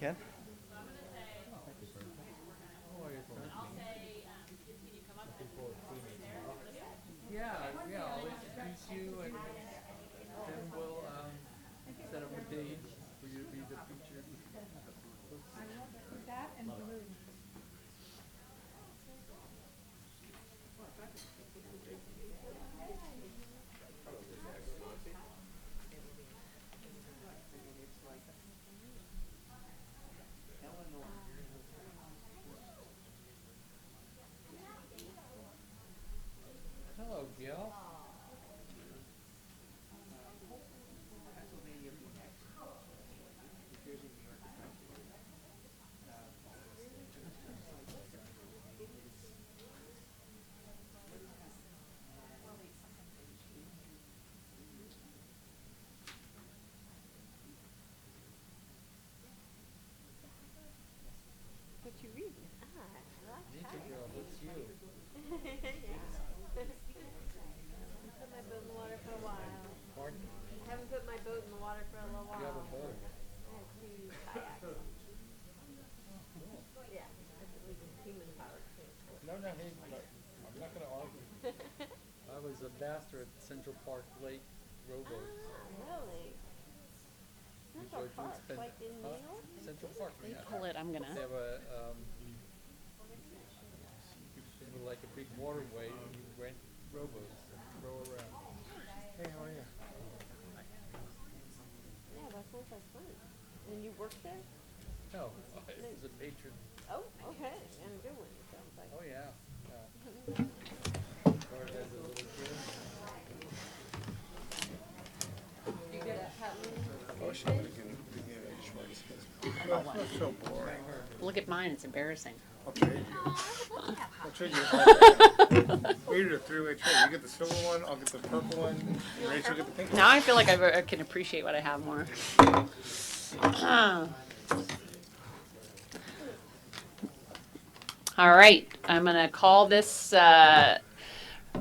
Ken? Yeah, I'll introduce you and then we'll set up a date for you to be the featured. That and blue. Hello, Gil. What you reading? Ah, I like that. Girl, that's you. Put my boat in the water for a while. Pardon? Haven't put my boat in the water for a little while. You have a boat. I have 2 kayaks. Yeah, that's at least human powered transport. No, hey, look, I'm not going to argue. I was a master at Central Park Lake rowboat. Really? Central Park, like in New York? Central Park, yeah. Pull it, I'm gonna. They have a, like a big waterway, and you rent rowboats and row around. Hey, how are you? Yeah, that sounds like fun. And you work there? No, I was a patron. Oh, okay. And a good one, it sounds like. Oh, yeah. Started as a little kid. You good at paddling? Oh, she would have given That's so boring. Look at mine, it's embarrassing. I'll trade you. I'll trade you. We do a three-way trade. You get the silver one, I'll get the purple one, and Rachel get the pink one. Now I feel like I can appreciate what I have more. All right, I'm gonna call this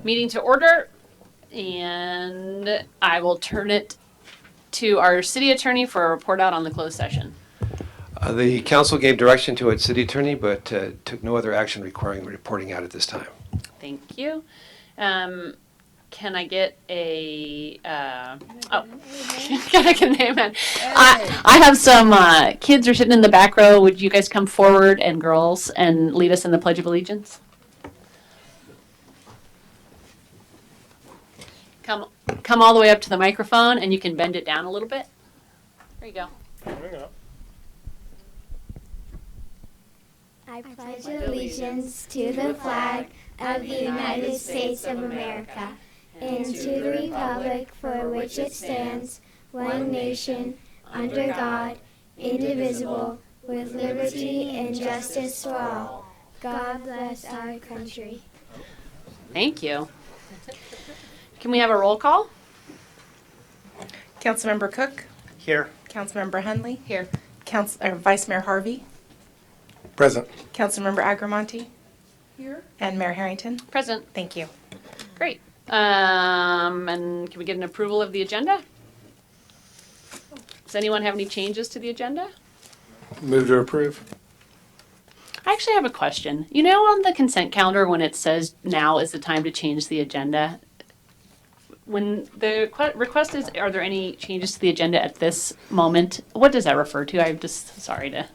meeting to order, and I will turn it to our city attorney for a report out on the closed session. The council gave direction to its city attorney, but took no other action requiring reporting out at this time. Thank you. Can I get a, can I get an amen? I have some kids are sitting in the back row. Would you guys come forward, and girls, and lead us in the Pledge of Allegiance? Come all the way up to the microphone, and you can bend it down a little bit. There you go. I pledge allegiance to the flag of the United States of America and to the republic for which it stands, one nation, under God, indivisible, with liberty and justice for all. God bless our country. Thank you. Can we have a roll call? Councilmember Cook? Here. Councilmember Hundley? Here. Vice Mayor Harvey? Present. Councilmember Agrimonti? Here. And Mayor Harrington? Present. Thank you. Great. And can we get an approval of the agenda? Does anyone have any changes to the agenda? Move to approve. I actually have a question. You know, on the consent calendar, when it says now is the time to change the agenda, when the request is, are there any changes to the agenda at this moment? What does that refer to? I'm just sorry to.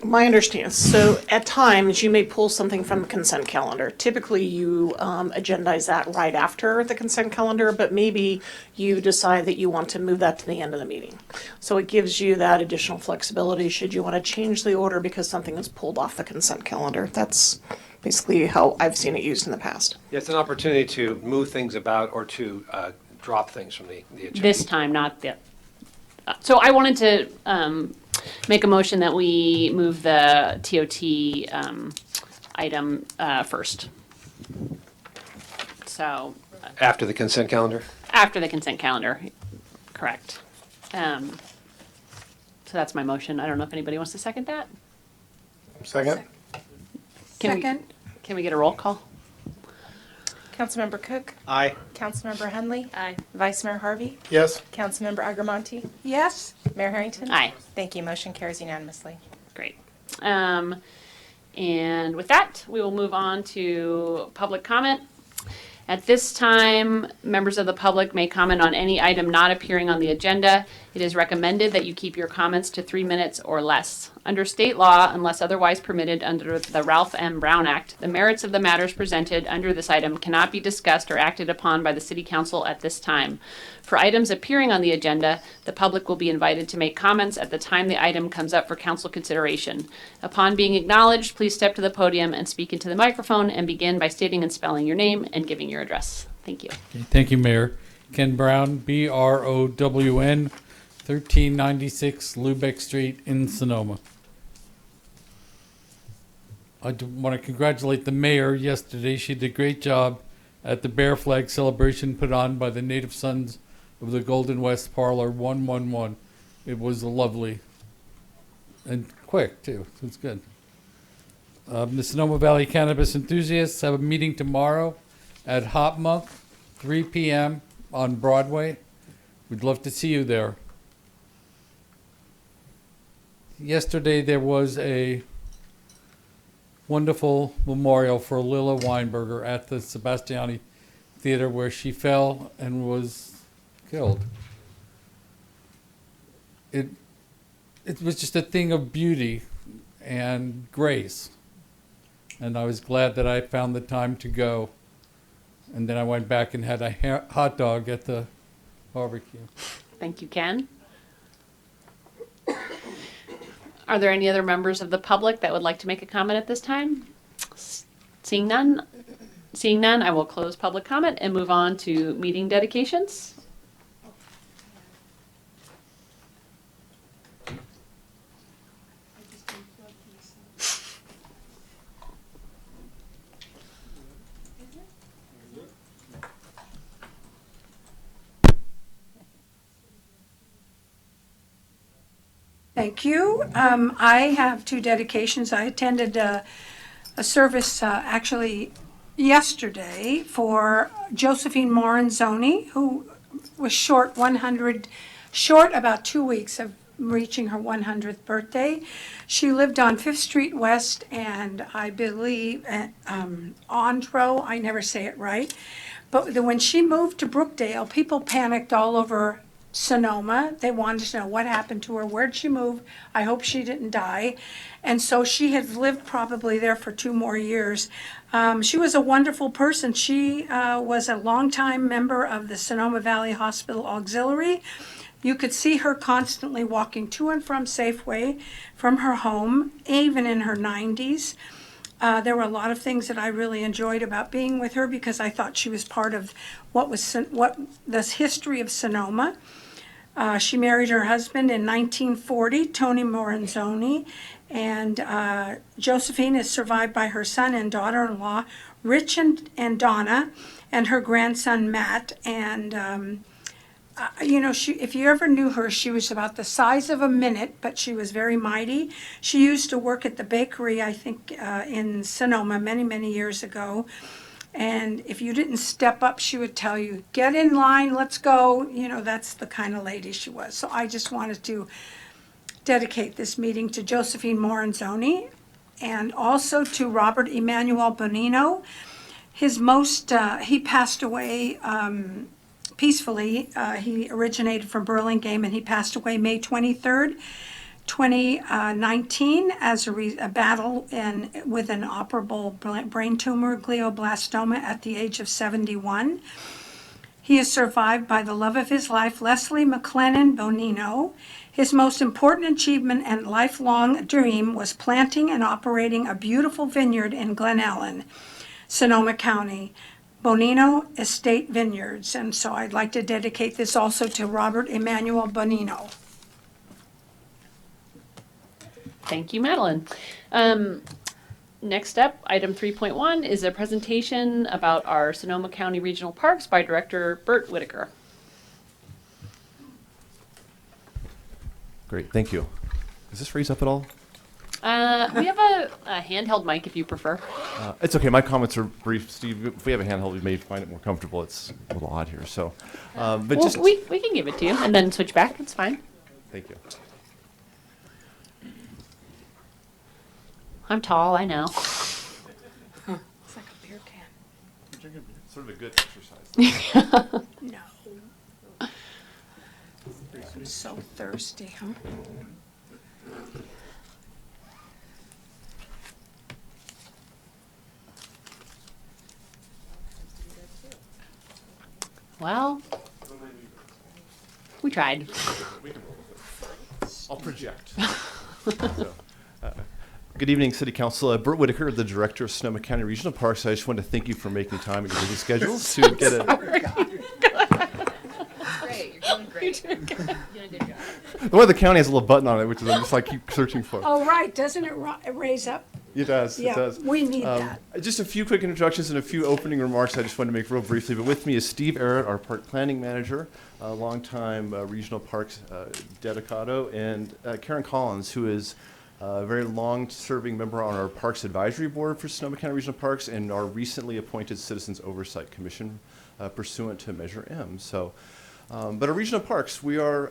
My understanding. So at times you may pull something from the consent calendar. Typically you agendize that right after the consent calendar, but maybe you decide that you want to move that to the end of the meeting. So it gives you that additional flexibility should you want to change the order because something is pulled off the consent calendar. That's basically how I've seen it used in the past. Yeah, it's an opportunity to move things about or to drop things from the agenda. This time, not the. So I wanted to make a motion that we move the TOT item first. So. After the consent calendar? After the consent calendar, correct. So that's my motion. I don't know if anybody wants to second that. Second. Can we get a roll call? Councilmember Cook, Aye. Councilmember Hundley, Aye. Vice Mayor Harvey, Yes. Councilmember Agrimonti, Yes? Mayor Harrington. Aye. Thank you. Motion carries unanimously. Great. And with that, we will move on to public comment. At this time, members of the public may comment on any item not appearing on the agenda. It is recommended that you keep your comments to 3 minutes or less. Under state law, unless otherwise permitted under the Ralph M. Brown Act, the merits of the matters presented under this item cannot be discussed or acted upon by the City Council at this time. For items appearing on the agenda, the public will be invited to make comments at the time the item comes up for council consideration. Upon being acknowledged, please step to the podium and speak into the microphone and begin by stating and spelling your name and giving your address. Thank you. Okay, thank you, Mayor. Ken Brown, BROWN, 1396 Lubeck Street in Sonoma. I want to congratulate the mayor yesterday. She did a great job at the Bear Flag celebration put on by the Native Sons of the Golden West Parlor 111. It was lovely and quick, too. It was good. The Sonoma Valley Cannabis Enthusiasts have a meeting tomorrow at Hop Monk, 3 p.m. on Broadway. We'd love to see you there. Yesterday there was a wonderful memorial for Lilla Weinberger at the Sebastiani Theater where she fell and was killed. It was just a thing of beauty and grace. And I was glad that I found the time to go. And then I went back and had a hot dog at the barbecue. Thank you, Ken. Are there any other members of the public that would like to make a comment at this time? Seeing none, I will close public comment and move on to meeting dedications. Thank you. I have 2 dedications. I attended a service actually yesterday for Josephine Moranzoni, who was short about 2 weeks of reaching her 100th birthday. She lived on 5th Street West and I believe Ontro, I never say it right. But when she moved to Brookdale, people panicked all over Sonoma. They wanted to know what happened to her. Where'd she move? I hope she didn't die. And so she had lived probably there for 2 more years. She was a wonderful person. She was a longtime member of the Sonoma Valley Hospital Auxiliary. You could see her constantly walking to and from Safeway from her home, even in her 90s. There were a lot of things that I really enjoyed about being with her because I thought she was part of what the history of Sonoma. She married her husband in 1940, Tony Moranzoni, and Josephine is survived by her son and daughter-in-law, Rich and Donna, and her grandson, Matt. And, if you ever knew her, she was about the size of a minute, but she was very mighty. She used to work at the bakery, I think, in Sonoma many, many years ago. And if you didn't step up, she would tell you, get in line, let's go. That's the kind of lady she was. So I just wanted to dedicate this meeting to Josephine Moranzoni and also to Robert Emanuel Bonino. He passed away peacefully. He originated from Burlingame and he passed away May 23rd. 2019 as a battle with an operable brain tumor, glioblastoma, at the age of 71. He is survived by the love of his life, Leslie McLennan Bonino. His most important achievement and lifelong dream was planting and operating a beautiful vineyard in Glen Ellen, Sonoma County, Bonino Estate Vineyards. And so I'd like to dedicate this also to Robert Emanuel Bonino. Thank you, Madeline. Next up, item 3.1 is a presentation about our Sonoma County Regional Parks by Director Bert Whittaker. Great, thank you. Does this raise up at all? We have a handheld mic if you prefer. It's okay. My comments are brief. Steve, if we have a handheld, we may find it more comfortable. It's a little odd here. So, but Well, just we can give it to you and then switch back. It's fine. thank you. I'm tall, I know. It's like a beer can. Sort of a good exercise. No. I'm so thirsty, huh? Well, we tried. I'll project. So, good evening, City Council. Bert Whittaker, the Director of Sonoma County Regional Parks. I just wanted to thank you for making time in your busy schedules to get a. Great, you're doing great. You're doing a good job. The one with the county has a little button on it, which is I'm just like keep searching for. Oh, right, doesn't it raise up? It does. Yeah, It does. we need that. Just a few quick introductions and a few opening remarks I just wanted to make real briefly. But with me is Steve Arrett, our Park Planning Manager, a longtime Regional Parks dedicado, and Karen Collins, who is a very long-serving member on our Parks Advisory Board for Sonoma County Regional Parks and our recently appointed Citizens Oversight Commission pursuant to Measure M. So, but our regional parks, we are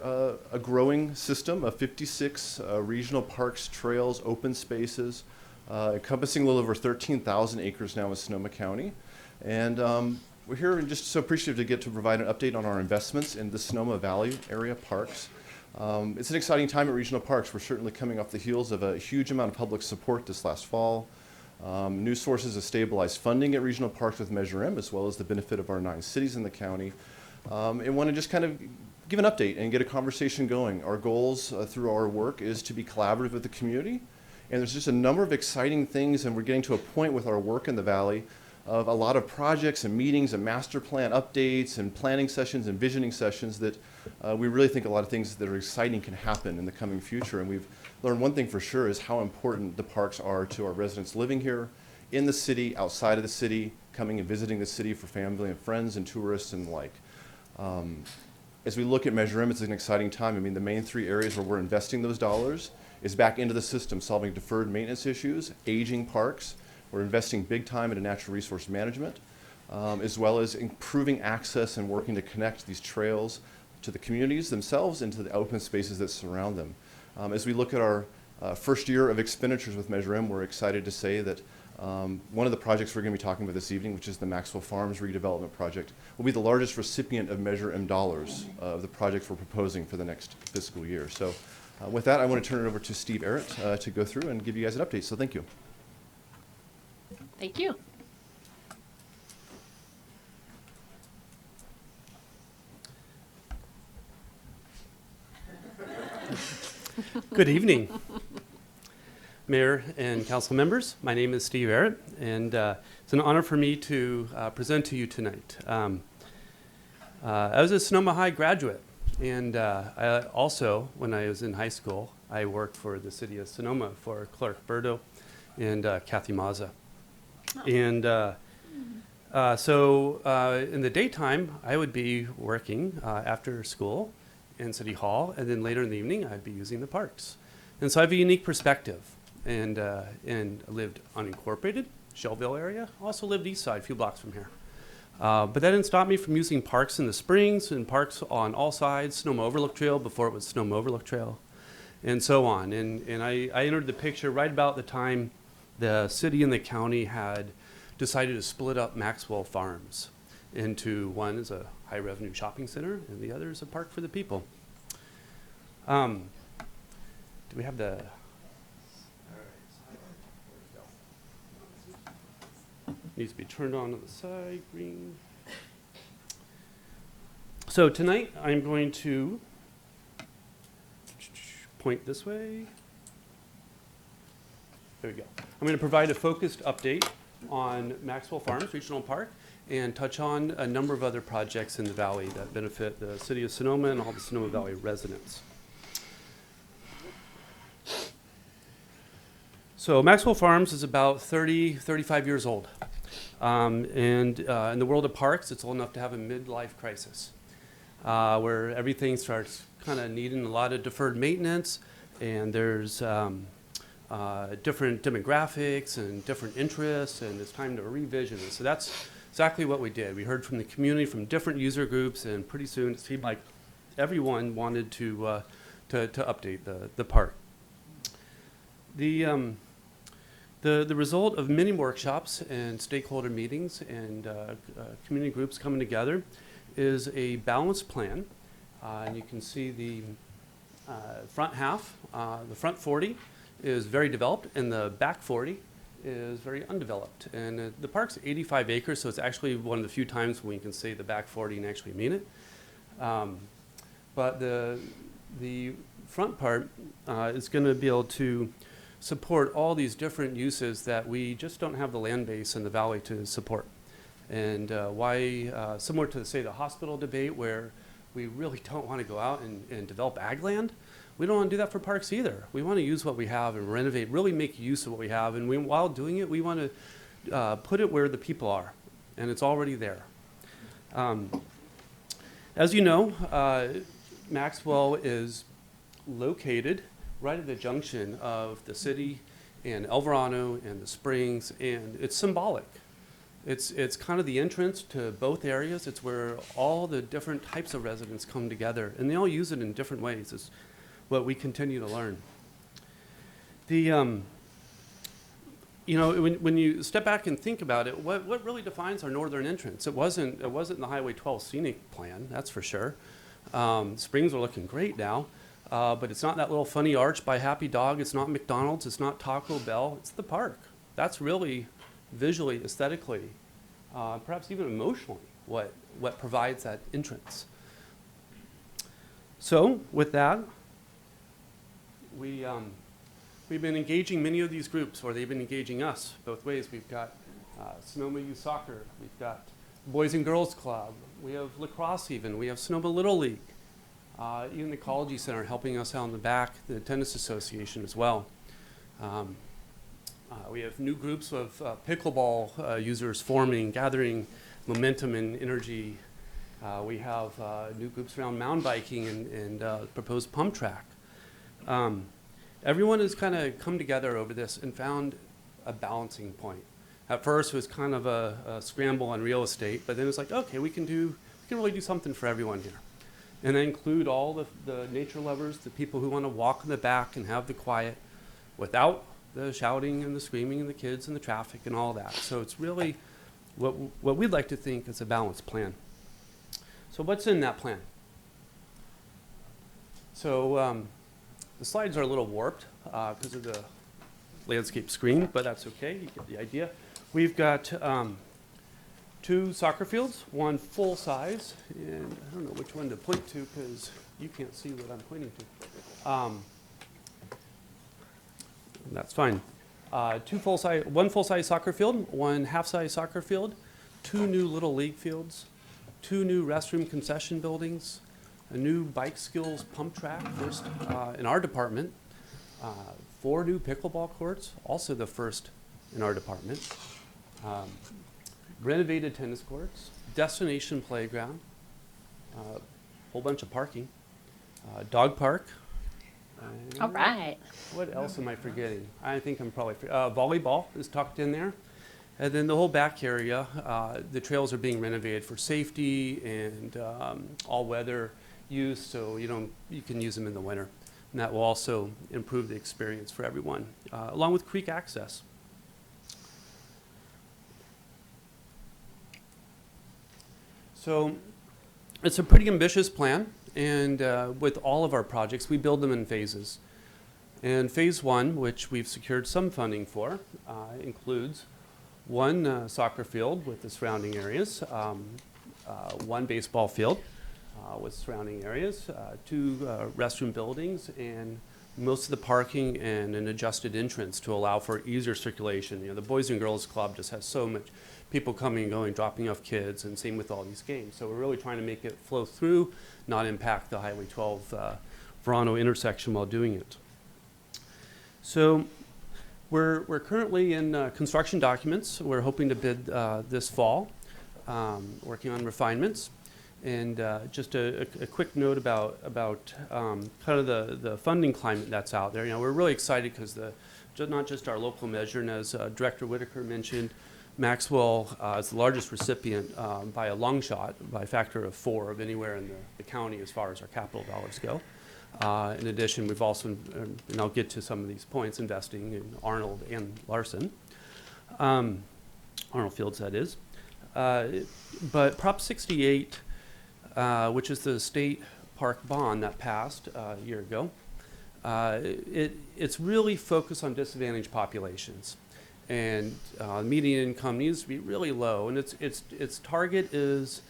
a growing system of 56 regional parks, trails, open spaces, encompassing a little over 13,000 acres now in Sonoma County. And we're here and just so appreciative to get to provide an update on our investments in the Sonoma Valley area parks. It's an exciting time at regional parks. We're certainly coming off the heels of a huge amount of public support this last fall. New sources of stabilized funding at regional parks with Measure M, as well as the benefit of our 9 cities in the county. And want to just kind of give an update and get a conversation going. Our goals through our work is to be collaborative with the community. And there's just a number of exciting things, and we're getting to a point with our work in the Valley of a lot of projects and meetings and master plan updates and planning sessions and visioning sessions that we really think a lot of things that are exciting can happen in the coming future. And we've learned one thing for sure is how important the parks are to our residents living here, in the city, outside of the city, coming and visiting the city for family and friends and tourists and the like. As we look at Measure M, it's an exciting time. I mean, the main 3 areas where we're investing those dollars is back into the system, solving deferred maintenance issues, aging parks. We're investing big time into natural resource management, as well as improving access and working to connect these trails to the communities themselves and to the open spaces that surround them. As we look at our first year of expenditures with Measure M, we're excited to say that one of the projects we're going to be talking about this evening, which is the Maxwell Farms redevelopment project, will be the largest recipient of Measure M dollars of the projects we're proposing for the next fiscal year. So with that, I want to turn it over to Steve Arrett to go through and give you guys an update. So thank you. Thank you. Good evening, Mayor and Council members. My name is Steve Arrett, and it's an honor for me to present to you tonight. I was a Sonoma High graduate, and I also, when I was in high school, I worked for the city of Sonoma for Clerk Berto and Kathy Mazza. And so in the daytime, I would be working after school in City Hall, and then later in the evening, I'd be using the parks. And so I have a unique perspective, and I lived unincorporated, Shelville area. Also lived east side, a few blocks from here. But that didn't stop me from using parks in the springs and parks on all sides, Sonoma Overlook Trail before it was Sonoma Overlook Trail, and so on. And I entered the picture right about the time the city and the county had decided to split up Maxwell Farms into one as a high revenue shopping center and the other is a park for the people. Do we have the... Needs to be turned on the side, green. So tonight I'm going to point this way. There we go. I'm going to provide a focused update on Maxwell Farms Regional Park and touch on a number of other projects in the valley that benefit the city of Sonoma and all the Sonoma Valley residents. So Maxwell Farms is about 35 years old. And in the world of parks, it's old enough to have a midlife crisis where everything starts kind of needing a lot of deferred maintenance, and there's different demographics and different interests, and it's time to revision it. So that's exactly what we did. We heard from the community, from different user groups, and pretty soon it seemed like everyone wanted to update the park. The result of many workshops and stakeholder meetings and community groups coming together is a balanced plan. And you can see the front half, the front 40 is very developed, and the back 40 is very undeveloped. And the park's 85 acres, so it's actually one of the few times when you can say the back 40 and actually mean it. But the front part is going to be able to support all these different uses that we just don't have the land base in the valley to support. And why, similar to, say, the hospital debate, where we really don't want to go out and develop ag land, we don't want to do that for parks either. We want to use what we have and renovate, really make use of what we have. And while doing it, we want to put it where the people are, and it's already there. As you know, Maxwell is located right at the junction of the city and El Verano and the Springs, and it's symbolic. It's kind of the entrance to both areas. It's where all the different types of residents come together, and they all use it in different ways. It's what we continue to learn. You know, when you step back and think about it, what really defines our northern entrance? It wasn't the Highway 12 scenic plan, that's for sure. Springs are looking great now, but it's not that little funny arch by Happy Dog. It's not McDonald's. It's not Taco Bell. It's the park. That's really visually, aesthetically, perhaps even emotionally, what provides that entrance. So with that, we've been engaging many of these groups, or they've been engaging us both ways. We've got Sonoma Youth Soccer. We've got Boys and Girls Club. We have lacrosse even. We have Sonoma Little League. Even the Ecology Center helping us out in the back, the Tennis Association as well. We have new groups of pickleball users forming, gathering momentum and energy. We have new groups around mountain biking and proposed pump track. Everyone has kind of come together over this and found a balancing point. At first, it was kind of a scramble on real estate, but then it's like, okay, we can really do something for everyone here. And then include all the nature lovers, the people who want to walk in the back and have the quiet without the shouting and the screaming and the kids and the traffic and all that. So it's really what we'd like to think is a balanced plan. So what's in that plan? So the slides are a little warped because of the landscape screen, but that's okay. You get the idea. We've got 2 soccer fields, one full size, and I don't know which one to point to because you can't see what I'm pointing to. That's fine. One full-size soccer field, one half-size soccer field, 2 new Little League fields, 2 new restroom concession buildings, a new bike skills pump track, first in our department, 4 new pickleball courts, also the first in our department, renovated tennis courts, destination playground, a whole bunch of parking, dog park. All right. What else am I forgetting? I think I'm probably volleyball is tucked in there. And then the whole back area, the trails are being renovated for safety and all-weather use, so you can use them in the winter. And that will also improve the experience for everyone, along with creek access. So it's a pretty ambitious plan, and with all of our projects, we build them in phases. And phase 1, which we've secured some funding for, includes 1 soccer field with the surrounding areas, 1 baseball field with surrounding areas, 2 restroom buildings, and most of the parking and an adjusted entrance to allow for easier circulation. The Boys and Girls Club just has so much people coming and going, dropping off kids, and same with all these games. So we're really trying to make it flow through, not impact the Highway 12 Verano intersection while doing it. So we're currently in construction documents. We're hoping to bid this fall, working on refinements. And just a quick note about kind of the funding climate that's out there. We're really excited because the not just our local measure, and as Director Whittaker mentioned, Maxwell is the largest recipient by a long shot, by a factor of 4 of anywhere in the county as far as our capital dollars go. In addition, we've also, and I'll get to some of these points, investing in Arnold and Larson. Arnold Fields, that is. But Prop 68, which is the state park bond that passed a year ago, it's really focused on disadvantaged populations. And median income needs to be really low. And its target is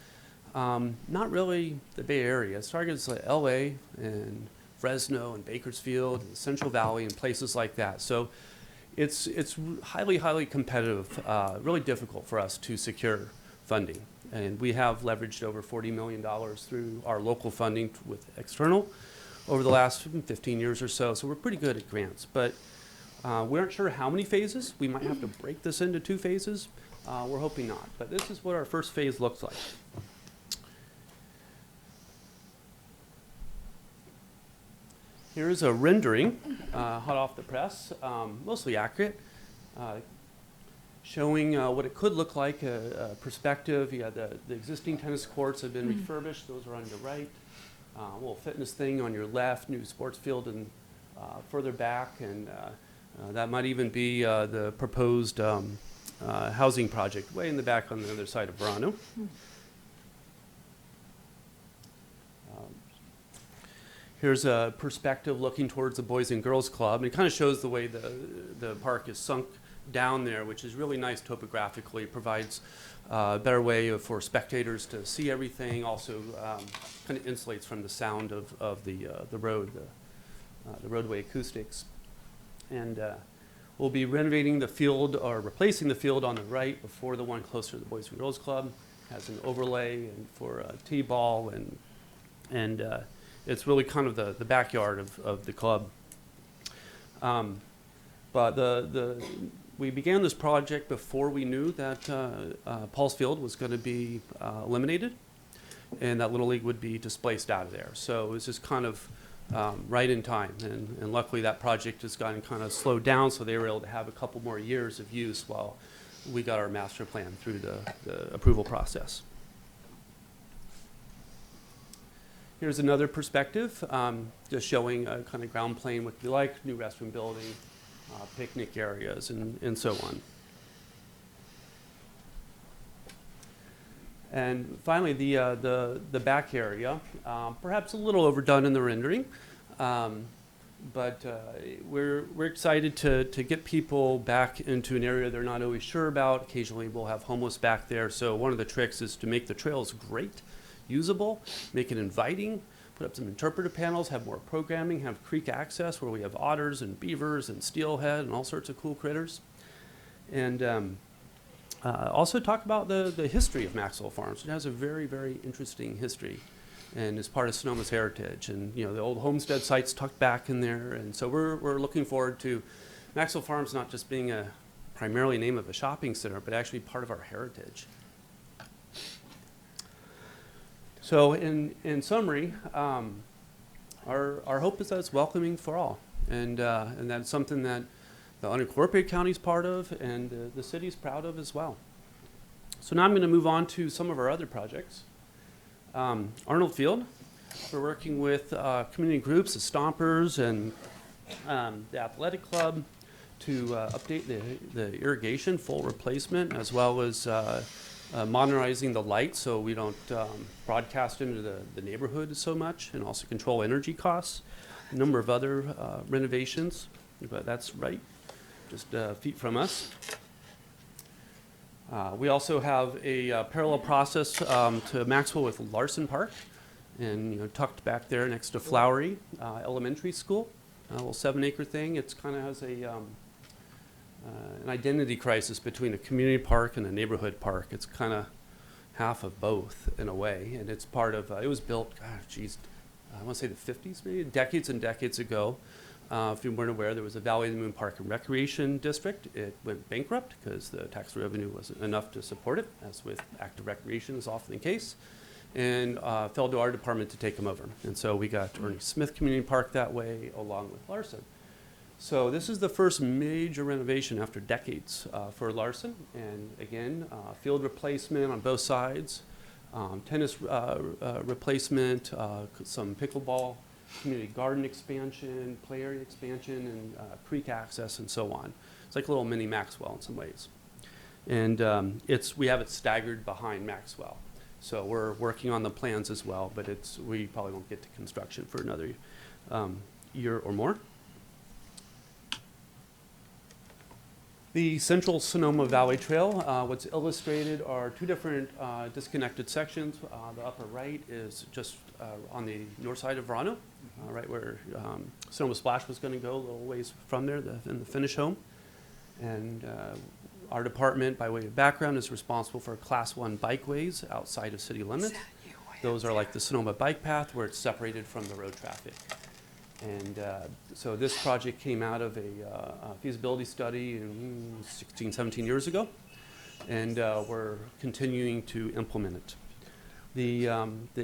not really the Bay Area. Its target is like LA and Fresno and Bakersfield and the Central Valley and places like that. So it's highly, highly competitive, really difficult for us to secure funding. And we have leveraged over $40 million through our local funding with external over the last 15 years or so. So we're pretty good at grants. But we aren't sure how many phases. We might have to break this into 2 phases. We're hoping not. But this is what our first phase looks like. Here's a rendering, hot off the press, mostly accurate, showing what it could look like, a perspective. You have the existing tennis courts have been refurbished. Those are on your right. A little fitness thing on your left, new sports field and further back. And that might even be the proposed housing project way in the back on the other side of Verano. Here's a perspective looking towards the Boys and Girls Club. And it kind of shows the way the park is sunk down there, which is really nice topographically. It provides a better way for spectators to see everything. Also kind of insulates from the sound of the road, the roadway acoustics. And we'll be renovating the field or replacing the field on the right before the one closer to the Boys and Girls Club. It has an overlay and for t-ball and it's really kind of the backyard of the club. But we began this project before we knew that Paul's Field was going to be eliminated and that Little League would be displaced out of there. So it was just kind of right in time. And luckily that project has gotten kind of slowed down, so they were able to have a couple more years of use while we got our master plan through the approval process. Here's another perspective, just showing a kind of ground plane what we like, new restroom building, picnic areas, and so on. And finally, the back area, perhaps a little overdone in the rendering, but we're excited to get people back into an area they're not always sure about. Occasionally, we'll have homeless back there. So one of the tricks is to make the trails great, usable, make it inviting, put up some interpreter panels, have more programming, have creek access where we have otters and beavers and steelhead and all sorts of cool critters. And also talk about the history of Maxwell Farms. It has a very, very interesting history and is part of Sonoma's heritage. And the old homestead site's tucked back in there. And so we're looking forward to Maxwell Farms not just being a primarily name of a shopping center, but actually part of our heritage. So in summary, our hope is that it's welcoming for all, and that's something that the unincorporated county is part of, and the city's proud of as well. So now I'm going to move on to some of our other projects. Arnold Field, we're working with community groups, the Stompers, and the Athletic Club to update the irrigation, full replacement, as well as modernizing the lights so we don't broadcast into the neighborhood so much, and also control energy costs. A number of other renovations, but that's right, just feet from us. We also have a parallel process to Maxwell with Larson Park, and tucked back there next to Flowery Elementary School, a little 7-acre thing. It's kind of has an identity crisis between a community park and a neighborhood park. It's kind of half of both in a way, and it's part of, it was built, I want to say the 50s maybe, decades and decades ago. If you weren't aware, there was a Valley of the Moon Park and Recreation District. It went bankrupt because the tax revenue wasn't enough to support it, as with active recreation is often the case, and fell to our department to take them over. And so we got Ernie Smith Community Park that way, along with Larson. So this is the first major renovation after decades for Larson. And again, field replacement on both sides, tennis replacement, some pickleball, community garden expansion, play area expansion, and creek access, and so on. It's like a little mini Maxwell in some ways. And we have it staggered behind Maxwell. So we're working on the plans as well, but we probably won't get to construction for another year or more. The Central Sonoma Valley Trail, what's illustrated are two different disconnected sections. The upper right is just on the north side of Verano, right where Sonoma Splash was going to go, a little ways from there in the finish home. And our department, by way of background, is responsible for Class 1 bikeways outside of city limits. Those are like the Sonoma Bike Path, where it's separated from the road traffic. And so this project came out of a feasibility study 16, 17 years ago, and we're continuing to implement it. The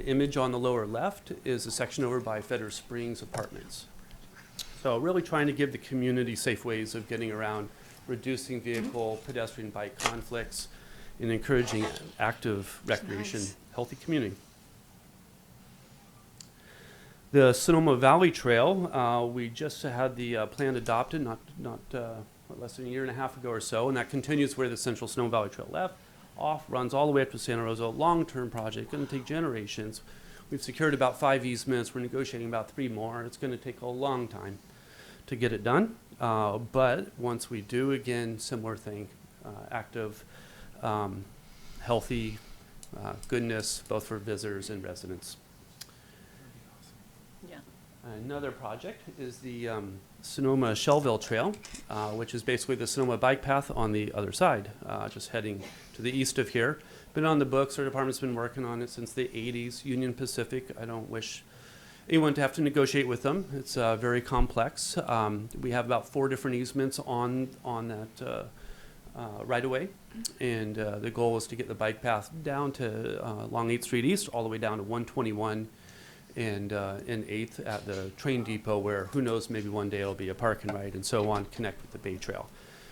image on the lower left is a section over by Fetter Springs Apartments. So really trying to give the community safe ways of getting around, reducing vehicle, pedestrian, bike conflicts, and encouraging active recreation, healthy community. The Sonoma Valley Trail, we just had the plan adopted less than a year and a half ago or so, and that continues where the Central Sonoma Valley Trail left off, runs all the way up to Santa Rosa, long-term project, going to take generations. We've secured about 5 easements. We're negotiating about 3 more. It's going to take a long time to get it done, but once we do, again, similar thing, active, healthy goodness, both for visitors and residents. Another project is the Sonoma Shellville Trail, which is basically the Sonoma bike path on the other side, just heading to the east of here. Been on the books. Our department's been working on it since the 80s. Union Pacific. I don't wish anyone to have to negotiate with them. It's very complex. We have about 4 different easements on that right away, and the goal is to get the bike path down to along 8th Street East, all the way down to 121. And in 8th at the train depot, where who knows, maybe one day it'll be a park and ride and so on, connect with the Bay Trail.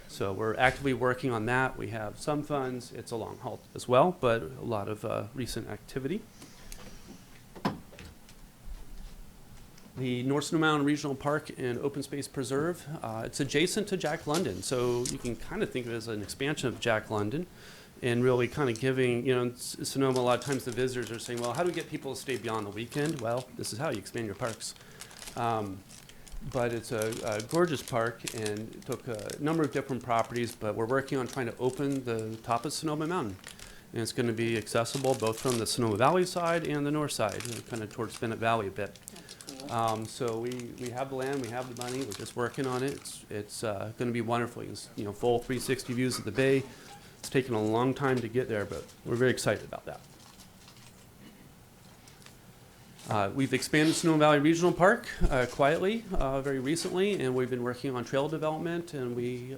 So we're actively working on that. We have some funds. It's a long haul as well, but a lot of recent activity. The North Sonoma Mountain Regional Park and Open Space Preserve, it's adjacent to Jack London, so you can kind of think of it as an expansion of Jack London. And really kind of giving, in Sonoma, a lot of times the visitors are saying, well, how do we get people to stay beyond the weekend? Well, this is how you expand your parks. But it's a gorgeous park, and it took a number of different properties, but we're working on trying to open the top of Sonoma Mountain. And it's going to be accessible both from the Sonoma Valley side and the north side, kind of towards Bennett Valley a bit. That's cool. So we have the land, we have the money, we're just working on it. It's going to be wonderful. Full 360 views of the bay. It's taken a long time to get there, but we're very excited about that. We've expanded Sonoma Valley Regional Park quietly very recently, and we've been working on trail development, and we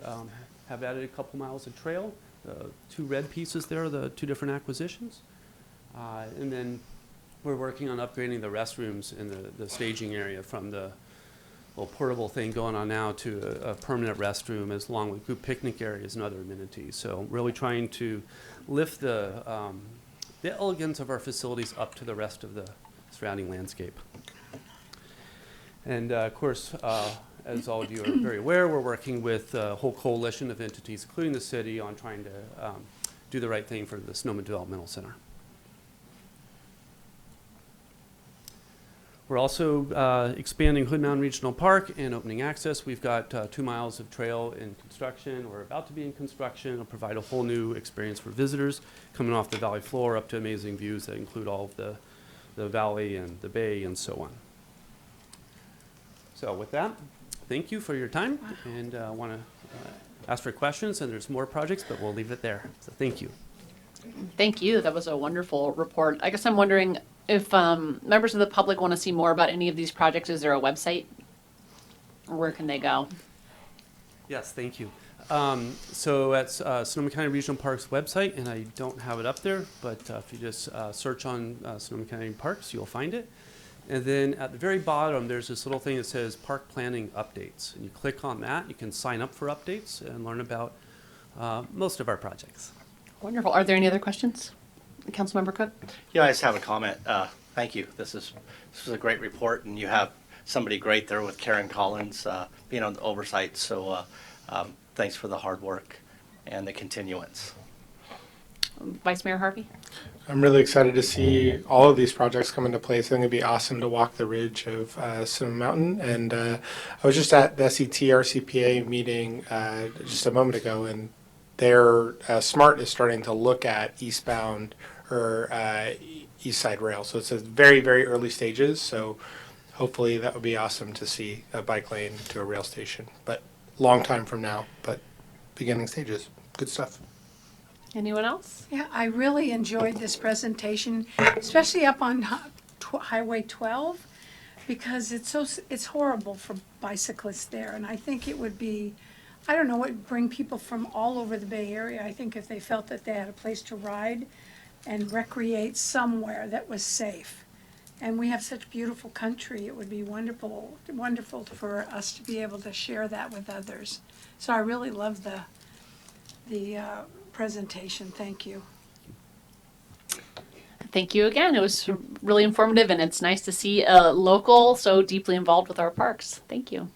have added a couple miles of trail. The 2 red pieces there are the 2 different acquisitions. And then we're working on upgrading the restrooms in the staging area from the little portable thing going on now to a permanent restroom, as along with group picnic areas and other amenities. So really trying to lift the elegance of our facilities up to the rest of the surrounding landscape. And of course, as all of you are very aware, we're working with a whole coalition of entities, including the city, on trying to do the right thing for the Sonoma Developmental Center. We're also expanding Hood Mountain Regional Park and opening access. We've got 2 miles of trail in construction. We're about to be in construction. It'll provide a whole new experience for visitors coming off the valley floor up to amazing views that include all of the valley and the bay and so on. So with that, thank you for your time, and I want to ask for questions, and there's more projects, but we'll leave it there. So thank you. Thank you. That was a wonderful report. I guess I'm wondering if members of the public want to see more about any of these projects. Is there a website? Or where can they go? Yes, thank you. So that's Sonoma County Regional Parks website, and I don't have it up there, but if you just search on Sonoma County Parks, you'll find it. And then at the very bottom, there's this little thing that says Park Planning Updates. And you click on that, you can sign up for updates and learn about most of our projects. Wonderful. Are there any other questions? Councilmember Cook? Yeah, I just have a comment. Thank you. This is a great report, and you have somebody great there with Karen Collins being on the oversight. So thanks for the hard work and the continuance. Vice Mayor Harvey? I'm really excited to see all of these projects come into place. I think it'd be awesome to walk the ridge of Sonoma Mountain. And I was just at the SET RCPA meeting just a moment ago, and their SMART is starting to look at eastbound or east side rail. So it's a very, very early stages. So hopefully that would be awesome to see a bike lane to a rail station. But long time from now, but beginning stages. Good stuff. Anyone else? Yeah, I really enjoyed this presentation, especially up on Highway 12, because it's horrible for bicyclists there. And I think it would be, I don't know, it would bring people from all over the Bay Area. I think if they felt that they had a place to ride and recreate somewhere that was safe. And we have such beautiful country, it would be wonderful for us to be able to share that with others. So I really love the presentation. Thank you. Thank you again. It was really informative, and it's nice to see a local so deeply involved with our parks. Thank you.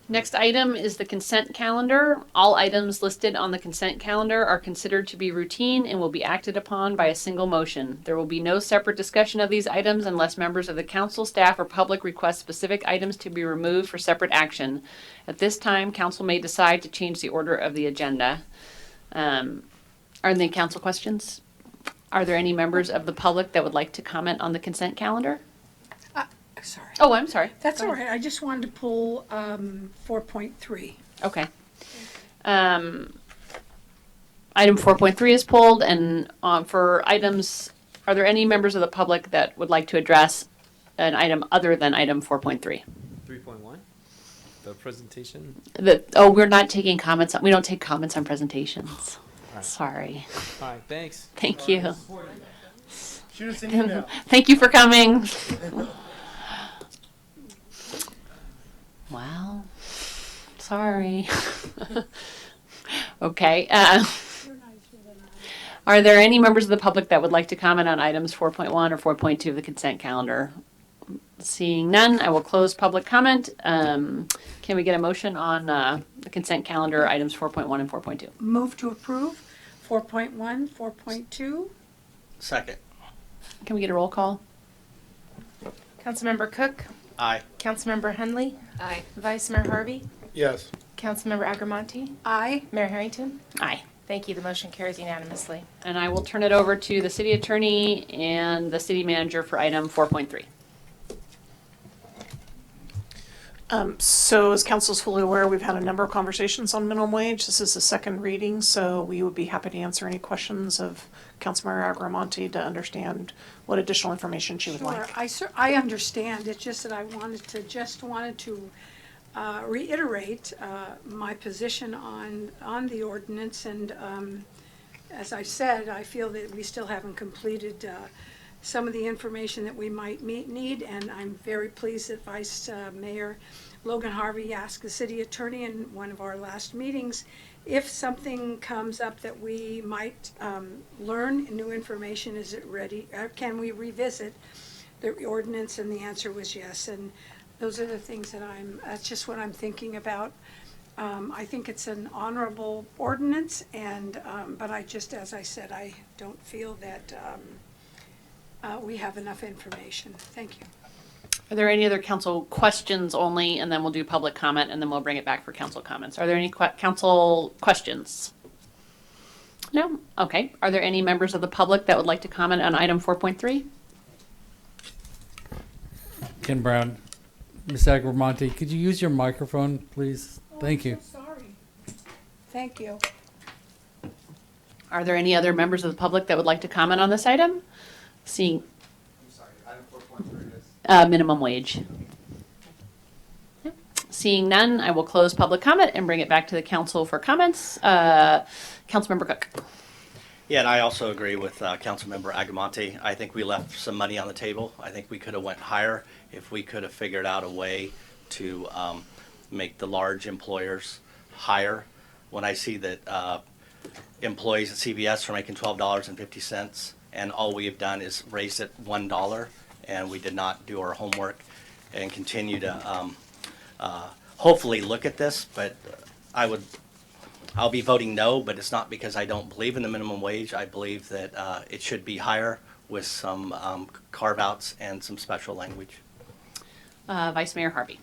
Next item is the consent calendar. All items listed on the consent calendar are considered to be routine and will be acted upon by a single motion. There will be no separate discussion of these items unless members of the council, staff, or public request specific items to be removed for separate action. At this time, council may decide to change the order of the agenda. Are there any council questions? Are there any members of the public that would like to comment on the consent calendar? Sorry. Oh, I'm sorry. That's all right. I just wanted to pull 4.3. Okay. Item 4.3 is pulled, and for items, are there any members of the public that would like to address an item other than item 4.3? 3.1, the presentation. We're not taking comments. We don't take comments on presentations. Right. Sorry. All right, thanks. Thank you. Shoot us an email. Thank you for coming. Well, sorry. Okay. Are there any members of the public that would like to comment on items 4.1 or 4.2 of the consent calendar? Seeing none, I will close public comment. Can we get a motion on the consent calendar items 4.1 and 4.2? Move to approve 4.1, 4.2. Second. Can we get a roll call? Councilmember Cook? Aye. Councilmember Hundley? Aye. Vice Mayor Harvey? Yes. Councilmember Agrimonti? Aye. Mayor Harrington? Aye. Thank you. The motion carries unanimously. And I will turn it over to the city attorney and the city manager for item 4.3. So as council's fully aware, we've had a number of conversations on minimum wage. This is the second reading, so we would be happy to answer any questions of Councilmember Agrimonti to understand what additional information she would like. I understand. It's just that I wanted to reiterate my position on the ordinance, and as I said, I feel that we still haven't completed some of the information that we might need, and I'm very pleased that Vice Mayor Logan Harvey asked the city attorney in one of our last meetings if something comes up that we might learn new information. Is it ready? Can we revisit the ordinance? And the answer was yes. And those are the things that that's just what I'm thinking about. I think it's an honorable ordinance, and but as I said, I don't feel that we have enough information. Thank you. Are there any other council questions only, and then we'll do public comment, and then we'll bring it back for council comments? Are there any council questions? No? Okay. Are there any members of the public that would like to comment on item 4.3? Ken Brown. Ms. Agrimonti, could you use your microphone, please? Thank you. So sorry. Thank you. Are there any other members of the public that would like to comment on this item? Seeing minimum wage. Seeing none, I will close public comment and bring it back to the council for comments. Councilmember Cook. Yeah, and I also agree with Councilmember Agrimonti. I think we left some money on the table. I think we could have went higher if we could have figured out a way to make the large employers higher. When I see that employees at CVS are making $12.50, and all we have done is raise it $1, and we did not do our homework and continue to hopefully look at this, but I'll be voting no, but it's not because I don't believe in the minimum wage. I believe that it should be higher with some carve-outs and some special language. Vice Mayor Harvey.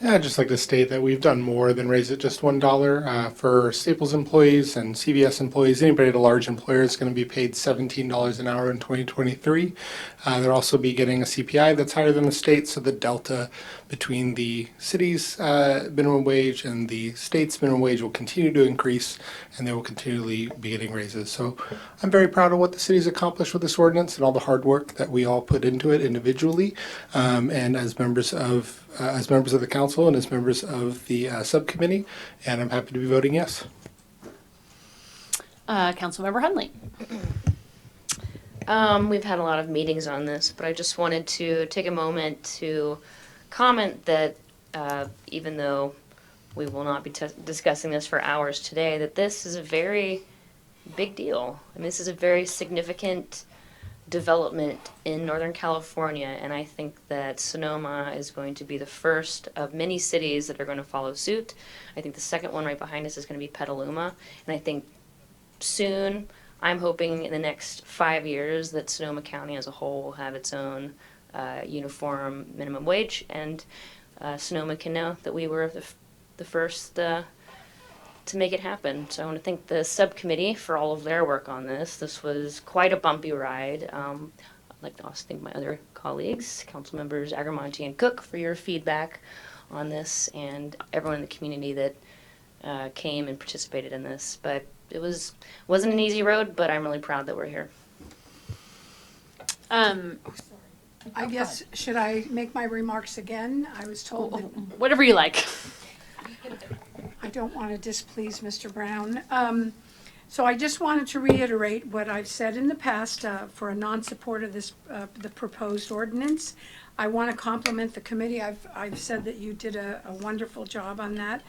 Yeah, I'd just like to state that we've done more than raise it just $1 for Staples employees and CVS employees. Anybody at a large employer is going to be paid $17 an hour in 2023. They'll also be getting a CPI that's higher than the state, so the delta between the city's minimum wage and the state's minimum wage will continue to increase, and they will continually be getting raises. So I'm very proud of what the city's accomplished with this ordinance and all the hard work that we all put into it individually, and as members of the council and as members of the subcommittee, and I'm happy to be voting yes. Councilmember Hundley. We've had a lot of meetings on this, but I just wanted to take a moment to comment that even though we will not be discussing this for hours today, that this is a very big deal. I mean, this is a very significant development in Northern California, and I think that Sonoma is going to be the first of many cities that are going to follow suit. I think the second one right behind us is going to be Petaluma, and I think soon, I'm hoping in the next 5 years, that Sonoma County as a whole will have its own uniform minimum wage, and Sonoma can know that we were the first to make it happen. So I want to thank the subcommittee for all of their work on this. This was quite a bumpy ride. I'd like to also thank my other colleagues, council members Agrimonti and Cook, for your feedback on this, and everyone in the community that came and participated in this. But it wasn't an easy road, but I'm really proud that we're here. I guess, should I make my remarks again? I was told that Whatever you like. I don't want to displease Mr. Brown. So I just wanted to reiterate what I've said in the past for a non-support of this, the proposed ordinance. I want to compliment the committee. I've said that you did a wonderful job on that.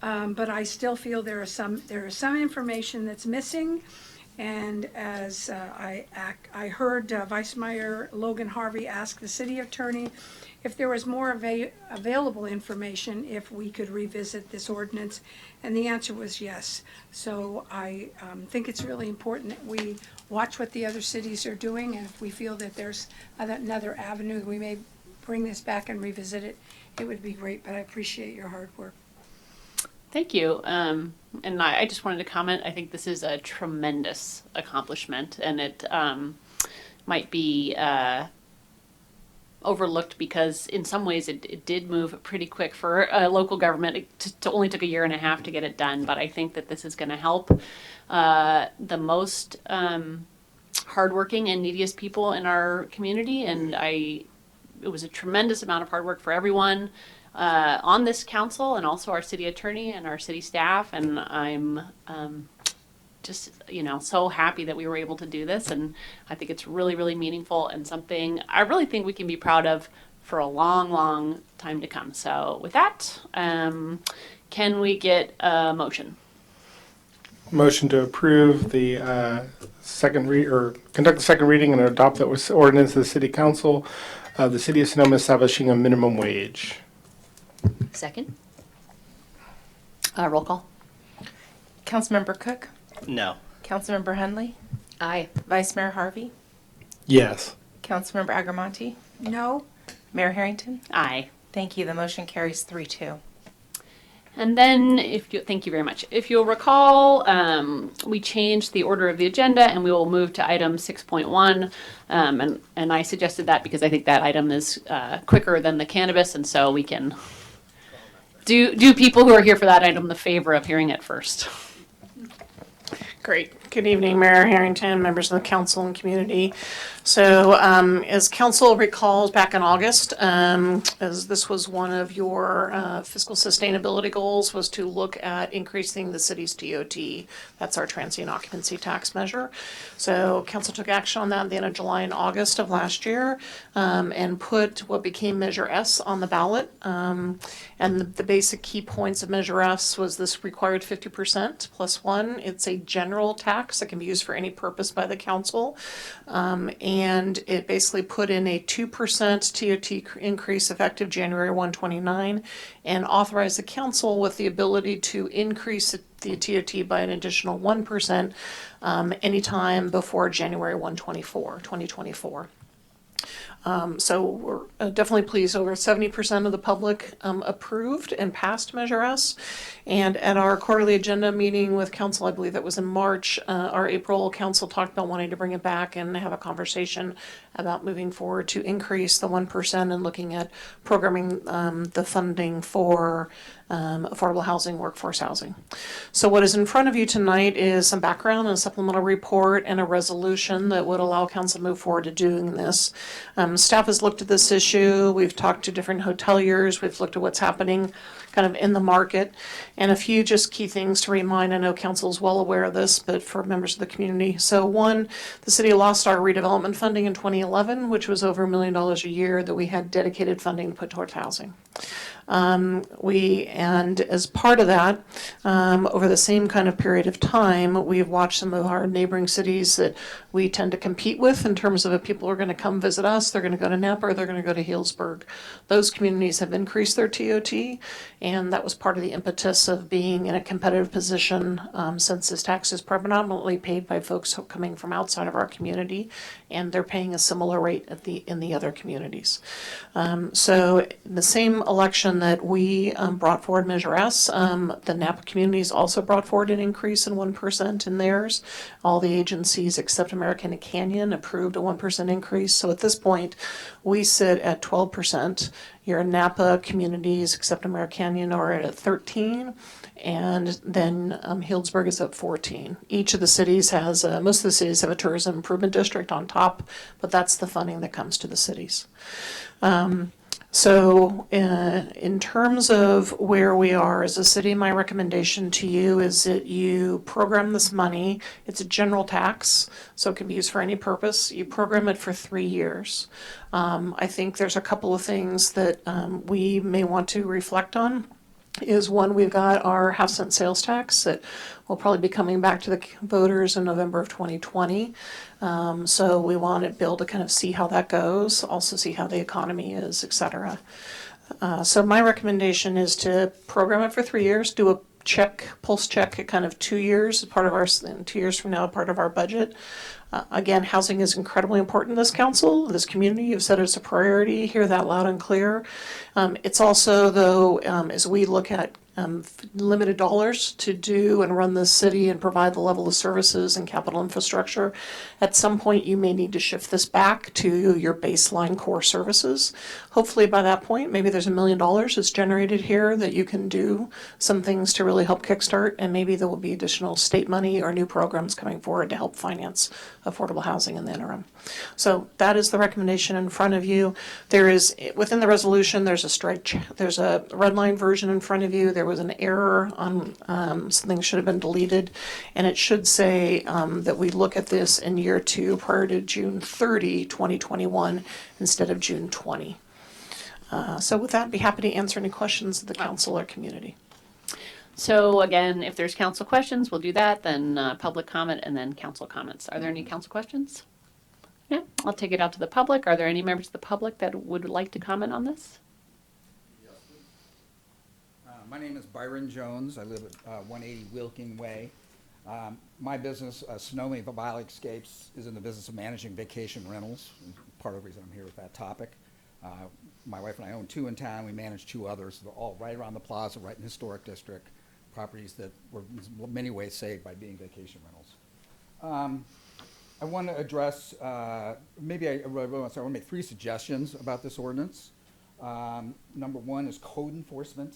But I still feel there is some information that's missing. And as I heard Vice Mayor Logan Harvey ask the city attorney if there was more available information, if we could revisit this ordinance, and the answer was yes. So I think it's really important that we watch what the other cities are doing, and if we feel that there's another avenue, we may bring this back and revisit it. It would be great, but I appreciate your hard work. Thank you. And I just wanted to comment, I think this is a tremendous accomplishment, and it might be overlooked because in some ways it did move pretty quick for a local government. It only took 1.5 years to get it done, but I think that this is going to help the most hardworking and neediest people in our community, and it was a tremendous amount of hard work for everyone on this council, and also our city attorney and our city staff, and I'm just, so happy that we were able to do this, and I think it's really, really meaningful and something I really think we can be proud of for a long, long time to come. So with that, can we get a motion? Motion to approve the conduct the second reading and adopt that ordinance of the City Council of the City of Sonoma establishing a minimum wage. Second. Roll call. Councilmember Cook? No. Councilmember Hundley? Aye. Vice Mayor Harvey? Yes. Councilmember Agrimonti? No? Mayor Harrington? Aye. Thank you. The motion carries 3-2. And then, thank you very much. If you'll recall, we changed the order of the agenda, and we will move to item 6.1. And I suggested that because I think that item is quicker than the cannabis, and so we can do people who are here for that item the favor of hearing it first. Great. Good evening, Mayor Harrington, members of the council and community. So as council recalls back in August, as this was one of your fiscal sustainability goals, was to look at increasing the city's TOT. That's our transient occupancy tax measure. So council took action on that at the end of July and August of last year, and put what became Measure S on the ballot. And the basic key points of Measure S was this required 50% plus one. It's a general tax that can be used for any purpose by the council. And it basically put in a 2% TOT increase effective January 1, 2029, and authorized the council with the ability to increase the TOT by an additional 1% anytime before January 1, 2024. So we're definitely pleased. Over 70% of the public approved and passed Measure S. And at our quarterly agenda meeting with council, I believe that was in March, our April council talked about wanting to bring it back and have a conversation about moving forward to increase the 1% and looking at programming the funding for affordable housing, workforce housing. So what is in front of you tonight is some background and a supplemental report and a resolution that would allow council to move forward to doing this. Staff has looked at this issue. We've talked to different hoteliers. We've looked at what's happening kind of in the market, and a few just key things to remind. I know council is well aware of this, but for members of the community. So one, the city lost our redevelopment funding in 2011, which was over $1 million a year that we had dedicated funding to put towards housing. And as part of that, over the same kind of period of time, we've watched some of our neighboring cities that we tend to compete with in terms of if people are going to come visit us, they're going to go to Napa, or they're going to go to Healdsburg. Those communities have increased their TOT, and that was part of the impetus of being in a competitive position, since this tax is predominantly paid by folks coming from outside of our community, and they're paying a similar rate in the other communities. So in the same election that we brought forward Measure S, the Napa communities also brought forward an increase in 1% in theirs. All the agencies except American Canyon approved a 1% increase. So at this point, we sit at 12%. Your Napa communities except American Canyon are at 13%. And then Healdsburg is at 14. Each of the cities has, most of the cities have a tourism improvement district on top, but that's the funding that comes to the cities. So in terms of where we are as a city, my recommendation to you is that you program this money. It's a general tax, so it can be used for any purpose. You program it for 3 years. I think there's a couple of things that we may want to reflect on. Is one, we've got our half-cent sales tax that will probably be coming back to the voters in November of 2020. So we want to be able to kind of see how that goes, also see how the economy is, et cetera. So my recommendation is to program it for 3 years, do a pulse check at kind of 2 years, part of our, 2 years from now, part of our budget. Again, housing is incredibly important in this council, this community. You've said it's a priority. Hear that loud and clear. It's also, though, as we look at limited dollars to do and run this city and provide the level of services and capital infrastructure, at some point you may need to shift this back to your baseline core services. Hopefully by that point, maybe there's $1 million that's generated here that you can do some things to really help kickstart, and maybe there will be additional state money or new programs coming forward to help finance affordable housing in the interim. So that is the recommendation in front of you. There is, within the resolution, there's a red line version in front of you. There was an error on something should have been deleted, and it should say that we look at this in year 2 prior to June 30, 2021 instead of June 20. So with that, I'd be happy to answer any questions of the council or community. So again, if there's council questions, we'll do that, then public comment, and then council comments. Are there any council questions? No? I'll take it out to the public. Are there any members of the public that would like to comment on this? My name is Byron Jones. I live at 180 Wilking Way. My business, Sonoma Valley Escapes, is in the business of managing vacation rentals. Part of the reason I'm here with that topic. My wife and I own 2 in town. We manage 2 others. They're all right around the plaza, right in the historic district. Properties that were in many ways saved by being vacation rentals. I want to address, I want to make 3 suggestions about this ordinance. Number 1 is code enforcement.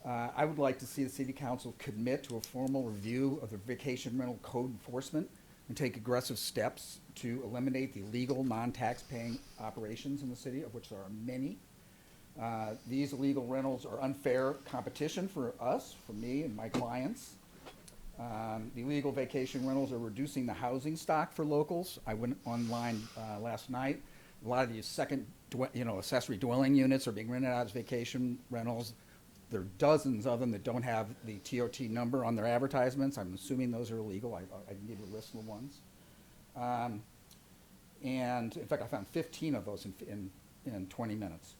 I would like to see the city council commit to a formal review of the vacation rental code enforcement and take aggressive steps to eliminate the illegal non-tax-paying operations in the city, of which there are many. These illegal rentals are unfair competition for us, for me and my clients. The illegal vacation rentals are reducing the housing stock for locals. I went online last night. A lot of these accessory dwelling units are being rented out as vacation rentals. There are dozens of them that don't have the TOT number on their advertisements. I'm assuming those are illegal. I can give you a list of the ones. And in fact, I found 15 of those in 20 minutes.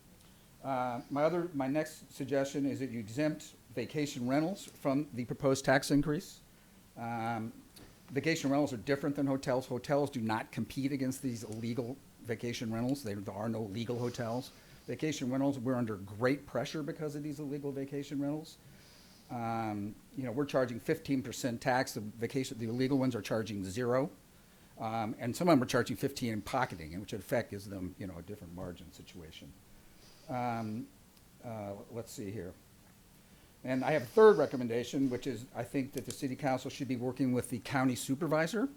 My next suggestion is that you exempt vacation rentals from the proposed tax increase. Vacation rentals are different than hotels. Hotels do not compete against these illegal vacation rentals. There are no legal hotels. Vacation rentals, we're under great pressure because of these illegal vacation rentals. We're charging 15% tax. The illegal ones are charging 0. And some of them are charging 15 and pocketing, which in effect gives them, a different margin situation. Let's see here. And I have a third recommendation, which is I think that the city council should be working with the county supervisor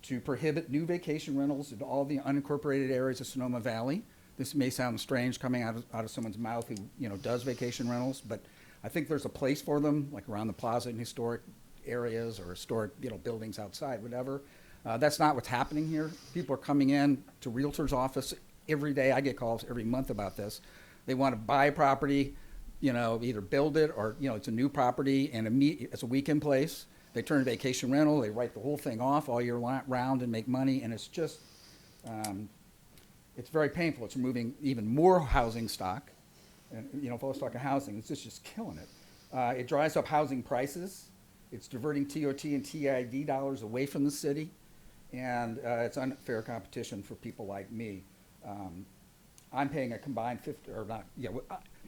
to prohibit new vacation rentals in all the unincorporated areas of Sonoma Valley. This may sound strange coming out of someone's mouth who, does vacation rentals, but I think there's a place for them, like around the plaza in historic areas or historic, buildings outside, whatever. That's not what's happening here. People are coming in to realtor's office every day. I get calls every month about this. They want to buy property, either build it or, it's a new property and it's a weekend place. They turn vacation rental, they write the whole thing off all year round and make money, and it's just, it's very painful. It's removing even more housing stock. And, if I was talking housing, it's just killing it. It drives up housing prices. It's diverting TOT and TID dollars away from the city. And it's unfair competition for people like me. I'm paying a combined 50, or not,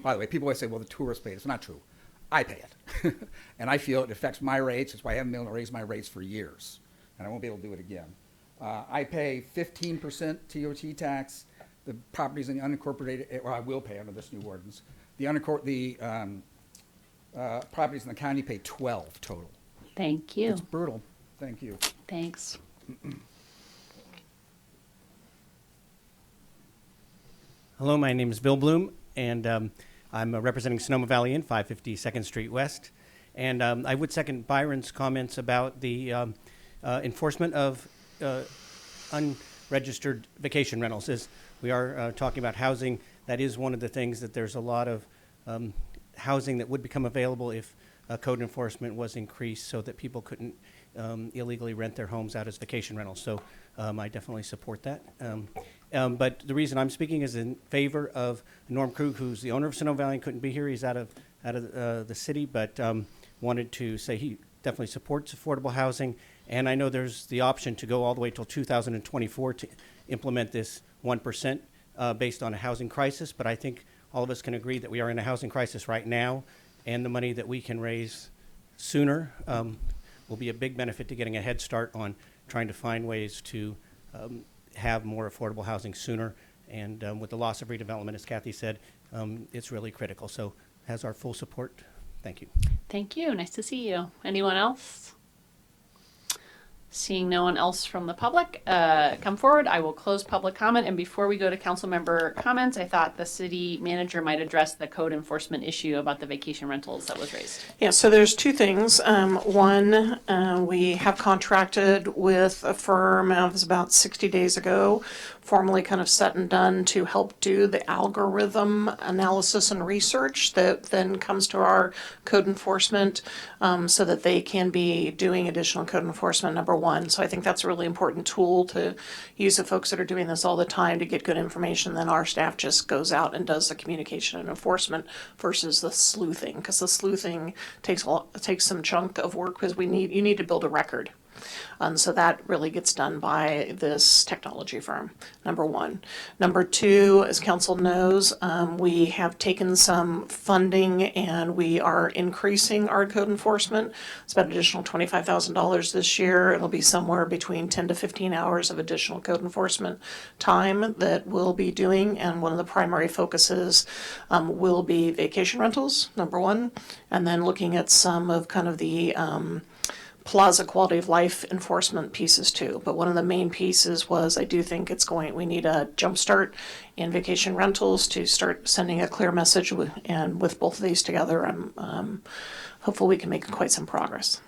by the way, people always say, well, the tourists pay it. It's not true. I pay it. And I feel it affects my rates. That's why I haven't been able to raise my rates for years. And I won't be able to do it again. I pay 15% TOT tax. The properties in the unincorporated, or I will pay under this new ordinance. The properties in the county pay 12 total. Thank you. It's brutal. Thank you. Thanks. Hello, my name is Bill Bloom, and I'm representing Sonoma Valley Inn, 550 2nd Street West. And I would second Byron's comments about the enforcement of unregistered vacation rentals. As we are talking about housing, that is one of the things that there's a lot of housing that would become available if code enforcement was increased so that people couldn't illegally rent their homes out as vacation rentals. So I definitely support that. But the reason I'm speaking is in favor of Norm Krug, who's the owner of Sonoma Valley and couldn't be here. He's out of the city, but wanted to say he definitely supports affordable housing. And I know there's the option to go all the way till 2024 to implement this 1% based on a housing crisis. But I think all of us can agree that we are in a housing crisis right now, and the money that we can raise sooner will be a big benefit to getting a head start on trying to find ways to have more affordable housing sooner. And with the loss of redevelopment, as Kathy said, it's really critical. So has our full support. Thank you. Thank you. Nice to see you. Anyone else? Seeing no one else from the public come forward, I will close public comment. And before we go to council member comments, I thought the city manager might address the code enforcement issue about the vacation rentals that was raised. Yeah, so there's two things. One, we have contracted with a firm, it was about 60 days ago, formally kind of set and done to help do the algorithm analysis and research that then comes to our code enforcement so that they can be doing additional code enforcement, number one. So I think that's a really important tool to use the folks that are doing this all the time to get good information. Then our staff just goes out and does the communication and enforcement versus the sleuthing, because the sleuthing takes some chunk of work because you need to build a record. And so that really gets done by this technology firm, number one. Number two, as council knows, we have taken some funding and we are increasing our code enforcement. It's about an additional $25,000 this year. It'll be somewhere between 10 to 15 hours of additional code enforcement time that we'll be doing. And one of the primary focuses will be vacation rentals, number one, and then looking at some of kind of the plaza quality of life enforcement pieces too. But one of the main pieces was I do think we need a jump start in vacation rentals to start sending a clear message and with both of these together, hopefully we can make quite some progress.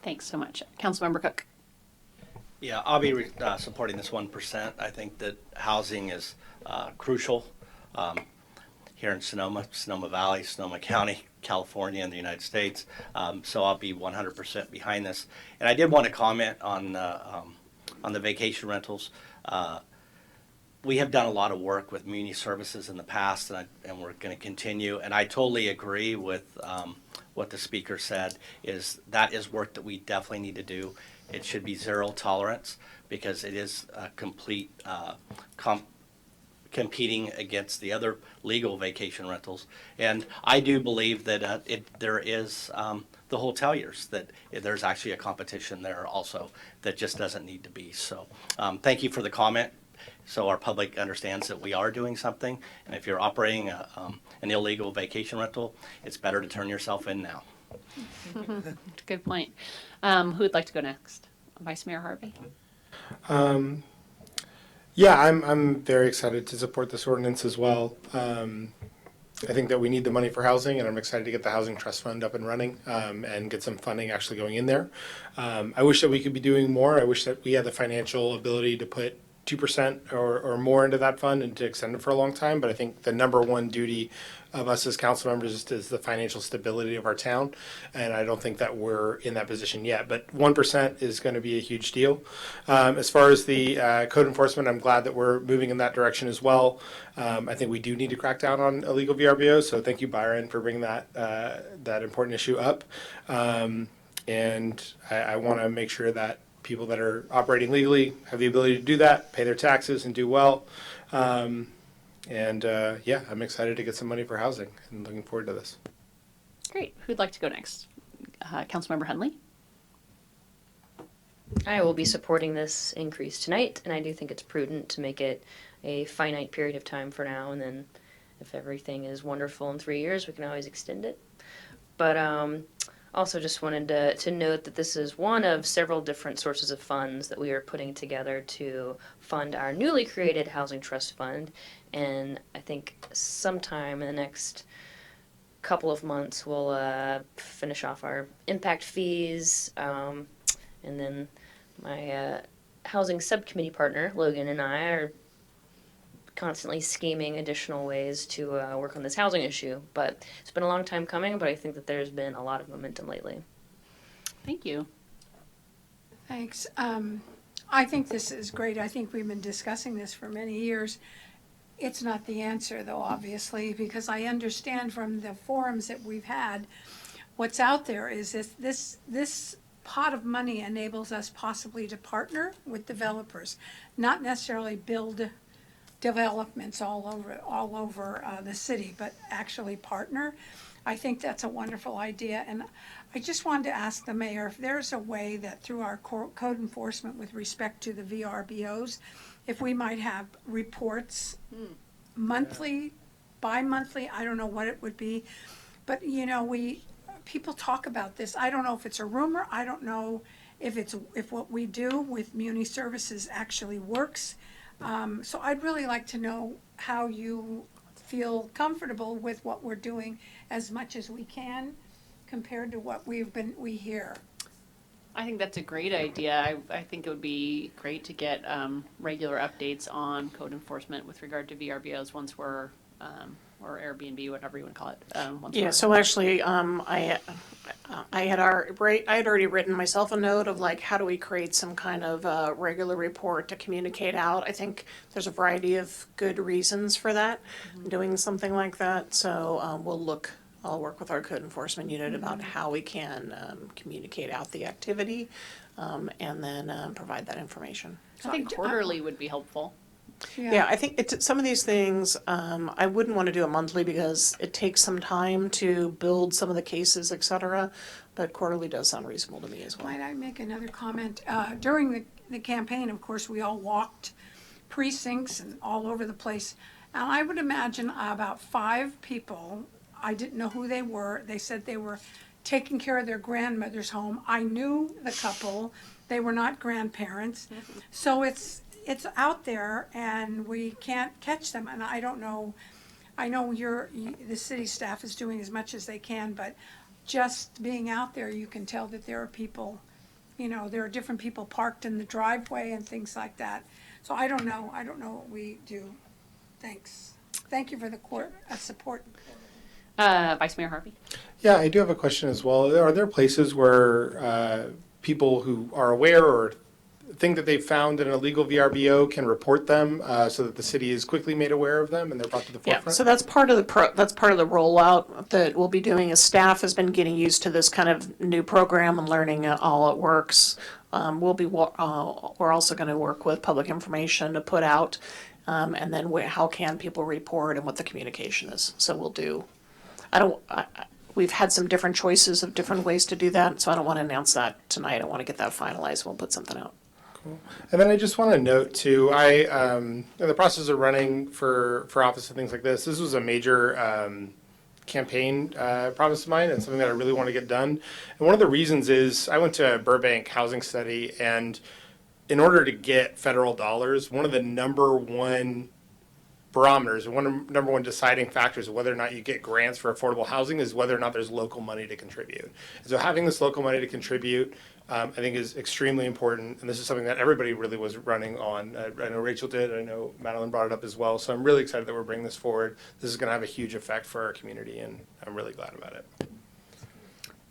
Thanks so much. Councilmember Cook. Yeah, I'll be supporting this 1%. I think that housing is crucial here in Sonoma Valley, Sonoma County, California, and the United States. So I'll be 100% behind this. And I did want to comment on the vacation rentals. We have done a lot of work with Muni Services in the past, and we're going to continue. And I totally agree with what the speaker said. That is work that we definitely need to do. It should be zero tolerance because it is a complete competing against the other legal vacation rentals. And I do believe that there is the hoteliers, that there's actually a competition there also that just doesn't need to be. So thank you for the comment. So our public understands that we are doing something. And if you're operating an illegal vacation rental, it's better to turn yourself in now. Good point. Who would like to go next? Vice Mayor Harvey? Yeah, I'm very excited to support this ordinance as well. I think that we need the money for housing, and I'm excited to get the Housing Trust Fund up and running and get some funding actually going in there. I wish that we could be doing more. I wish that we had the financial ability to put 2% or more into that fund and to extend it for a long time. But I think the number one duty of us as council members is the financial stability of our town. And I don't think that we're in that position yet. But 1% is going to be a huge deal. As far as the code enforcement, I'm glad that we're moving in that direction as well. I think we do need to crack down on illegal VRBOs. So thank you, Byron, for bringing that important issue up. And I want to make sure that people that are operating legally have the ability to do that, pay their taxes, and do well. Yeah, I'm excited to get some money for housing and looking forward to this. Great. Who'd like to go next? Councilmember Hundley? I will be supporting this increase tonight, and I do think it's prudent to make it a finite period of time for now, and then if everything is wonderful in 3 years, we can always extend it. But also just wanted to note that this is one of several different sources of funds that we are putting together to fund our newly created Housing Trust Fund. And I think sometime in the next couple of months we'll finish off our impact fees. And then my housing subcommittee partner, Logan, and I are constantly scheming additional ways to work on this housing issue. But it's been a long time coming, but I think that there's been a lot of momentum lately. Thank you. Thanks. I think this is great. I think we've been discussing this for many years. It's not the answer, though, obviously, because I understand from the forums that we've had, what's out there is this pot of money enables us possibly to partner with developers, not necessarily build developments all over the city, but actually partner. I think that's a wonderful idea, and I just wanted to ask the mayor if there's a way that through our code enforcement with respect to the VRBOs, if we might have reports monthly, bi-monthly, I don't know what it would be, but people talk about this. I don't know if it's a rumor. I don't know if what we do with Muni Services actually works. So I'd really like to know how you feel comfortable with what we're doing as much as we can compared to what we hear. I think that's a great idea. I think it would be great to get regular updates on code enforcement with regard to VRBOs once we're, or Airbnb, whatever you want to call it. Yeah, so actually, I had already written myself a note of like, how do we create some kind of regular report to communicate out? I think there's a variety of good reasons for that, doing something like that. So we'll look I'll work with our code enforcement unit about how we can communicate out the activity and then provide that information. I think quarterly would be helpful. Yeah, I think some of these things, I wouldn't want to do it monthly because it takes some time to build some of the cases, et cetera, but quarterly does sound reasonable to me as well. Might I make another comment? During the campaign, of course, we all walked precincts and all over the place. And I would imagine about 5 people, I didn't know who they were. They said they were taking care of their grandmother's home. I knew the couple. They were not grandparents. So it's out there and we can't catch them. And I don't know, I know the city staff is doing as much as they can, but just being out there, you can tell that there are people, there are different people parked in the driveway and things like that. So I don't know what we do. Thanks. Thank you for the support. Vice Mayor Harvey. Yeah, I do have a question as well. Are there places where people who are aware or think that they've found an illegal VRBO can report them so that the city is quickly made aware of them and they're brought to the forefront? Yeah, so that's part of the rollout that we'll be doing. As staff has been getting used to this kind of new program and learning all it works. We're also going to work with public information to put out, and then how can people report and what the communication is. So we'll do. We've had some different choices of different ways to do that, so I don't want to announce that tonight. I want to get that finalized. We'll put something out. Cool. And then I just want to note too, in the process of running for office and things like this was a major campaign promise of mine and something that I really want to get done. And one of the reasons is I went to a Burbank housing study, and in order to get federal dollars, one of the number one barometers, number one deciding factors of whether or not you get grants for affordable housing is whether or not there's local money to contribute. So having this local money to contribute, I think is extremely important, and this is something that everybody really was running on. I know Rachel did, I know Madeline brought it up as well, so I'm really excited that we're bringing this forward. This is going to have a huge effect for our community, and I'm really glad about it.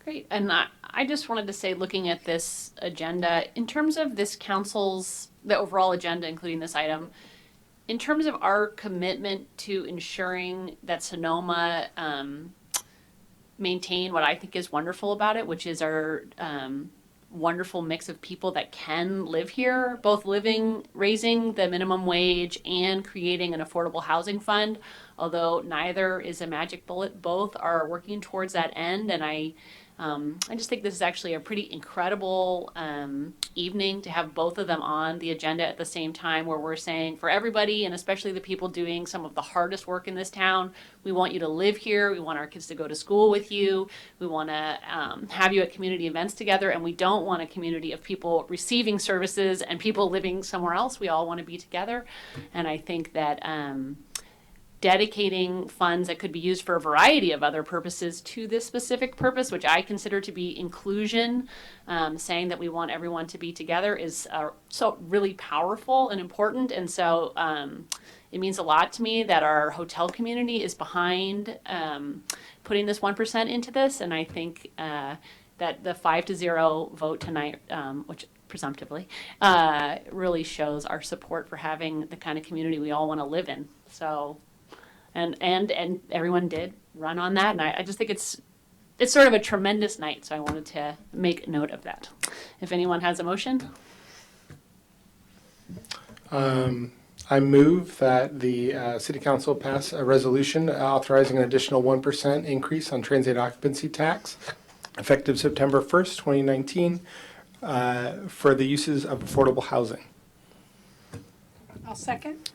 Great. And I just wanted to say, looking at this agenda, in terms of this council's, the overall agenda, including this item, in terms of our commitment to ensuring that Sonoma maintain what I think is wonderful about it, which is our wonderful mix of people that can live here, both raising the minimum wage and creating an affordable housing fund. Although neither is a magic bullet, both are working towards that end. And I just think this is actually a pretty incredible evening to have both of them on the agenda at the same time, where we're saying for everybody, and especially the people doing some of the hardest work in this town, we want you to live here. We want our kids to go to school with you. We want to have you at community events together. And we don't want a community of people receiving services and people living somewhere else. We all want to be together. And I think that dedicating funds that could be used for a variety of other purposes to this specific purpose, which I consider to be inclusion, saying that we want everyone to be together, is so really powerful and important. And so it means a lot to me that our hotel community is behind putting this 1% into this. And I think that the 5-0 vote tonight, which presumptively, really shows our support for having the kind of community we all want to live in. So. And everyone did run on that, and I just think it's sort of a tremendous night, so I wanted to make note of that. If anyone has a motion? I move that the City Council pass a resolution authorizing an additional 1% increase on transient occupancy tax effective September 1st, 2019 for the uses of affordable housing. I'll second.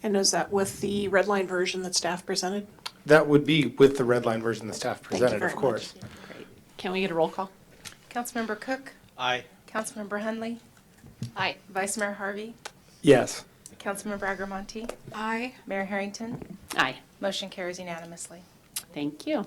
And is that with the red line version that staff presented? That would be with the red line version the staff presented, very of course. Great. Can we get a roll call? Councilmember Cook? Aye. Councilmember Hundley? Aye. Vice Mayor Harvey? Yes. Councilmember Agrimonti? Aye. Mayor Harrington? Aye. Motion carries unanimously. Thank you.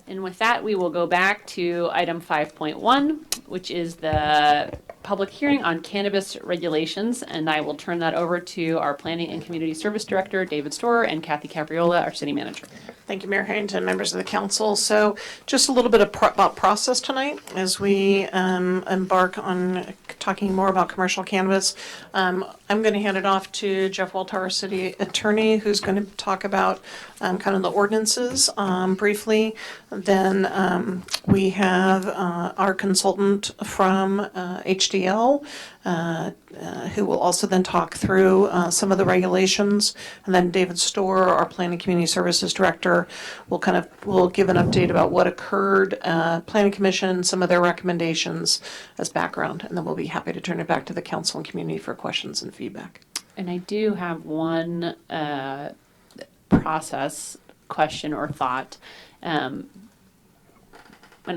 And with that, we will go back to item 5.1, which is the public hearing on cannabis regulations, and I will turn that over to our Planning and Community Service Director, David Storer, and Kathy Capriola, our City Manager. Thank you, Mayor Harrington, members of the council. So just a little bit about process tonight as we embark on talking more about commercial cannabis. I'm going to hand it off to Jeff Walter, our city attorney, who's going to talk about kind of the ordinances briefly. Then we have our consultant from HDL, who will also then talk through some of the regulations. And then David Storer, our Planning Community Services Director, will give an update about what occurred, Planning Commission, some of their recommendations as background. And then we'll be happy to turn it back to the council and community for questions and feedback. And I do have one process question or thought. And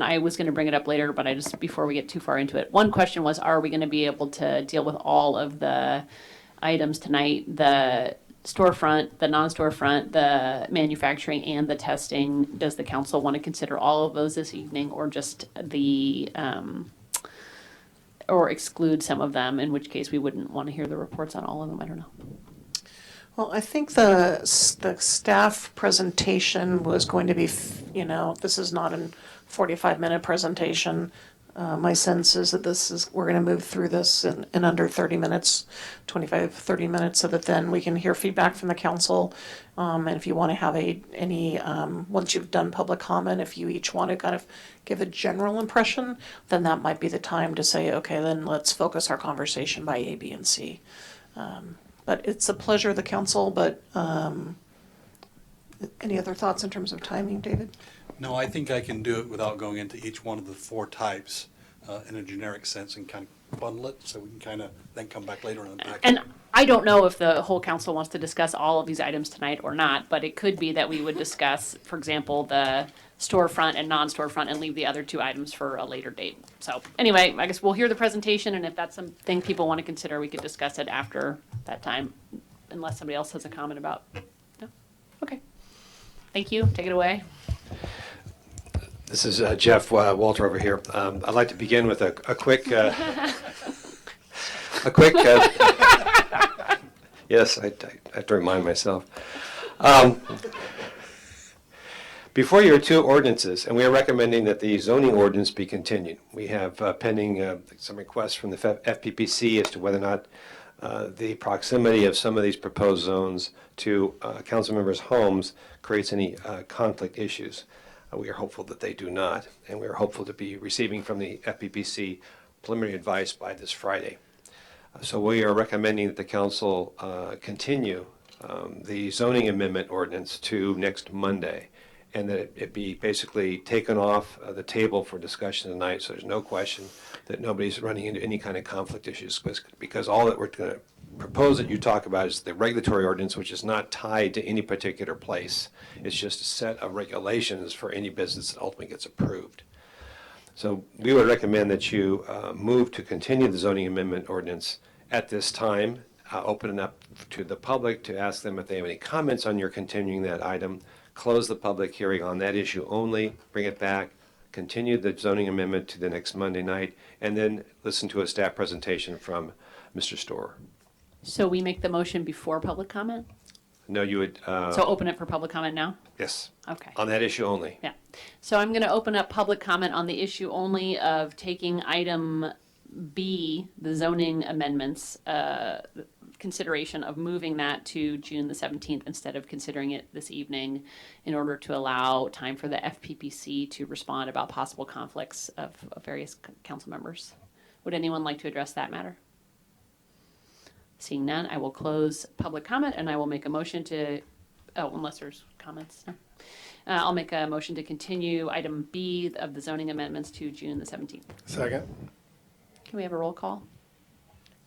I was going to bring it up later, but before we get too far into it, one question was, are we going to be able to deal with all of the items tonight, the storefront, the non-storefront, the manufacturing, and the testing? Does the council want to consider all of those this evening, or just or exclude some of them, in which case we wouldn't want to hear the reports on all of them? I don't know. Well, I think the staff presentation was going to be, this is not a 45-minute presentation. My sense is that we're going to move through this in under 30 minutes, 25, 30 minutes, so that then we can hear feedback from the council. And if you want to have once you've done public comment, if you each want to kind of give a general impression, then that might be the time to say, okay, then let's focus our conversation by A, B, and C. But it's a pleasure of the council, but any other thoughts in terms of timing, David? No, I think I can do it without going into each one of the four types in a generic sense and kind of bundle it, so we can kind of then come back later on the back. And I don't know if the whole council wants to discuss all of these items tonight or not, but it could be that we would discuss, for example, the storefront and non-storefront and leave the other two items for a later date. So anyway, I guess we'll hear the presentation, and if that's something people want to consider, we could discuss it after that time, unless somebody else has a comment about. No? Okay. Thank you. Take it away. This is Jeff Walter over here. I'd like to begin with a quick, yes, I have to remind myself. Before you are two ordinances, and we are recommending that the zoning ordinance be continued. We have pending some requests from the FPPC as to whether or not the proximity of some of these proposed zones to council members' homes creates any conflict issues. We are hopeful that they do not, and we are hopeful to be receiving from the FPPC preliminary advice by this Friday. So we are recommending that the council continue the zoning amendment ordinance to next Monday, and that it be basically taken off the table for discussion tonight, so there's no question that nobody's running into any kind of conflict issues, because all that we're going to propose that you talk about is the regulatory ordinance, which is not tied to any particular place. It's just a set of regulations for any business that ultimately gets approved. So we would recommend that you move to continue the zoning amendment ordinance at this time, open it up to the public to ask them if they have any comments on your continuing that item, close the public hearing on that issue only, bring it back, continue the zoning amendment to the next Monday night, and then listen to a staff presentation from Mr. Storer. So we make the motion before public comment? No, you would. So open it for public comment now? Yes. Okay. On that issue only. Yeah. So I'm going to open up public comment on the issue only of taking item B, the zoning amendments, consideration of moving that to June the 17th instead of considering it this evening, in order to allow time for the FPPC to respond about possible conflicts of various council members. Would anyone like to address that matter? Seeing none, I will close public comment, and I will make a motion to, unless there's comments. No. I'll make a motion to continue item B of the zoning amendments to June the 17th. Second. Can we have a roll call?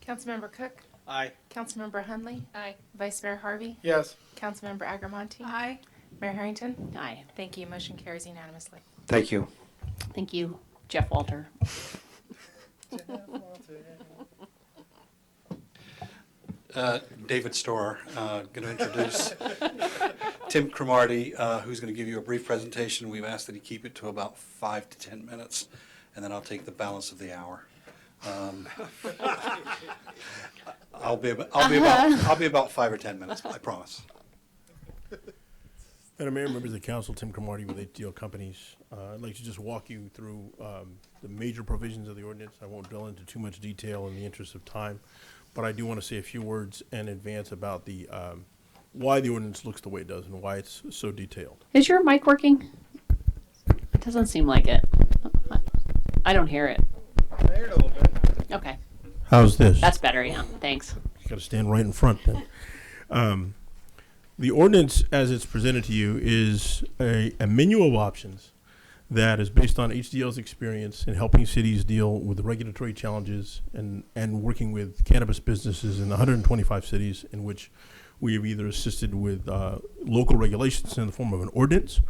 Councilmember Cook? Aye. Councilmember Hundley? Aye. Vice Mayor Harvey? Yes. Councilmember Agrimonti? Aye. Mayor Harrington? Aye. Thank you. Motion carries unanimously. Thank you. Thank you, Jeff Walter. David Storer, going to introduce Tim Cromartie, who's going to give you a brief presentation. We've asked that he keep it to about 5 to 10 minutes, and then I'll take the balance of the hour. I'll be about 5 or 10 minutes, I promise. Madam Mayor, members of the council, Tim Cromartie with ATL Companies. I'd like to just walk you through the major provisions of the ordinance. I won't drill into too much detail in the interest of time, but I do want to say a few words in advance about the why the ordinance looks the way it does and why it's so detailed. Is your mic working? It doesn't seem like it. I don't hear it. I hear it a little bit. Okay. How's this? That's better, yeah. Thanks. You got to stand right in front then. The ordinance, as it's presented to you, is a menu of options that is based on HDL's experience in helping cities deal with regulatory challenges and working with cannabis businesses in 125 cities in which we have either assisted with local regulations in the form of an ordinance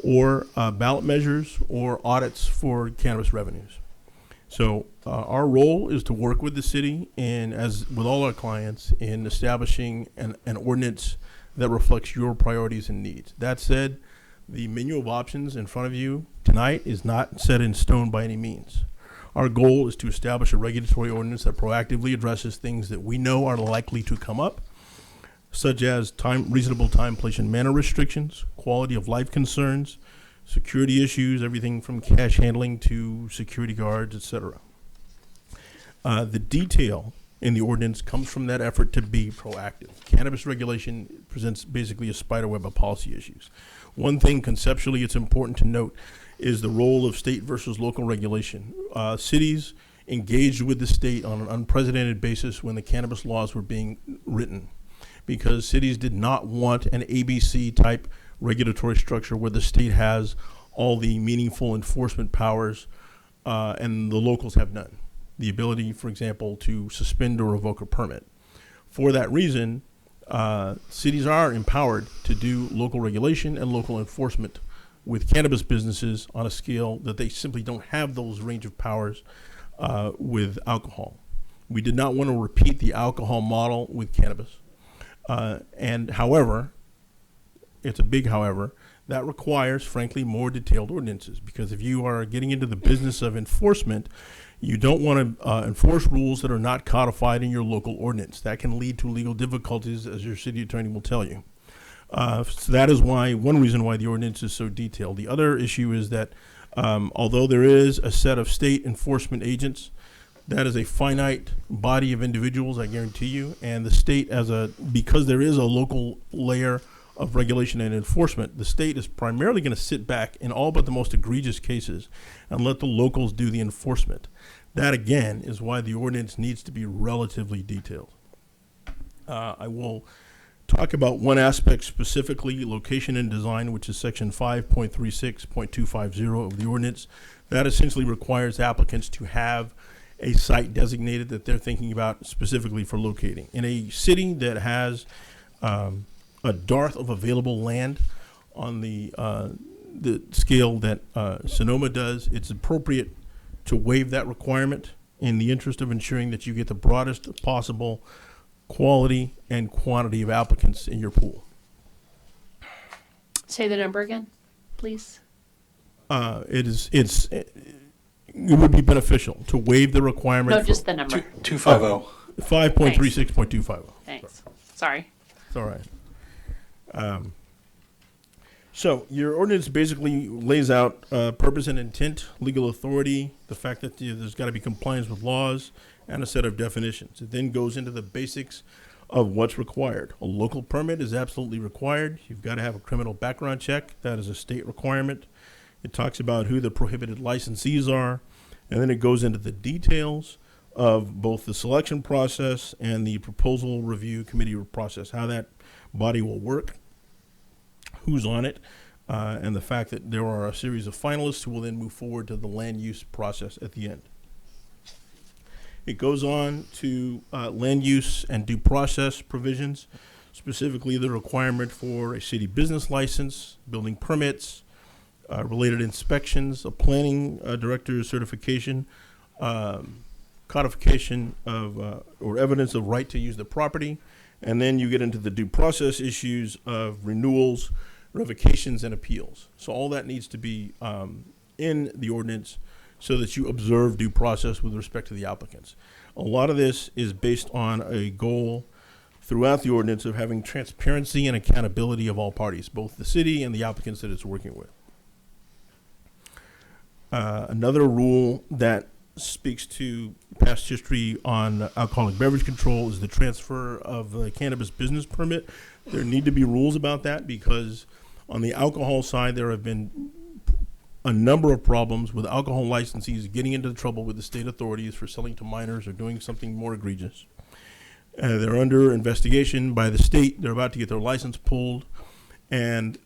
or ballot measures or audits for cannabis revenues. So our role is to work with the city and, as with all our clients, in establishing an ordinance that reflects your priorities and needs. That said, the menu of options in front of you tonight is not set in stone by any means. Our goal is to establish a regulatory ordinance that proactively addresses things that we know are likely to come up, such as reasonable time, place, and manner restrictions, quality of life concerns, security issues, everything from cash handling to security guards, etc. The detail in the ordinance comes from that effort to be proactive. Cannabis regulation presents basically a spiderweb of policy issues. One thing conceptually it's important to note is the role of state versus local regulation. Cities engaged with the state on an unprecedented basis when the cannabis laws were being written, because cities did not want an ABC type regulatory structure where the state has all the meaningful enforcement powers and the locals have none. The ability, for example, to suspend or revoke a permit. For that reason, cities are empowered to do local regulation and local enforcement with cannabis businesses on a scale that they simply don't have those range of powers with alcohol. We did not want to repeat the alcohol model with cannabis. And however, it's a big however, that requires, frankly, more detailed ordinances, because if you are getting into the business of enforcement, you don't want to enforce rules that are not codified in your local ordinance. That can lead to legal difficulties, as your city attorney will tell you. So that is one reason why the ordinance is so detailed. The other issue is that although there is a set of state enforcement agents, that is a finite body of individuals, I guarantee you, and the state because there is a local layer of regulation and enforcement, the state is primarily going to sit back in all but the most egregious cases and let the locals do the enforcement. That, again, is why the ordinance needs to be relatively detailed. I will talk about one aspect specifically, location and design, which is section 5.36.250 of the ordinance. That essentially requires applicants to have a site designated that they're thinking about specifically for locating. In a city that has a dearth of available land on the scale that Sonoma does, it's appropriate to waive that requirement in the interest of ensuring that you get the broadest possible quality and quantity of applicants in your pool. Say the number again, please. It would be beneficial to waive the requirement. No, just the number. 250. 5.36.250. Thanks. Sorry. It's all right. So your ordinance basically lays out purpose and intent, legal authority, the fact that there's got to be compliance with laws, and a set of definitions. It then goes into the basics of what's required. A local permit is absolutely required. You've got to have a criminal background check. That is a state requirement. It talks about who the prohibited licensees are, and then it goes into the details of both the selection process and the proposal review committee process, how that body will work, who's on it, and the fact that there are a series of finalists who will then move forward to the land use process at the end. It goes on to land use and due process provisions, specifically the requirement for a city business license, building permits, related inspections, a planning director's certification, codification of or evidence of right to use the property, and then you get into the due process issues of renewals, revocations, and appeals. So all that needs to be in the ordinance so that you observe due process with respect to the applicants. A lot of this is based on a goal throughout the ordinance of having transparency and accountability of all parties, both the city and the applicants that it's working with. Another rule that speaks to past history on alcoholic beverage control is the transfer of the cannabis business permit. There need to be rules about that because on the alcohol side, there have been a number of problems with alcohol licensees getting into trouble with the state authorities for selling to minors or doing something more egregious. They're under investigation by the state. They're about to get their license pulled. And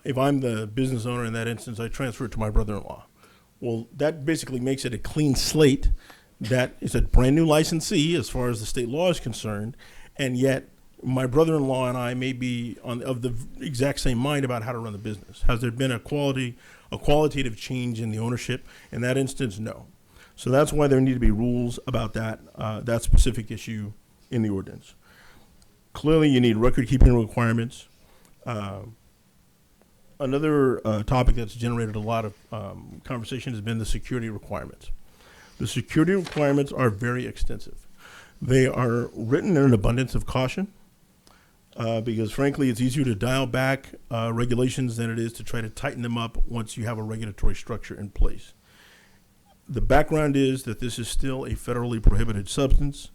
if I'm the business owner in that instance, I transfer it to my brother-in-law. Well, that basically makes it a clean slate. That is a brand new licensee as far as the state law is concerned. And yet my brother-in-law and I may be of the exact same mind about how to run the business. Has there been a qualitative change in the ownership? In that instance, no. So that's why there need to be rules about that specific issue in the ordinance. Clearly, you need record-keeping requirements. Another topic that's generated a lot of conversation has been the security requirements. The security requirements are very extensive. They are written in an abundance of caution because, frankly, it's easier to dial back regulations than it is to try to tighten them up once you have a regulatory structure in place. The background is that this is still a federally prohibited substance.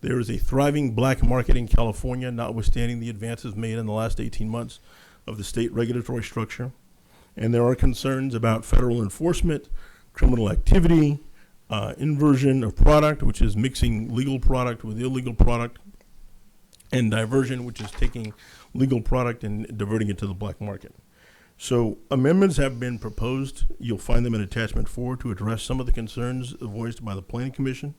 There is a thriving black market in California, notwithstanding the advances made in the last 18 months of the state regulatory structure. And there are concerns about federal enforcement, criminal activity, inversion of product, which is mixing legal product with illegal product, and diversion, which is taking legal product and diverting it to the black market. So amendments have been proposed. You'll find them in attachment 4 to address some of the concerns voiced by the Planning Commission.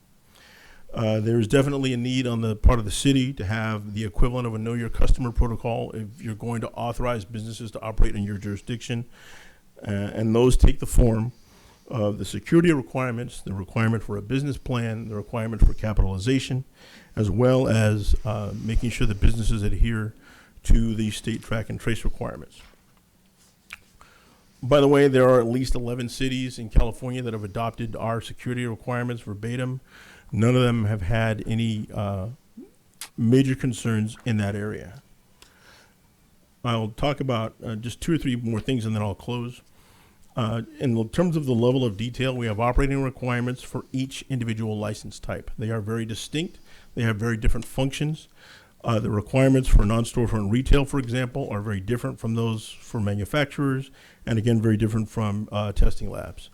There is definitely a need on the part of the city to have the equivalent of a Know Your Customer protocol if you're going to authorize businesses to operate in your jurisdiction. And those take the form of the security requirements, the requirement for a business plan, the requirement for capitalization, as well as making sure that businesses adhere to the state track and trace requirements. By the way, there are at least 11 cities in California that have adopted our security requirements verbatim. None of them have had any major concerns in that area. I'll talk about just 2 or 3 more things and then I'll close. In terms of the level of detail, we have operating requirements for each individual license type. They are very distinct. They have very different functions. The requirements for non-storefront retail, for example, are very different from those for manufacturers, and again, very different from testing labs.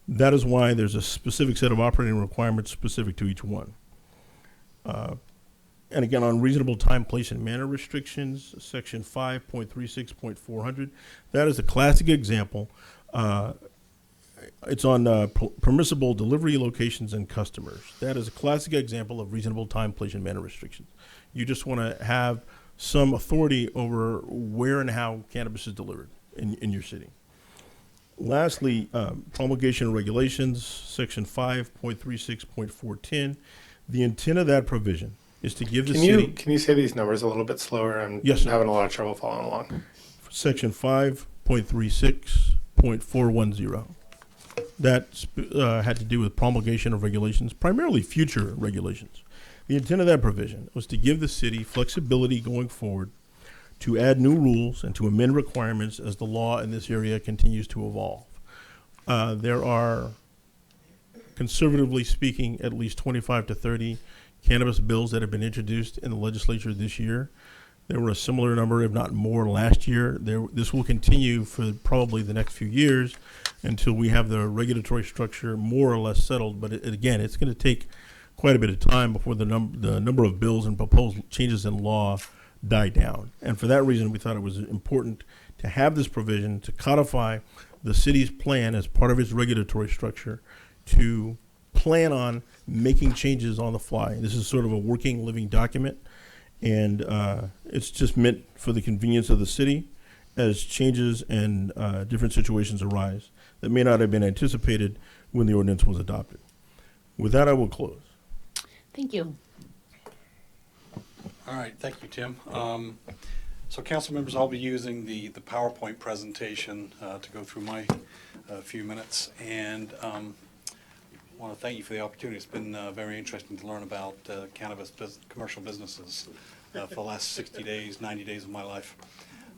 That is why there's a specific set of operating requirements specific to each one. And again, on reasonable time, place, and manner restrictions, section 5.36.400, that is a classic example. It's on permissible delivery locations and customers. That is a classic example of reasonable time, place, and manner restrictions. You just want to have some authority over where and how cannabis is delivered in your city. Lastly, promulgation of regulations, section 5.36.410. The intent of that provision is to give the city... Can you say these numbers a little bit slower? I'm having a lot of trouble following along. Section 5.36.410. That had to do with promulgation of regulations, primarily future regulations. The intent of that provision was to give the city flexibility going forward to add new rules and to amend requirements as the law in this area continues to evolve. There are, conservatively speaking, at least 25 to 30 cannabis bills that have been introduced in the legislature this year. There were a similar number, if not more, last year. This will continue for probably the next few years until we have the regulatory structure more or less settled. But again, it's going to take quite a bit of time before the number of bills and proposed changes in law die down. And for that reason, we thought it was important to have this provision to codify the city's plan as part of its regulatory structure to plan on making changes on the fly. This is sort of a working, living document, and it's just meant for the convenience of the city as changes and different situations arise that may not have been anticipated when the ordinance was adopted. With that, I will close. Thank you. All right, thank you, Tim. So council members, I'll be using the PowerPoint presentation to go through my few minutes. And I want to thank you for the opportunity. It's been very interesting to learn about cannabis commercial businesses for the last 60 days, 90 days of my life.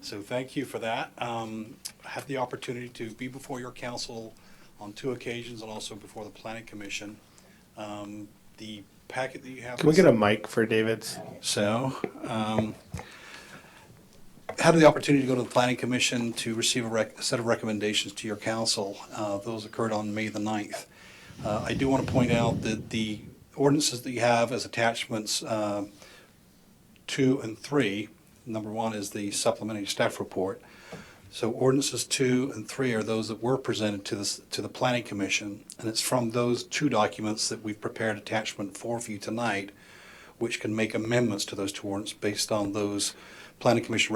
So thank you for that. I had the opportunity to be before your council on 2 occasions and also before the Planning Commission. The packet that you have. Can we get a mic for David's? So, had the opportunity to go to the Planning Commission to receive a set of recommendations to your council. Those occurred on May the 9th. I do want to point out that the ordinances that you have as attachments 2 and 3, number 1 is the supplementary staff report. So ordinances 2 and 3 are those that were presented to the Planning Commission, and it's from those 2 documents that we've prepared attachment 4 for you tonight, which can make amendments to those 2 ordinances based on those Planning Commission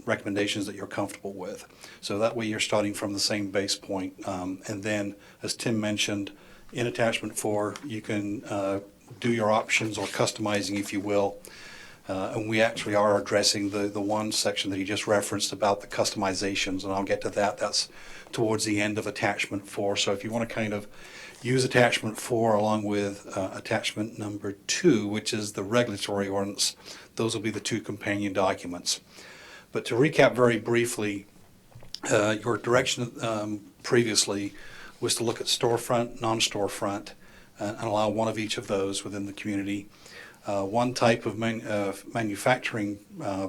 recommendations that you're comfortable with. So that way you're starting from the same base point. And then, as Tim mentioned, in attachment 4, you can do your options or customizing, if you will. And we actually are addressing the one section that he just referenced about the customizations, and I'll get to that. That's towards the end of attachment 4. So if you want to kind of use attachment 4 along with attachment number 2, which is the regulatory ordinance, those will be the 2 companion documents. But to recap very briefly, your direction previously was to look at storefront, non-storefront, and allow one of each of those within the community. One type of manufacturing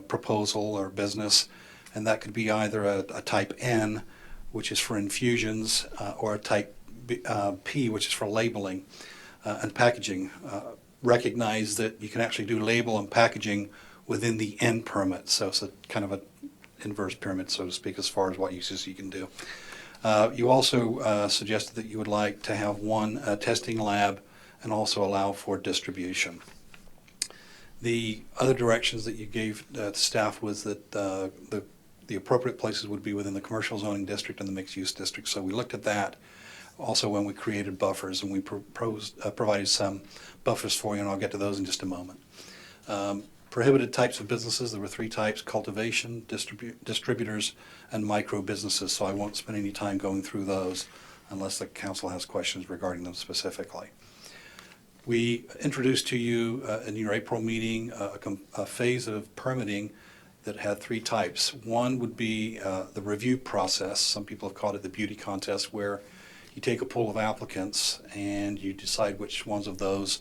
proposal or business, and that could be either a type N, which is for infusions, or a type P, which is for labeling and packaging. Recognize that you can actually do label and packaging within the N permit, so it's a kind of an inverse pyramid, so to speak, as far as what uses you can do. You also suggested that you would like to have one testing lab and also allow for distribution. The other directions that you gave to staff was that the appropriate places would be within the commercial zoning district and the mixed use district. So we looked at that also when we created buffers, and we provided some buffers for you, and I'll get to those in just a moment. Prohibited types of businesses, there were 3 types: cultivation, distributors, and micro businesses. So I won't spend any time going through those unless the council has questions regarding them specifically. We introduced to you in your April meeting a phase of permitting that had 3 types. One would be the review process. Some people have called it the beauty contest, where you take a pool of applicants and you decide which ones of those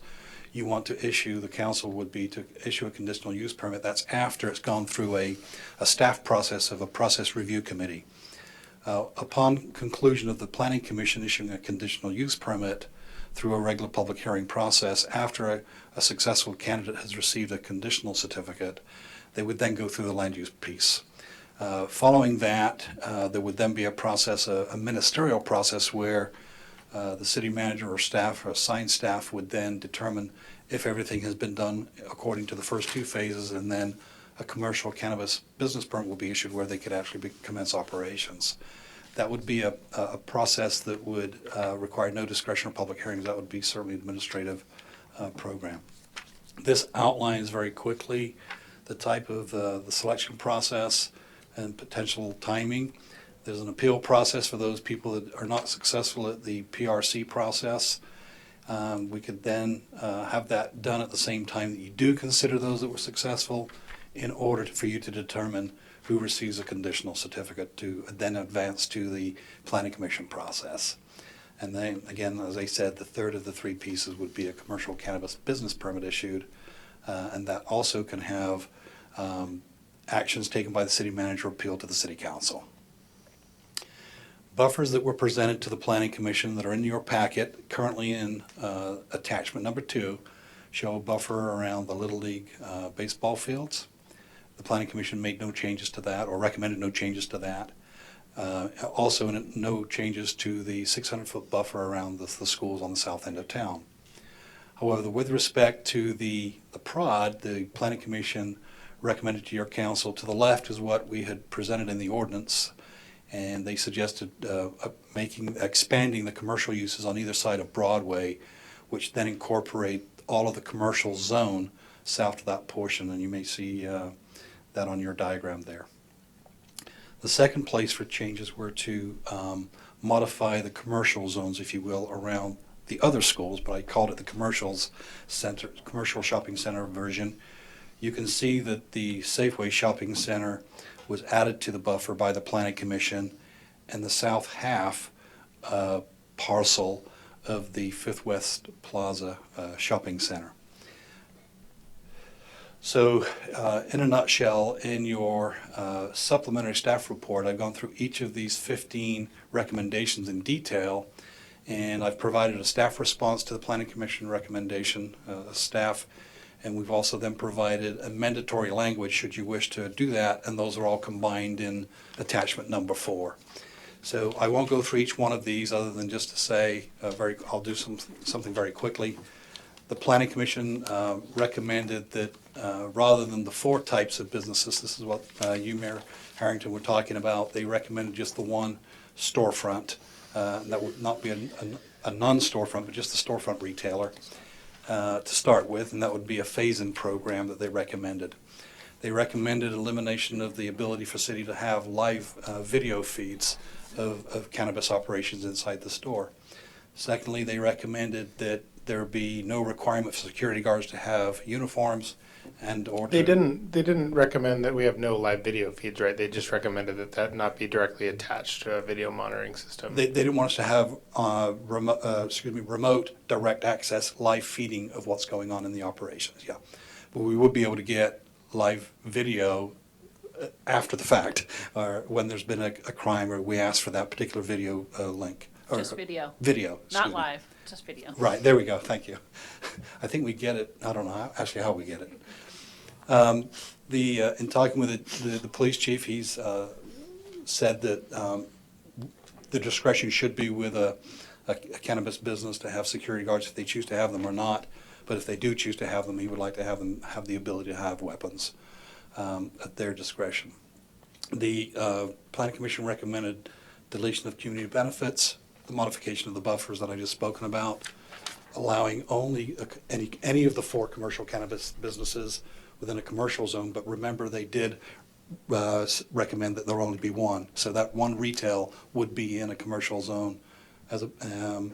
you want to issue. The council would be to issue a conditional use permit. That's after it's gone through a staff process of a process review committee. Upon conclusion of the Planning Commission issuing a conditional use permit through a regular public hearing process, after a successful candidate has received a conditional certificate, they would then go through the land use piece. Following that, there would then be a process, a ministerial process, where the city manager or staff or assigned staff would then determine if everything has been done according to the first 2 phases, and then a commercial cannabis business permit will be issued where they could actually commence operations. That would be a process that would require no discretion or public hearings. That would be certainly an administrative program. This outlines very quickly the type of the selection process and potential timing. There's an appeal process for those people that are not successful at the PRC process. We could then have that done at the same time that you do consider those that were successful, in order for you to determine who receives a conditional certificate to then advance to the Planning Commission process. And then, again, as I said, the third of the 3 pieces would be a commercial cannabis business permit issued, and that also can have actions taken by the city manager appealed to the city council. Buffers that were presented to the Planning Commission that are in your packet, currently in attachment number 2, show a buffer around the Little League baseball fields. The Planning Commission made no changes to that, or recommended no changes to that. Also, no changes to the 600-foot buffer around the schools on the south end of town. However, with respect to the prod, the Planning Commission recommended to your council, to the left is what we had presented in the ordinance, and they suggested expanding the commercial uses on either side of Broadway, which then incorporate all of the commercial zone south of that portion. And you may see that on your diagram there. The second place for changes were to modify the commercial zones, if you will, around the other schools, but I called it the commercial shopping center version. You can see that the Safeway Shopping Center was added to the buffer by the Planning Commission, and the south half parcel of the Fifth West Plaza Shopping Center. So in a nutshell, in your supplementary staff report, I've gone through each of these 15 recommendations in detail, and I've provided a staff response to the Planning Commission recommendation, staff, and we've also then provided a mandatory language should you wish to do that, and those are all combined in attachment number 4. So I won't go through each one of these other than just to say, I'll do something very quickly. The Planning Commission recommended that rather than the 4 types of businesses, this is what you, Mayor Harrington, were talking about, they recommended just the one storefront. That would not be a non-storefront, but just a storefront retailer to start with, and that would be a phase-in program that they recommended. They recommended elimination of the ability for city to have live video feeds of cannabis operations inside the store. Secondly, they recommended that there be no requirement for security guards to have uniforms and or They didn't recommend that we have no live video feeds, right? They just recommended that not be directly attached to a video monitoring system. They didn't want us to have remote direct access live feeding of what's going on in the operations. Yeah, but we would be able to get live video after the fact, or when there's been a crime, or we ask for that particular video link. Just video. Video. Not live, just video. Right, there we go, thank you. I think we get it, I don't know how we get it. In talking with the police chief, he's said that the discretion should be with a cannabis business to have security guards if they choose to have them or not, but if they do choose to have them, he would like to have them have the ability to have weapons at their discretion. The Planning Commission recommended deletion of community benefits, the modification of the buffers that I just spoken about, allowing only any of the 4 commercial cannabis businesses within a commercial zone, but remember they did recommend that there only be one, so that one retail would be in a commercial zone. The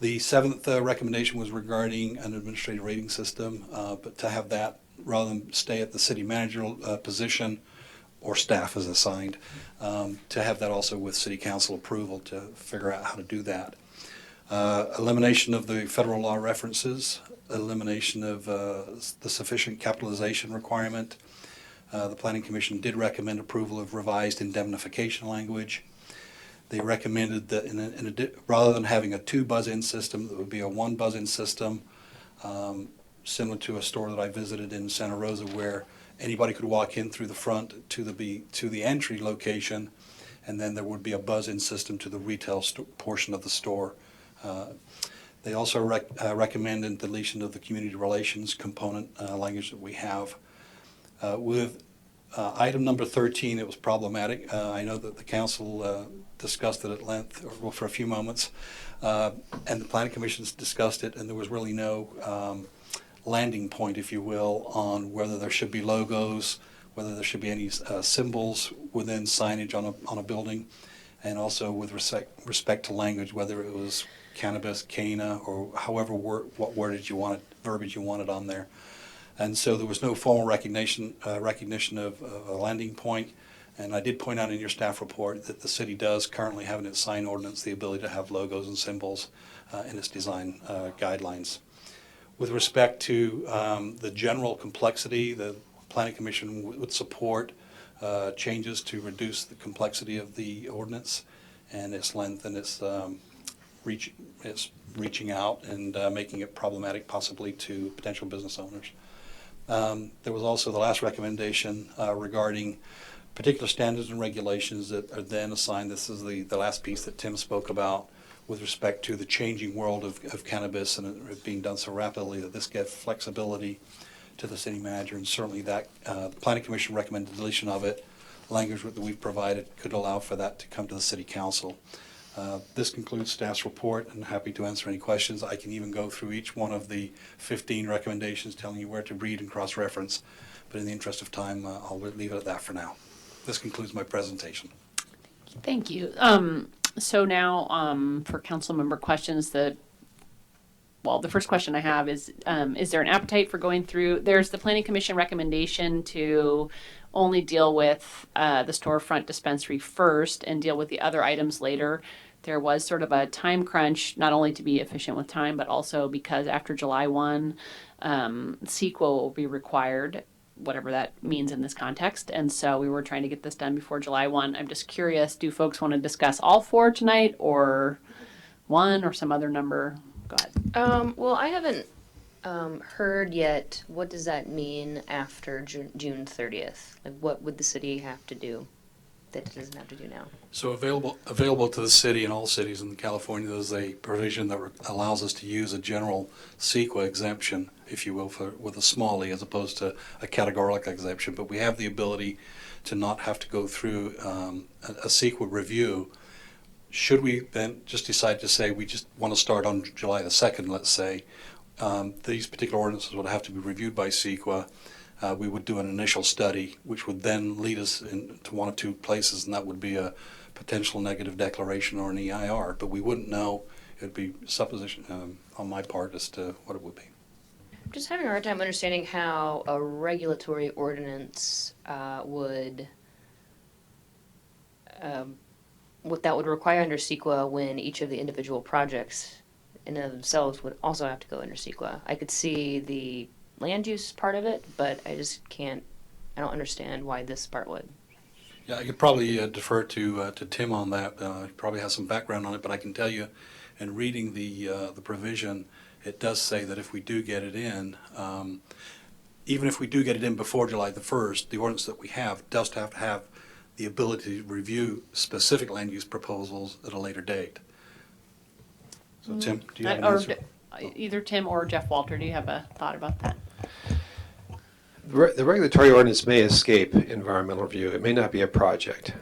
7th recommendation was regarding an administrative rating system, but to have that, rather than stay at the city manager position, or staff is assigned, to have that also with city council approval to figure out how to do that. Elimination of the federal law references, elimination of the sufficient capitalization requirement. The Planning Commission did recommend approval of revised indemnification language. They recommended that rather than having a 2 buzz-in system, that would be a 1 buzz-in system, similar to a store that I visited in Santa Rosa, where anybody could walk in through the front to the entry location, and then there would be a buzz-in system to the retail portion of the store. They also recommended deletion of the community relations component language that we have. With item number 13, it was problematic. I know that the council discussed it at length, or for a few moments, and the Planning Commission discussed it, and there was really no landing point, if you will, on whether there should be logos, whether there should be any symbols within signage on a building, and also with respect to language, whether it was cannabis, cana, or however what verbiage you wanted on there. And so there was no formal recognition of a landing point. And I did point out in your staff report that the city does currently have in its sign ordinance the ability to have logos and symbols in its design guidelines. With respect to the general complexity, the Planning Commission would support changes to reduce the complexity of the ordinance and its length and its reaching out and making it problematic possibly to potential business owners. There was also the last recommendation regarding particular standards and regulations that are then assigned. This is the last piece that Tim spoke about with respect to the changing world of cannabis and it being done so rapidly that this gives flexibility to the city manager, and certainly that the Planning Commission recommended deletion of it. Language that we've provided could allow for that to come to the city council. This concludes staff's report, and happy to answer any questions. I can even go through each one of the 15 recommendations, telling you where to read and cross-reference, but in the interest of time, I'll leave it at that for now. This concludes my presentation. Thank you. So now, for council member questions, the first question I have is there an appetite for going through, there's the Planning Commission recommendation to only deal with the storefront dispensary first and deal with the other items later. There was sort of a time crunch, not only to be efficient with time, but also because after July 1, CEQA will be required, whatever that means in this context. And so we were trying to get this done before July 1. I'm just curious, do folks want to discuss all 4 tonight, or 1 or some other number? Go ahead. Well, I haven't heard yet. What does that mean after June 30th? Like, what would the city have to do that it doesn't have to do now? So available to the city and all cities in California, there's a provision that allows us to use a general CEQA exemption, if you will, with a small e as opposed to a categorical exemption. But we have the ability to not have to go through a CEQA review. Should we then just decide to say we just want to start on July the 2nd, let's say, these particular ordinances would have to be reviewed by CEQA. We would do an initial study, which would then lead us into 1 or 2 places, and that would be a potential negative declaration or an EIR. But we wouldn't know. It would be supposition on my part as to what it would be. I'm just having a hard time understanding how a regulatory ordinance would what that would require under CEQA when each of the individual projects in and of themselves would also have to go under CEQA. I could see the land use part of it, but I don't understand why this part would. Yeah, I could probably defer to Tim on that. He probably has some background on it, but I can tell you, in reading the provision, it does say that if we do get it in, even if we do get it in before July the 1st, the ordinance that we have does have to have the ability to review specific land use proposals at a later date. So Tim, do you have an answer? Either Tim or Jeff Walter, do you have a thought about that? The regulatory ordinance may escape environmental review. It may not be a project,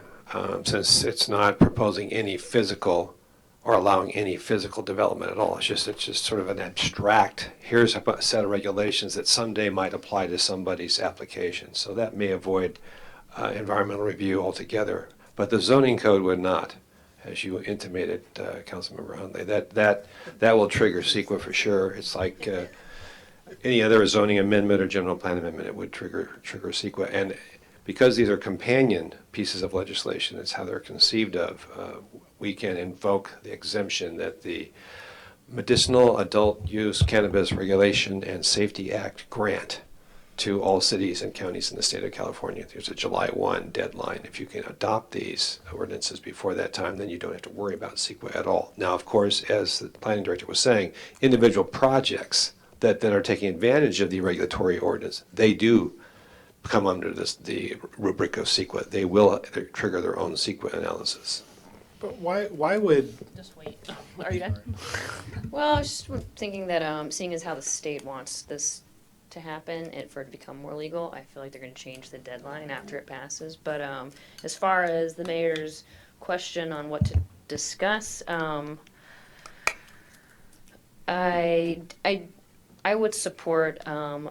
since it's not proposing any physical or allowing any physical development at all. It's just sort of an abstract, here's a set of regulations that someday might apply to somebody's application. So that may avoid environmental review altogether. But the zoning code would not, as you intimated, Councilmember Hundley. That will trigger CEQA for sure. It's like any other zoning amendment or general plan amendment, it would trigger CEQA. And because these are companion pieces of legislation, it's how they're conceived of, we can invoke the exemption that the Medicinal Adult Use Cannabis Regulation and Safety Act grant to all cities and counties in the state of California. There's a July 1 deadline. If you can adopt these ordinances before that time, then you don't have to worry about CEQA at all. Now, of course, as the planning director was saying, individual projects that then are taking advantage of the regulatory ordinance, they do come under the rubric of CEQA. They will trigger their own CEQA analysis. But why would... Just wait. Are you done? Well, I was just thinking that seeing as how the state wants this to happen and for it to become more legal, I feel like they're going to change the deadline after it passes. But as far as the mayor's question on what to discuss, I would support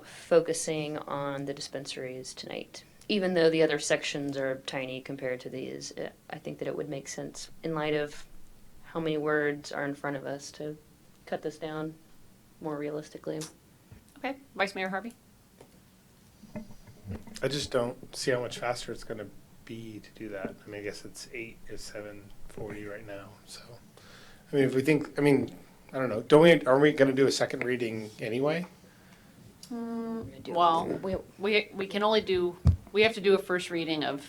focusing on the dispensaries tonight. Even though the other sections are tiny compared to these, I think that it would make sense in light of how many words are in front of us to cut this down more realistically. Okay, Vice Mayor Harvey? I just don't see how much faster it's going to be to do that. I mean, I guess it's 8 or 7:40 right now. So, I mean, if we think, I mean, I don't know. Are we going to do a second reading anyway? Well, we can only do, we have to do a first reading of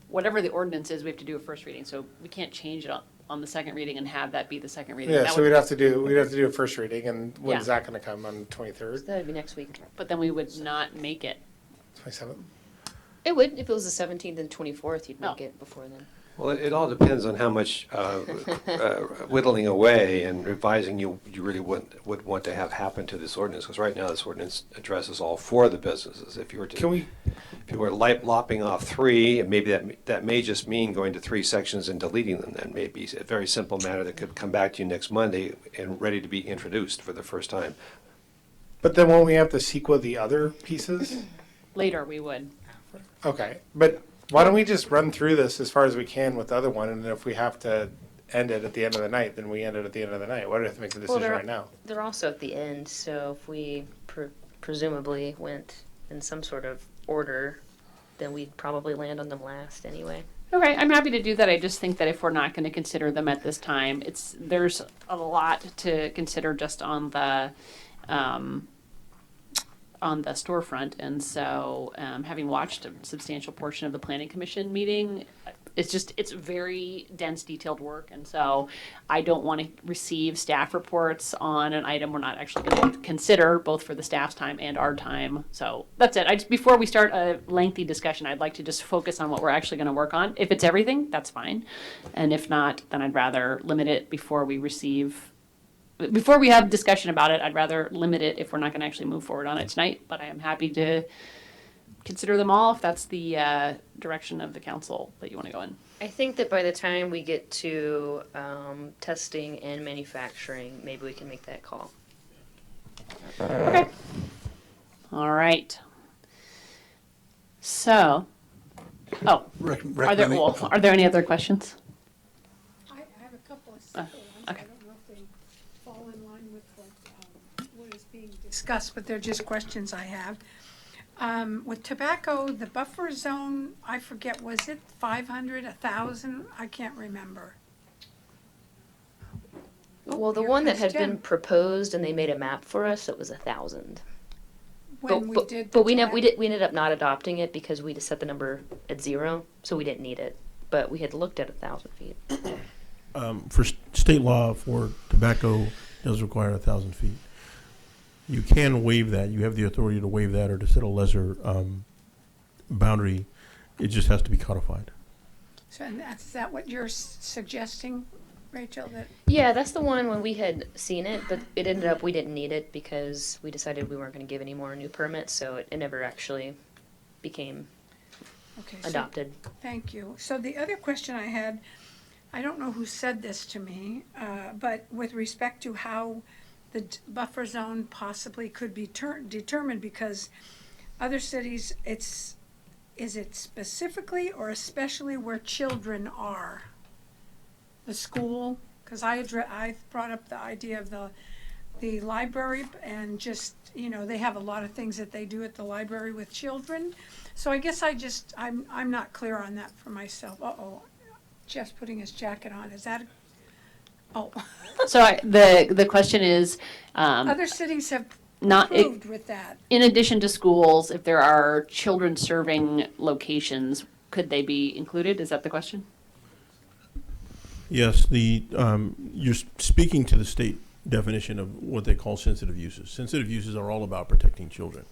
whatever the ordinance is. We have to do a first reading, so we can't change it on the second reading and have that be the second reading. Yeah, so we'd have to do a first reading, and when's Yeah. that going to come, on the 23rd? So that would be next week. But then we would not make it. 27th? It would, if it was the 17th and 24th, you'd make Oh. it before then. Well, it all depends on how much whittling away and revising you really would want to have happen to this ordinance. Because right now, this ordinance addresses all four of the businesses. If you were to, if you were lopping off three, and maybe that may just mean going to three sections and deleting them. That may be a very simple matter that could come back to you next Monday and ready to be introduced for the first time. But then won't we have to sequel the other pieces? Later, we would. Okay, but why don't we just run through this as far as we can with the other one, and if we have to end it at the end of the night, then we end it at the end of the night. Why do we have to make the decision right now? They're also at the end, so if we presumably went in some sort of order, then we'd probably land on them last anyway. Okay, I'm happy to do that. I just think that if we're not going to consider them at this time, there's a lot to consider just on the storefront, and so having watched a substantial portion of the planning commission meeting, it's very dense, detailed work, and so I don't want to receive staff reports on an item we're not actually going to consider, both for the staff's time and our time. So that's it. Before we start a lengthy discussion, I'd like to just focus on what we're actually going to work on. If it's everything, that's fine, and if not, then I'd rather limit it before we have discussion about it. I'd rather limit it if we're not going to actually move forward on it tonight, but I am happy to consider them all if that's the direction of the council that you want to go in. I think that by the time we get to testing and manufacturing, maybe we can make that call. Okay. All right. So, are there any other questions? I have a couple of simple ones. Okay. I don't know if they fall in line with what is being discussed, but they're just questions I have. With tobacco, the buffer zone, I forget, was it 500, 1,000? I can't remember. Well, the one that had been proposed and they made a map for us, it was 1,000. When we did the But we ended up not adopting it because we just set the number at 0, so we didn't need it. But we had looked at 1,000 feet. For state law for tobacco, does require 1,000 feet. You can waive that. You have the authority to waive that or to set a lesser boundary. It just has to be codified. So and is that what you're suggesting, Rachel? That Yeah, that's the one when we had seen it, but it ended up we didn't need it because we decided we weren't going to give any more new permits, so it never actually became adopted. Thank you. So the other question I had, I don't know who said this to me, but with respect to how the buffer zone possibly could be determined, because other cities, is it specifically or especially where children are? The school? Because I brought up the idea of the library, and just, they have a lot of things that they do at the library with children. So I guess I'm not clear on that for myself. Uh-oh, Jeff's putting his jacket on. Is that So the question is, other cities have not improved with that. In addition to schools, if there are children serving locations, could they be included? Is that the question? Yes, you're speaking to the state definition of what they call sensitive uses. Sensitive uses are all about protecting children.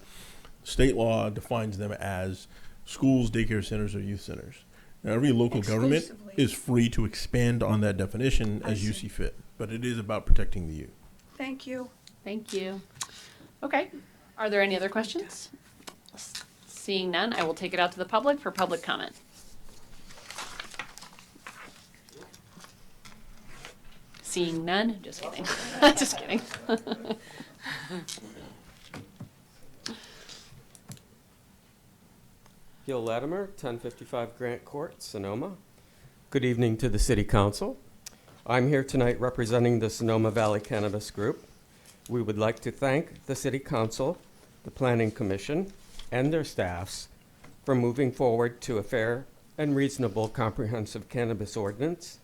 State law defines them as schools, daycare centers, or youth centers. Now, every local government is free to expand on that definition as you see fit, but it is about protecting the youth. Thank you. Thank you. Okay. Are there any other questions? Seeing none, I will take it out to the public for public comment. Seeing none, just kidding. Just kidding. Gil Latimer, 1055 Grant Court, Sonoma. Good evening to the City Council. I'm here tonight representing the Sonoma Valley Cannabis Group. We would like to thank the City Council, the Planning Commission, and their staffs for moving forward to a fair and reasonable comprehensive cannabis ordinance.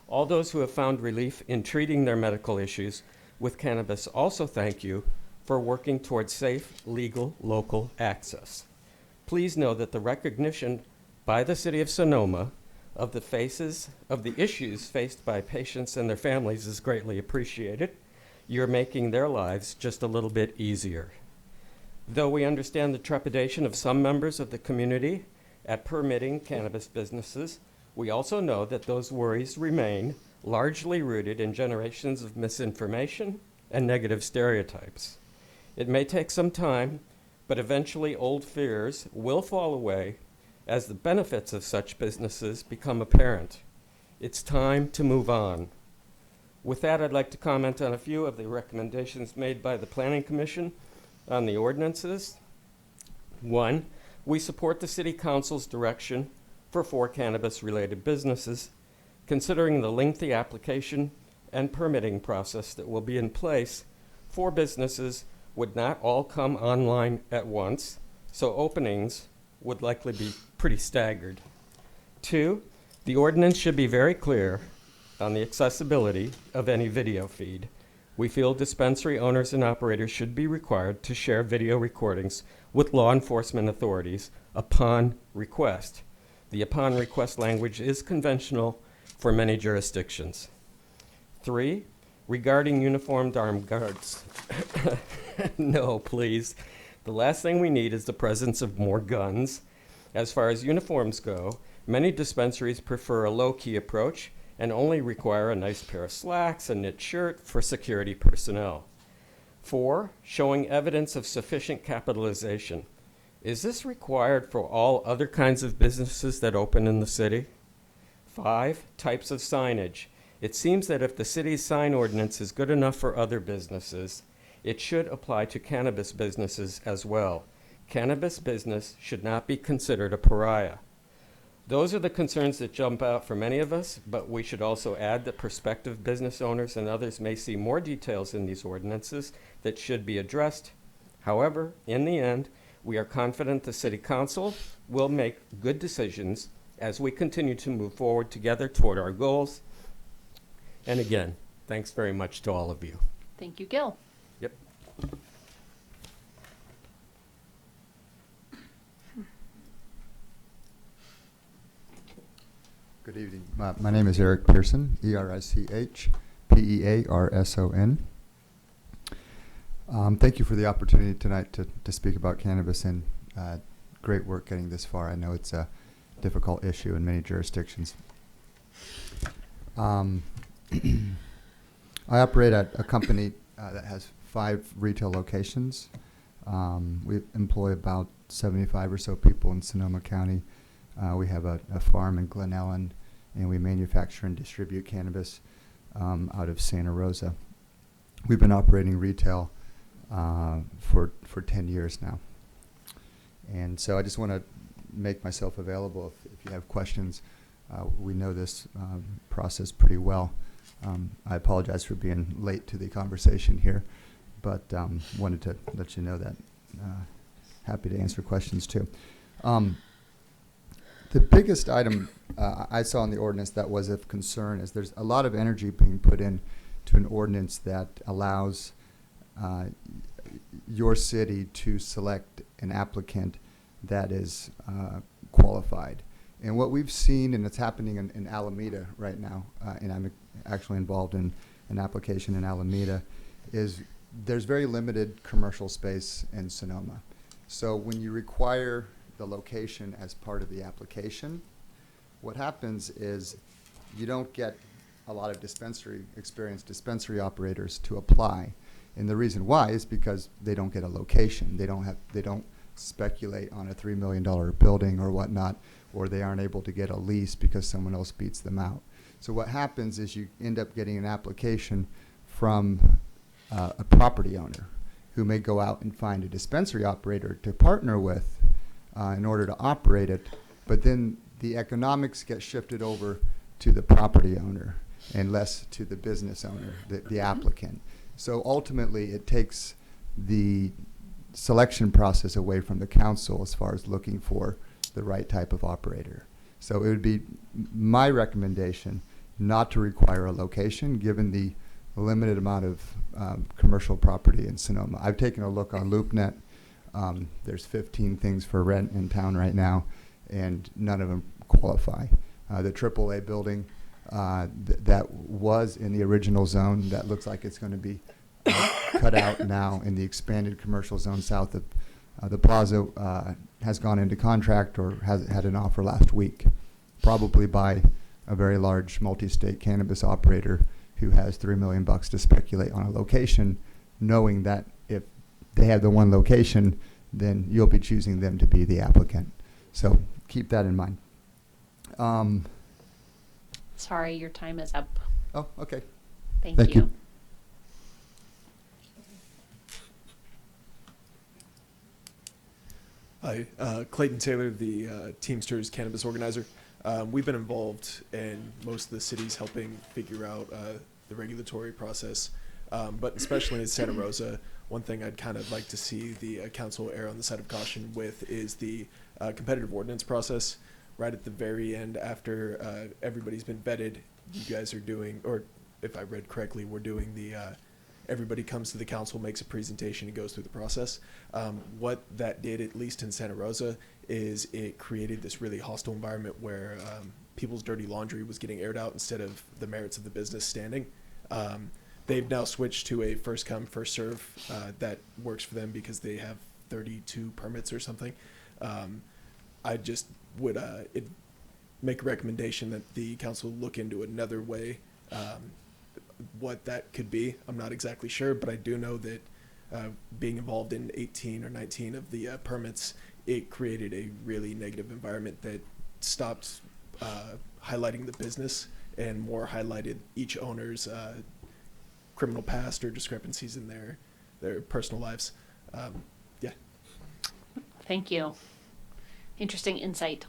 All those who have found relief in treating their medical issues with cannabis also thank you for working towards safe, legal, local access. Please know that the recognition by the City of Sonoma of the issues faced by patients and their families is greatly appreciated. You're making their lives just a little bit easier. Though we understand the trepidation of some members of the community at permitting cannabis businesses, We also know that those worries remain largely rooted in generations of misinformation and negative stereotypes. It may take some time, but eventually old fears will fall away as the benefits of such businesses become apparent. It's time to move on. With that, I'd like to comment on a few of the recommendations made by the Planning Commission on the ordinances. 1, we support the City Council's direction for 4 cannabis-related businesses, considering the lengthy application and permitting process that will be in place. 4 businesses would not all come online at once, so openings would likely be pretty staggered. 2, the ordinance should be very clear on the accessibility of any video feed. We feel dispensary owners and operators should be required to share video recordings with law enforcement authorities upon request. The upon request language is conventional for many jurisdictions. 3, regarding uniformed armed guards. No, please. The last thing we need is the presence of more guns. As far as uniforms go, many dispensaries prefer a low-key approach and only require a nice pair of slacks, a knit shirt for security personnel. 4, showing evidence of sufficient capitalization. Is this required for all other kinds of businesses that open in the city? 5, types of signage. It seems that if the city's sign ordinance is good enough for other businesses, it should apply to cannabis businesses as well. Cannabis business should not be considered a pariah. Those are the concerns that jump out for many of us, but we should also add that prospective business owners and others may see more details in these ordinances that should be addressed. However, in the end, we are confident the City Council will make good decisions as we continue to move forward together toward our goals. And again, thanks very much to all of you. Thank you, Gil. Yep. Good evening. My name is Eric Pearson, E-R-I-C-H-P-E-A-R-S-O-N. Thank you for the opportunity tonight to speak about cannabis, and great work getting this far. I know it's a difficult issue in many jurisdictions. I operate at a company that has 5 retail locations. We employ about 75 or so people in Sonoma County. We have a farm in Glen Ellen, and we manufacture and distribute cannabis out of Santa Rosa. We've been operating retail for 10 years now. And so I just want to make myself available if you have questions. We know this process pretty well. I apologize for being late to the conversation here, but wanted to let you know that. Happy to answer questions too. The biggest item I saw in the ordinance that was of concern is there's a lot of energy being put in to an ordinance that allows your city to select an applicant that is qualified. And what we've seen, and it's happening in Alameda right now, and I'm actually involved in an application in Alameda, is there's very limited commercial space in Sonoma. So when you require the location as part of the application, what happens is you don't get a lot of experienced dispensary operators to apply. And the reason why is because they don't get a location. They don't speculate on a $3 million building or whatnot, or they aren't able to get a lease because someone else beats them out. So what happens is you end up getting an application from a property owner who may go out and find a dispensary operator to partner with in order to operate it, but then the economics get shifted over to the property owner and less to the business owner, the applicant. So ultimately it takes the selection process away from the council as far as looking for the right type of operator. So it would be my recommendation not to require a location given the limited amount of commercial property in Sonoma. I've taken a look on LoopNet. There's 15 things for rent in town right now, and none of them qualify. The AAA building that was in the original zone, that looks like it's going to be cut out now in the expanded commercial zone south of the plaza, has gone into contract or has had an offer last week. probably by a very large multi-state cannabis operator who has $3 million to speculate on a location, knowing that if they have the one location, then you'll be choosing them to be the applicant. So keep that in mind. Sorry, your time is up. Oh, okay. Thank you. Hi, Clayton Taylor, the Teamsters Cannabis Organizer. We've been involved in most of the cities helping figure out the regulatory process, but especially in Santa Rosa, one thing I'd kind of like to see the council err on the side of caution with is the competitive ordinance process. Right at the very end, after everybody's been vetted, you guys are doing, or if I read correctly, we're doing the everybody comes to the council, makes a presentation, and goes through the process. What that did, at least in Santa Rosa, is it created this really hostile environment where people's dirty laundry was getting aired out instead of the merits of the business standing. They've now switched to a first come, first serve that works for them because they have 32 permits or something. I just would make a recommendation that the council look into another way what that could be. I'm not exactly sure, but I do know that being involved in 18 or 19 of the permits, it created a really negative environment that stopped highlighting the business and more highlighted each owner's criminal past or discrepancies in their personal lives. Yeah. Thank you. Interesting insight.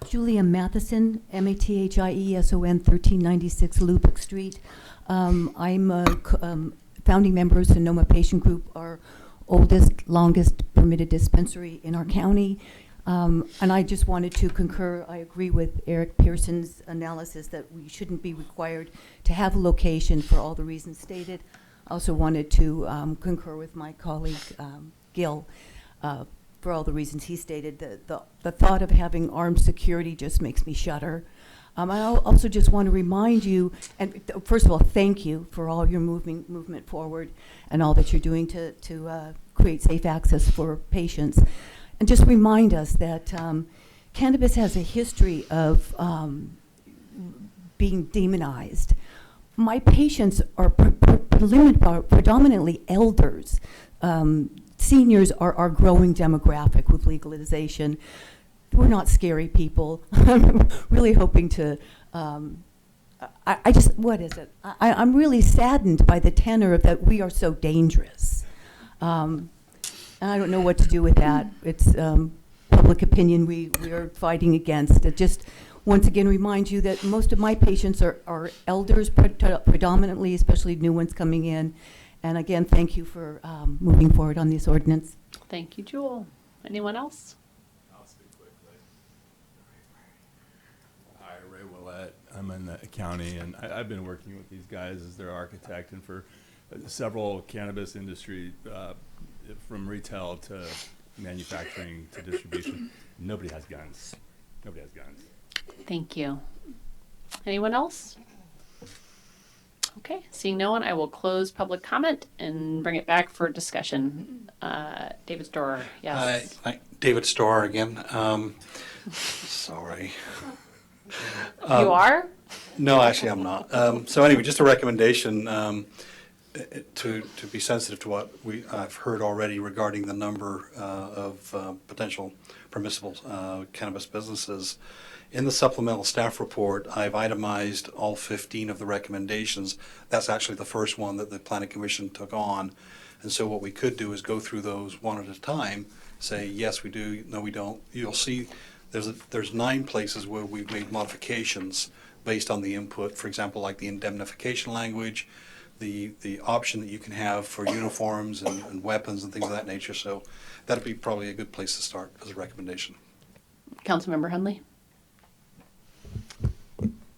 Julia Matheson, Mathieson, 1396 Lubick Street. I'm a founding member of Sonoma Patient Group, our oldest, longest permitted dispensary in our county. And I just wanted to concur. I agree with Eric Pearson's analysis that we shouldn't be required to have a location for all the reasons stated. I also wanted to concur with my colleague, Gil, for all the reasons he stated. The thought of having armed security just makes me shudder. I also just want to remind you, and first of all, thank you for all your movement forward and all that you're doing to create safe access for patients. And just remind us that cannabis has a history of being demonized. My patients are predominantly elders. Seniors are our growing demographic with legalization. We're not scary people. I'm really hoping to, what is it? I'm really saddened by the tenor of that we are so dangerous. And I don't know what to do with that. It's public opinion we are fighting against. It just, once again, reminds you that most of my patients are elders predominantly, especially new ones coming in. And again, thank you for moving forward on this ordinance. Thank you, Jewel. Anyone else? I'll speak quickly. Hi, Ray Willett. I'm in the county, and I've been working with these guys as their architect and for several cannabis industry, from retail to manufacturing to distribution. Nobody has guns. Nobody has guns. Thank you. Anyone else? Okay, seeing no one, I will close public comment and bring it back for discussion. David Storer, yes. Hi, David Storer again. Sorry. You are? No, actually, I'm not. So anyway, just a recommendation to be sensitive to what I've heard already regarding the number of potential permissible cannabis businesses. In the supplemental staff report, I've itemized all 15 of the recommendations. That's actually the first one that the Planning Commission took on. And so what we could do is go through those one at a time, say, yes, we do, no, we don't. You'll see there's 9 places where we've made modifications based on the input, for example, like the indemnification language, the option that you can have for uniforms and weapons and things of that nature. So that'd be probably a good place to start as a recommendation. Councilmember Hundley?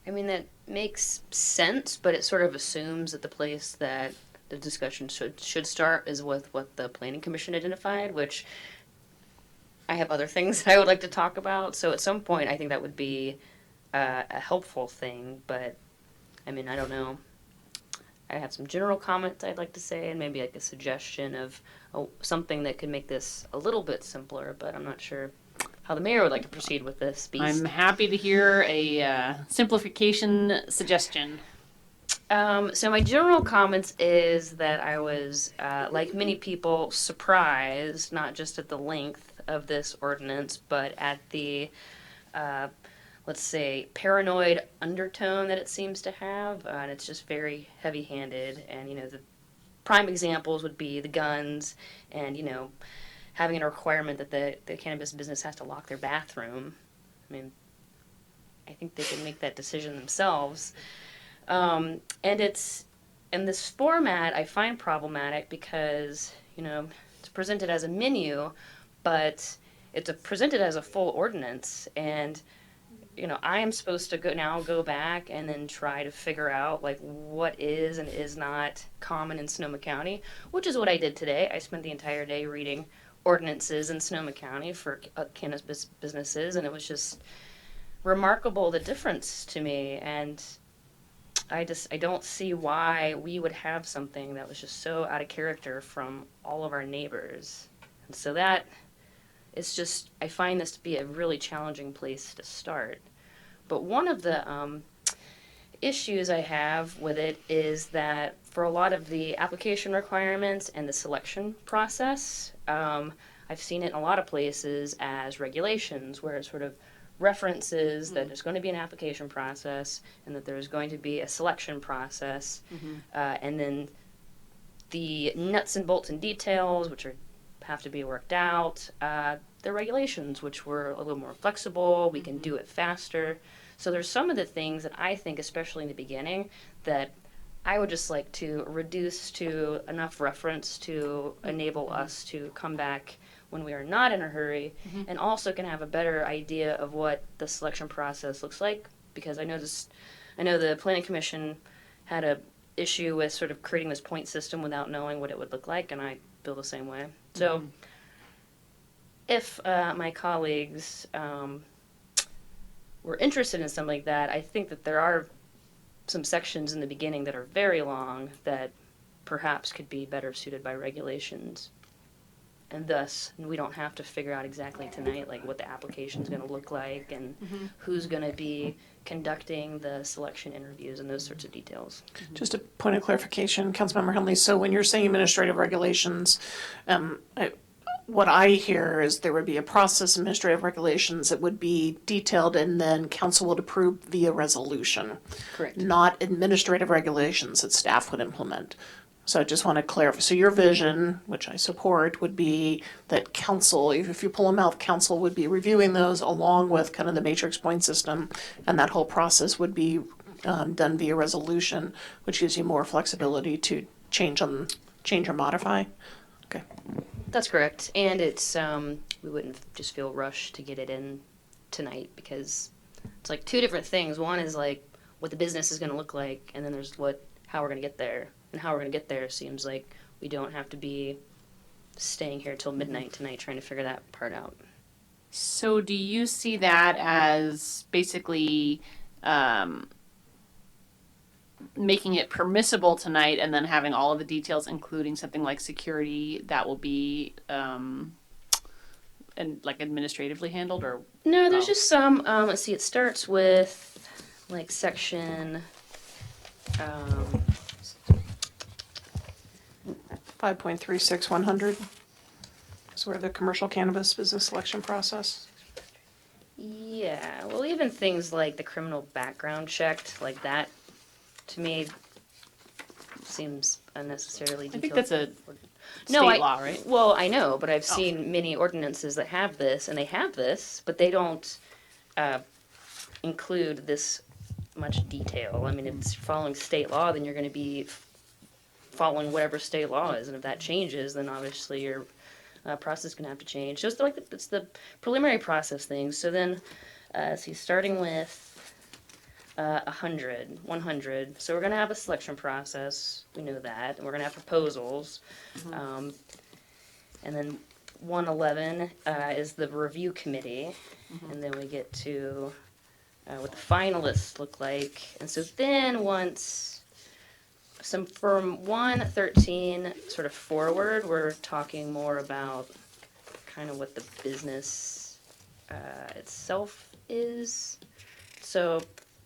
I mean, that makes sense, but it sort of assumes that the place that the discussion should start is with what the Planning Commission identified, which I have other things that I would like to talk about. So at some point, I think that would be a helpful thing, but I mean, I don't know. I have some general comments I'd like to say and maybe like a suggestion of something that could make this a little bit simpler, but I'm not sure how the mayor would like to proceed with this piece. I'm happy to hear a simplification suggestion. So my general comments is that I was, like many people, surprised, not just at the length of this ordinance, but at the, let's say, paranoid undertone that it seems to have. And it's just very heavy-handed. And, the prime examples would be the guns and, having a requirement that the cannabis business has to lock their bathroom. I mean, I think they can make that decision themselves. And this format I find problematic because, it's presented as a menu, but it's presented as a full ordinance. And, I am supposed to go back and then try to figure out like what is and is not common in Sonoma County, which is what I did today. I spent the entire day reading ordinances in Sonoma County for cannabis businesses, and it was just remarkable, the difference to me. And I don't see why we would have something that was just so out of character from all of our neighbors. And so that is just, I find this to be a really challenging place to start. But one of the issues I have with it is that for a lot of the application requirements and the selection process, I've seen it in a lot of places as regulations, where it sort of references that there's going to be an application process and that there's going to be a selection process, and then the nuts and bolts and details, which have to be worked out, the regulations, which were a little more flexible, we can do it faster. So there's some of the things that I think, especially in the beginning, that I would just like to reduce to enough reference to enable us to come back when we are not in a hurry, and also can have a better idea of what the selection process looks like. Because I know the Planning Commission had a issue with sort of creating this point system without knowing what it would look like, and I feel the same way. So if my colleagues were interested in something like that, I think that there are some sections in the beginning that are very long that perhaps could be better suited by regulations. And thus, we don't have to figure out exactly tonight like what the application is going to look like and who's going to be conducting the selection interviews and those sorts of details. Just a point of clarification, Councilmember Hundley. So when you're saying administrative regulations, what I hear is there would be a process, administrative regulations that would be detailed, and then council would approve via resolution. Correct. Not administrative regulations that staff would implement. So I just want to clarify. So your vision, which I support, would be that council, if you pull them out, council would be reviewing those along with kind of the matrix point system, and that whole process would be done via resolution, which gives you more flexibility to change or modify. Okay. That's correct. And it's, we wouldn't just feel rushed to get it in tonight, because it's like two different things. One is like what the business is going to look like, and then there's how we're going to get there. And how we're going to get there seems like we don't have to be staying here till midnight tonight trying to figure that part out. So do you see that as basically making it permissible tonight and then having all of the details, including something like security, that will be and like administratively handled? Or no, there's just some, let's see, it starts with like section 5.36100 is where the commercial cannabis business selection process. Yeah, well, even things like the criminal background checked, like that, to me, seems unnecessarily detailed. I think that's a state law, right? Well, I know, but I've seen many ordinances that have this, and they have this, but they don't include this much detail. I mean, if it's following state law, then you're going to be following whatever state law is, and if that changes, then obviously your process is going to have to change. So it's the preliminary process things. So then, see, starting with 100. So we're going to have a selection process. We know that, and we're going to have proposals. And then 111 is the review committee, and then we get to what the finalists look like. And so then from 113 sort of forward, we're talking more about kind of what the business itself is. So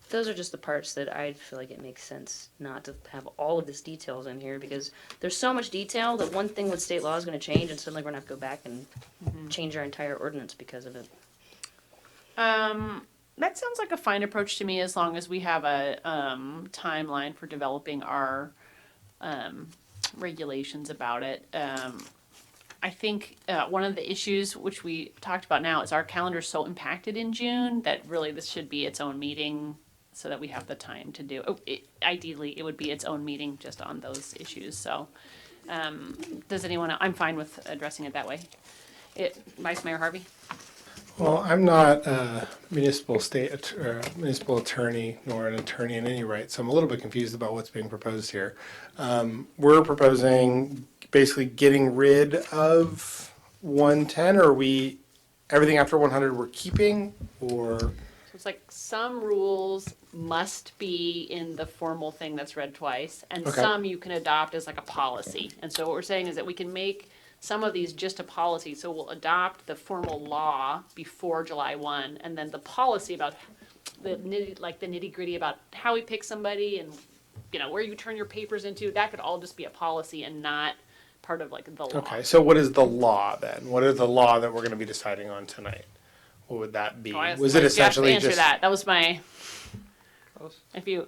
those are just the parts that I feel like it makes sense not to have all of this details in here, because there's so much detail that one thing with state law is going to change, and suddenly we're going to have to go back and change our entire ordinance because of it. That sounds like a fine approach to me, as long as we have a timeline for developing our regulations about it. I think one of the issues which we talked about now is our calendar is so impacted in June that really this should be its own meeting, so that we have the time to do. Ideally, it would be its own meeting just on those issues. So, does anyone? I'm fine with addressing it that way. Vice Mayor Harvey. Well, I'm not a municipal attorney, nor an attorney in any right, so I'm a little bit confused about what's being proposed here. We're proposing basically getting rid of 110, or everything after 100 we're keeping, or? So it's like some rules must be in the formal thing that's read twice, and Okay. some you can adopt as like a policy. And so what we're saying is that we can make some of these just a policy, so we'll adopt the formal law before July 1, and then the policy about the nitty gritty about how we pick somebody and where you turn your papers into, that could all just be a policy and not part of like the law. Okay, so what is the law then? What is the law that we're going to be deciding on tonight? What would that be? Was it essentially answer just that? That was my. If you.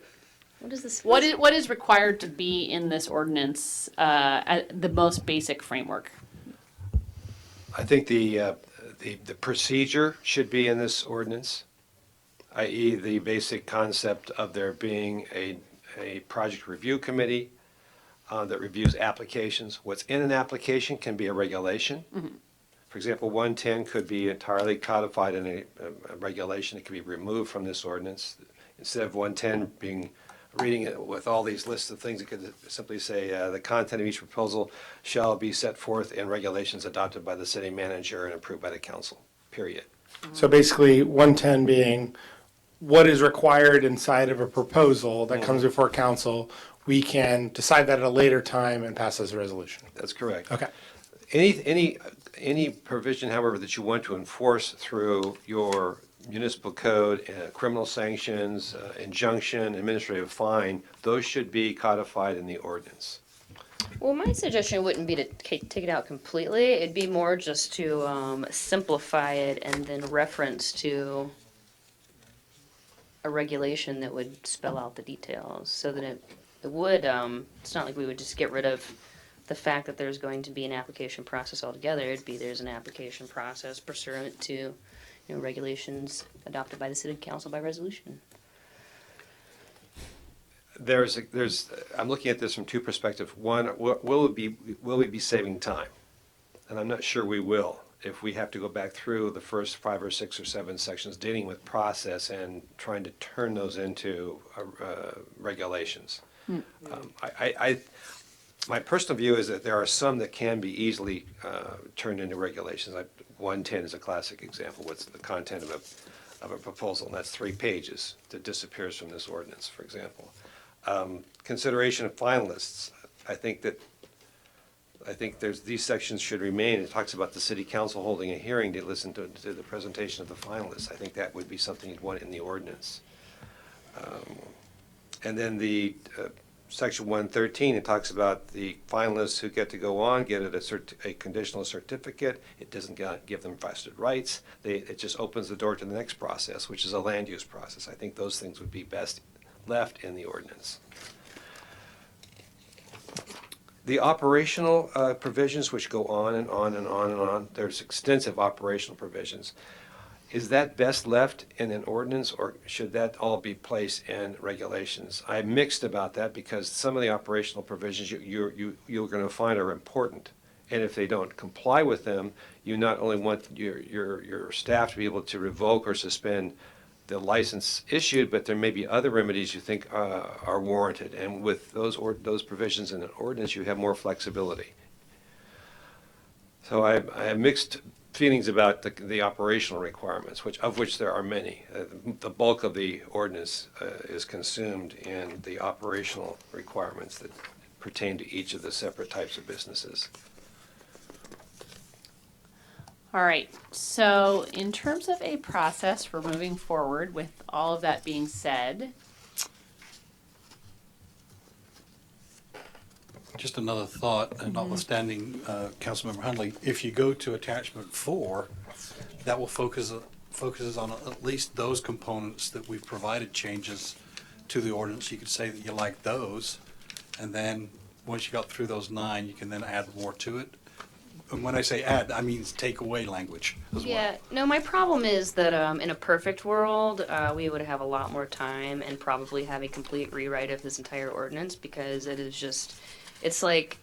What is this? What is required to be in this ordinance? The most basic framework. I think the procedure should be in this ordinance, i.e. the basic concept of there being a project review committee that reviews applications. What's in an application can be a regulation. Mm-hmm. For example, 110 could be entirely codified in a regulation. It could be removed from this ordinance. Instead of 110 reading it with all these lists of things, it could simply say the content of each proposal shall be set forth in regulations adopted by the city manager and approved by the council, period. So basically, 110 being what is required inside of a proposal that comes before council, we can decide that at a later time and pass as a resolution. That's correct. Okay. Any provision, however, that you want to enforce through your municipal code, criminal sanctions, injunction, administrative fine, those should be codified in the ordinance. Well, my suggestion wouldn't be to take it out completely. It'd be more just to simplify it and then reference to a regulation that would spell out the details, so that it would, it's not like we would just get rid of the fact that there's going to be an application process altogether. It'd be there's an application process pursuant to regulations adopted by the city council by resolution. I'm looking at this from two perspectives. One, will we be saving time? And I'm not sure we will, if we have to go back through the first 5 or 6 or 7 sections dealing with process and trying to turn those into regulations. My personal view is that there are some that can be easily turned into regulations. 110 is a classic example. What's the content of a proposal? And that's 3 pages that disappears from this ordinance, for example. Consideration of finalists. I think these sections should remain. It talks about the city council holding a hearing to listen to the presentation of the finalists. I think that would be something you'd want in the ordinance. And then the Section 113, it talks about the finalists who get to go on, get a conditional certificate. It doesn't give them vested rights. It just opens the door to the next process, which is a land use process. I think those things would be best left in the ordinance. The operational provisions, which go on and on and on and on, there's extensive operational provisions. Is that best left in an ordinance, or should that all be placed in regulations? I'm mixed about that, because some of the operational provisions you're going to find are important. And if they don't comply with them, you not only want your staff to be able to revoke or suspend the license issued, but there may be other remedies you think are warranted. And with those provisions in an ordinance, you have more flexibility. So I have mixed feelings about the operational requirements, of which there are many. The bulk of the ordinance is consumed in the operational requirements that pertain to each of the separate types of businesses. All right, so in terms of a process for moving forward, with all of that being said, Just another thought, and notwithstanding Councilmember Hundley, if you go to attachment 4, that will focuses on at least those components that we've provided changes to the ordinance. You could say that you like those, and then once you got through those 9, you can then add more to it. And when I say add, I mean take away language as well. Yeah, no, my problem is that in a perfect world, we would have a lot more time and probably have a complete rewrite of this entire ordinance, because it is just, it's like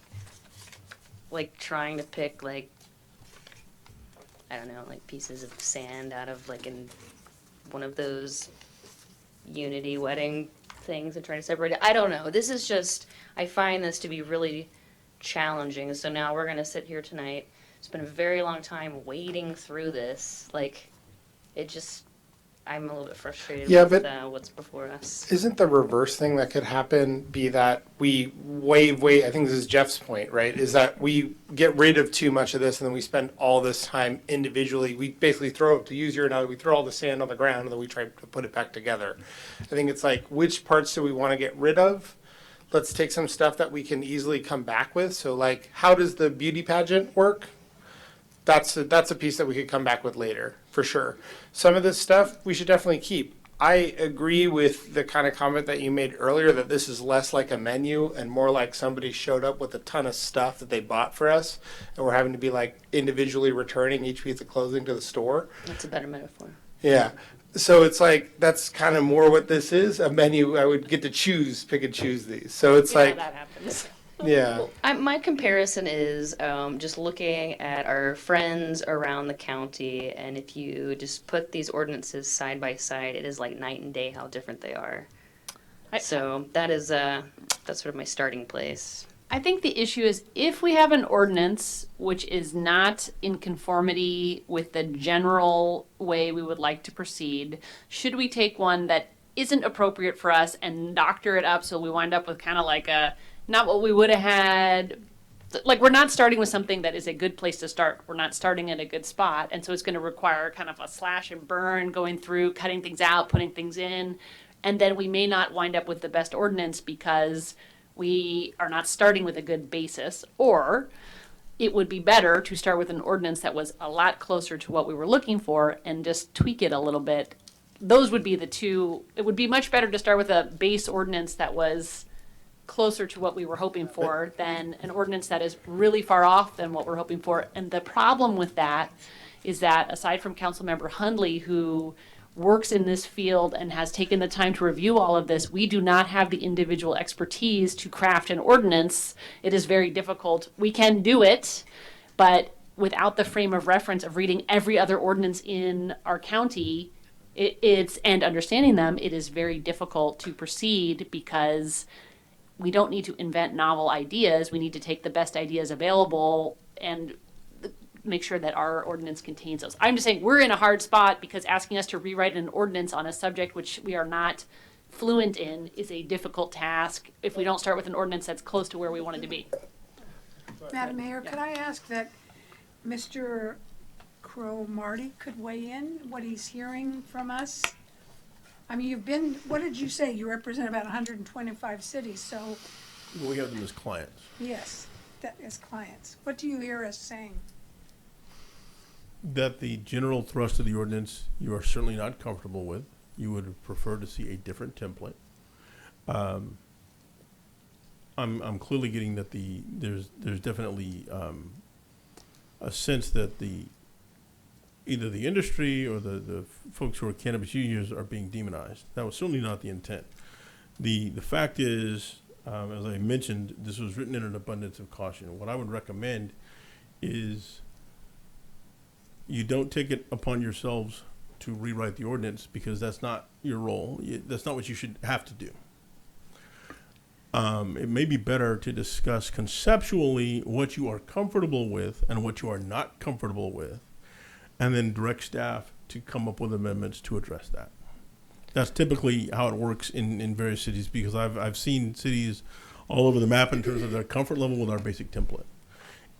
trying to pick, like, I don't know, like pieces of sand out of like in one of those Unity wedding things and trying to separate it. I don't know. This is just, I find this to be really challenging. So now we're going to sit here tonight, spend a very long time wading through this. Like, it just, I'm a little bit frustrated with what's before us. Isn't the reverse thing that could happen be that we waive, I think this is Jeff's point, right? Is that we get rid of too much of this and then we spend all this time individually. We basically to use your analogy, we throw all the sand on the ground and then we try to put it back together. I think it's like, which parts do we want to get rid of? Let's take some stuff that we can easily come back with. So like, how does the beauty pageant work? That's a piece that we could come back with later, for sure. Some of this stuff we should definitely keep. I agree with the kind of comment that you made earlier that this is less like a menu and more like somebody showed up with a ton of stuff that they bought for us and we're having to be like individually returning each piece of clothing to the store. That's a better metaphor. Yeah. So it's like, that's kind of more what this is, a menu. I would get to pick and choose these. So it's like, that happens. Yeah. My comparison is just looking at our friends around the county, and if you just put these ordinances side by side, it is like night and day how different they are. So that is that's sort of my starting place. I think the issue is if we have an ordinance which is not in conformity with the general way we would like to proceed, should we take one that isn't appropriate for us and doctor it up so we wind up with kind of like a not what we would have had. Like, we're not starting with something that is a good place to start. We're not starting at a good spot. And so it's going to require kind of a slash and burn, going through, cutting things out, putting things in. And then we may not wind up with the best ordinance because we are not starting with a good basis. Or it would be better to start with an ordinance that was a lot closer to what we were looking for and just tweak it a little bit. Those would be the two. It would be much better to start with a base ordinance that was closer to what we were hoping for than an ordinance that is really far off than what we're hoping for. And the problem with that is that aside from Councilmember Hundley, who works in this field and has taken the time to review all of this, we do not have the individual expertise to craft an ordinance. It is very difficult. We can do it, but without the frame of reference of reading every other ordinance in our county, and understanding them, it is very difficult to proceed because we don't need to invent novel ideas. We need to take the best ideas available and make sure that our ordinance contains those. I'm just saying we're in a hard spot because asking us to rewrite an ordinance on a subject which we are not fluent in is a difficult task if we don't start with an ordinance that's close to where we want it to be. Madam Mayor, could I ask that Mr. Cromartie could weigh in what he's hearing from us? I mean, what did you say? You represent about 125 cities, so. Well, we have them as clients. Yes, as clients. What do you hear us saying? That the general thrust of the ordinance you are certainly not comfortable with. You would prefer to see a different template. I'm clearly getting that there's definitely a sense that either the industry or the folks who are cannabis users are being demonized. That was certainly not the intent. The fact is, as I mentioned, this was written in an abundance of caution. What I would recommend is you don't take it upon yourselves to rewrite the ordinance because that's not your role. That's not what you should have to do. It may be better to discuss conceptually what you are comfortable with and what you are not comfortable with, and then direct staff to come up with amendments to address that. That's typically how it works in various cities because I've seen cities all over the map in terms of their comfort level with our basic template.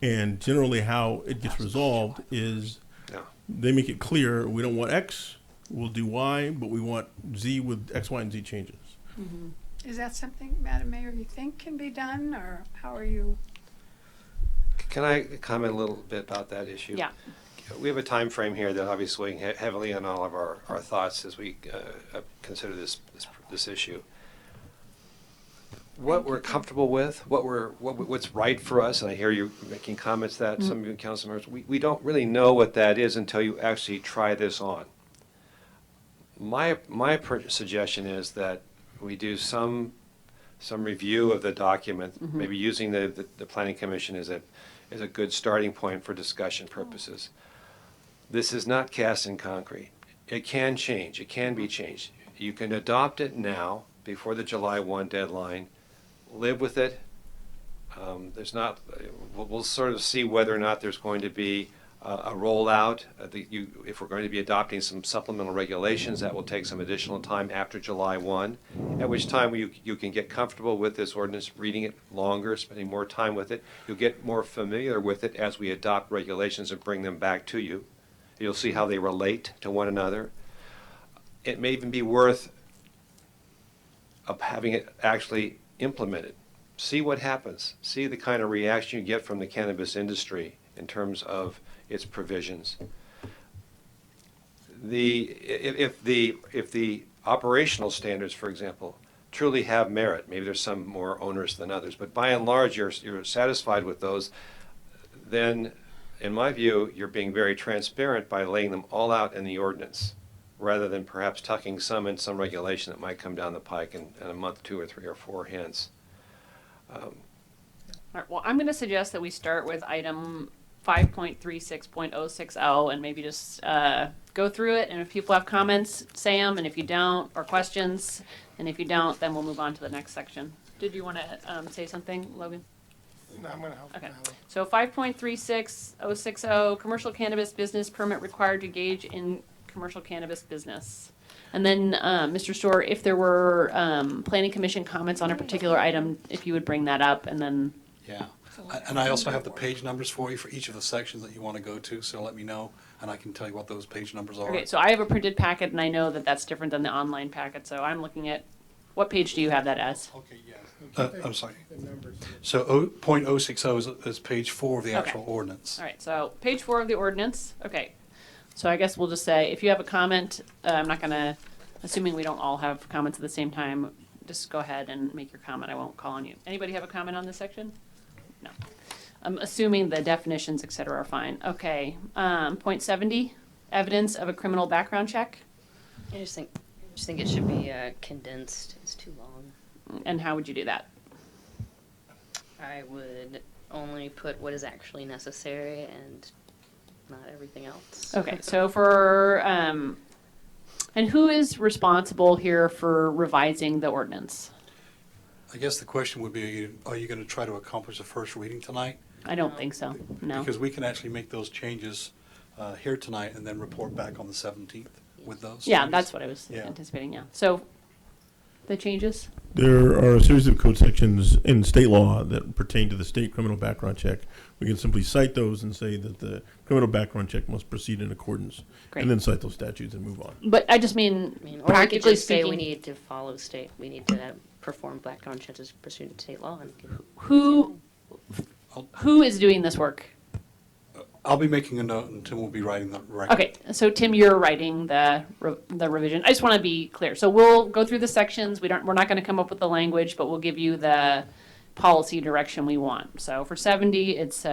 And generally how it gets resolved is they make it clear, we don't want X, we'll do Y, but we want Z with X, Y, and Z changes. Is that something, Madam Mayor, you think can be done, or how are you? Can I comment a little bit about that issue? Yeah. We have a time frame here that obviously weighing heavily on all of our thoughts as we consider this issue. What we're comfortable with, what's right for us, and I hear you making comments that some of you council members, we don't really know what that is until you actually try this on. My suggestion is that we do some review of the document, maybe using the Planning Commission as a good starting point for discussion purposes. This is not cast in concrete. It can change. It can be changed. You can adopt it now before the July 1 deadline. Live with it. We'll sort of see whether or not there's going to be a rollout. If we're going to be adopting some supplemental regulations, that will take some additional time after July 1, at which time you can get comfortable with this ordinance, reading it longer, spending more time with it. You'll get more familiar with it as we adopt regulations and bring them back to you. You'll see how they relate to one another. It may even be worth having it actually implemented. See what happens. See the kind of reaction you get from the cannabis industry in terms of its provisions. If the operational standards, for example, truly have merit, maybe there's some more onerous than others, but by and large you're satisfied with those, then in my view you're being very transparent by laying them all out in the ordinance, rather than perhaps tucking some in some regulation that might come down the pike in a month, 2 or 3 or 4 hence. All right, well, I'm going to suggest that we start with item 5.36.060 and maybe just go through it. And if people have comments, say them. And if you don't, or questions, and if you don't, then we'll move on to the next section. Did you want to say something, Logan? No, I'm going to help. Okay. So 5.36060, commercial cannabis business permit required to engage in commercial cannabis business. And then, Mr. Storr, if there were planning commission comments on a particular item, if you would bring that up, and then. Yeah, and I also have the page numbers for you for each of the sections that you want to go to, so let me know, and I can tell you what those page numbers are. Okay, so I have a printed packet, and I know that that's different than the online packet, so I'm looking at, what page do you have that as? Okay, yeah. I'm sorry. So .060 is page 4 of the actual ordinance. All right, so page 4 of the ordinance. Okay. So I guess we'll just say, if you have a comment, I'm not going to, assuming we don't all have comments at the same time, just go ahead and make your comment. I won't call on you. Anybody have a comment on this section? No. I'm assuming the definitions, et cetera, are fine. Okay. .70, evidence of a criminal background check. I just think it should be condensed. It's too long. And how would you do that? I would only put what is actually necessary and not everything else. Okay, so for, and who is responsible here for revising the ordinance? I guess the question would be, are you going to try to accomplish a first reading tonight? I don't think so, no. Because we can actually make those changes here tonight and then report back on the 17th with those. Yeah, changes. that's what I was anticipating, yeah. So, the changes? There are a series of code sections in state law that pertain to the state criminal background check. We can simply cite those and say that the criminal background check must proceed in accordance. Great. And then cite those statutes and move on. But I just mean, or we could practically just say we speaking, need to follow state, we need to perform background checks pursuant to state law. And who is doing this work? I'll be making a note and Tim will be writing the record. Okay, so Tim, you're writing the revision. I just want to be clear. So we'll go through the sections. We're not going to come up with the language, but we'll give you the policy direction we want. So for 70, it's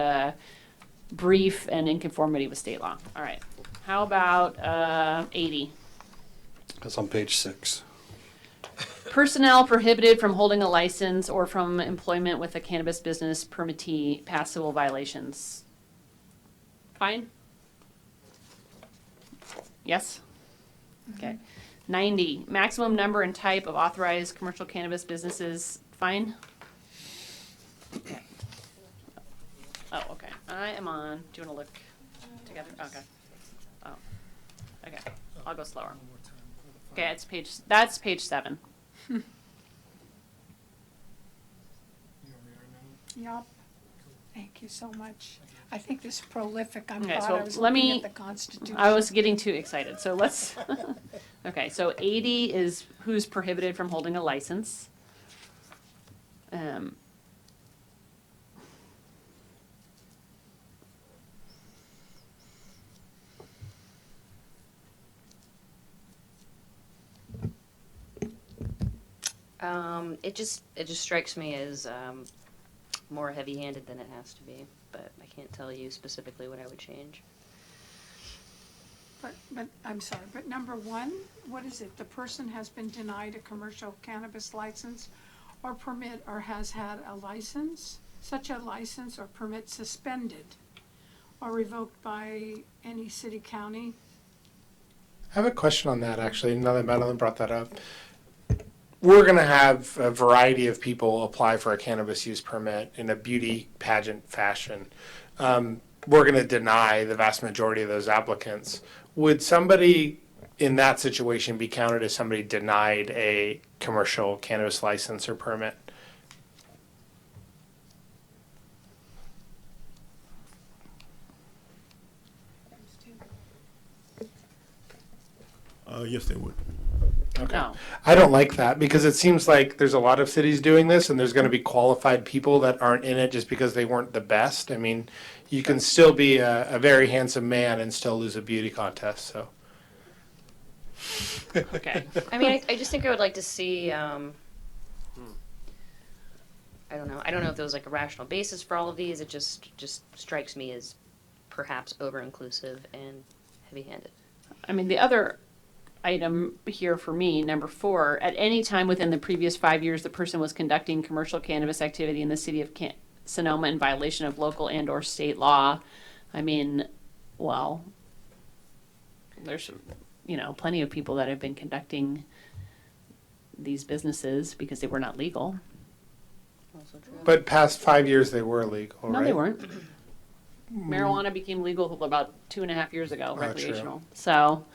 brief and in conformity with state law. All right. How about 80? That's on page 6. Personnel prohibited from holding a license or from employment with a cannabis business permittee pass civil violations. Fine? Yes? Okay. 90, maximum number and type of authorized commercial cannabis businesses. Fine? Okay. Oh, okay. I am on, do you want to look together? Okay. Oh, okay. I'll go slower. Okay, that's page 7. Yup. Thank you so much. I think this is prolific. I'm Okay, glad so I was let looking me, at the Constitution. I was getting too excited, so let's, okay, so 80 is who's prohibited from holding a license. It just strikes me as more heavy-handed than it has to be, but I can't tell you specifically what I would change. But, I'm sorry, but number one, what is it? The person has been denied a commercial cannabis license or permit or has had a license, such a license or permit suspended or revoked by any city, county. I have a question on that, actually, now that Madeline brought that up. We're going to have a variety of people apply for a cannabis use permit in a beauty pageant fashion. We're going to deny the vast majority of those applicants. Would somebody in that situation be counted as somebody denied a commercial cannabis license or permit? Yes, they would. Okay. No. I don't like that because it seems like there's a lot of cities doing this and there's going to be qualified people that aren't in it just because they weren't the best. I mean, you can still be a very handsome man and still lose a beauty contest, so. Okay. I mean, I just think I would like to see, I don't know. I don't know if there was like a rational basis for all of these. It just strikes me as perhaps over-inclusive and heavy-handed. I mean, the other item here for me, number 4, at any time within the previous 5 years, the person was conducting commercial cannabis activity in the city of Sonoma in violation of local and or state law. I mean, well, there's, plenty of people that have been conducting these businesses because they were not legal. But past 5 years, they were legal, No, right? they weren't. Marijuana became legal about 2.5 years ago, True. recreational. So,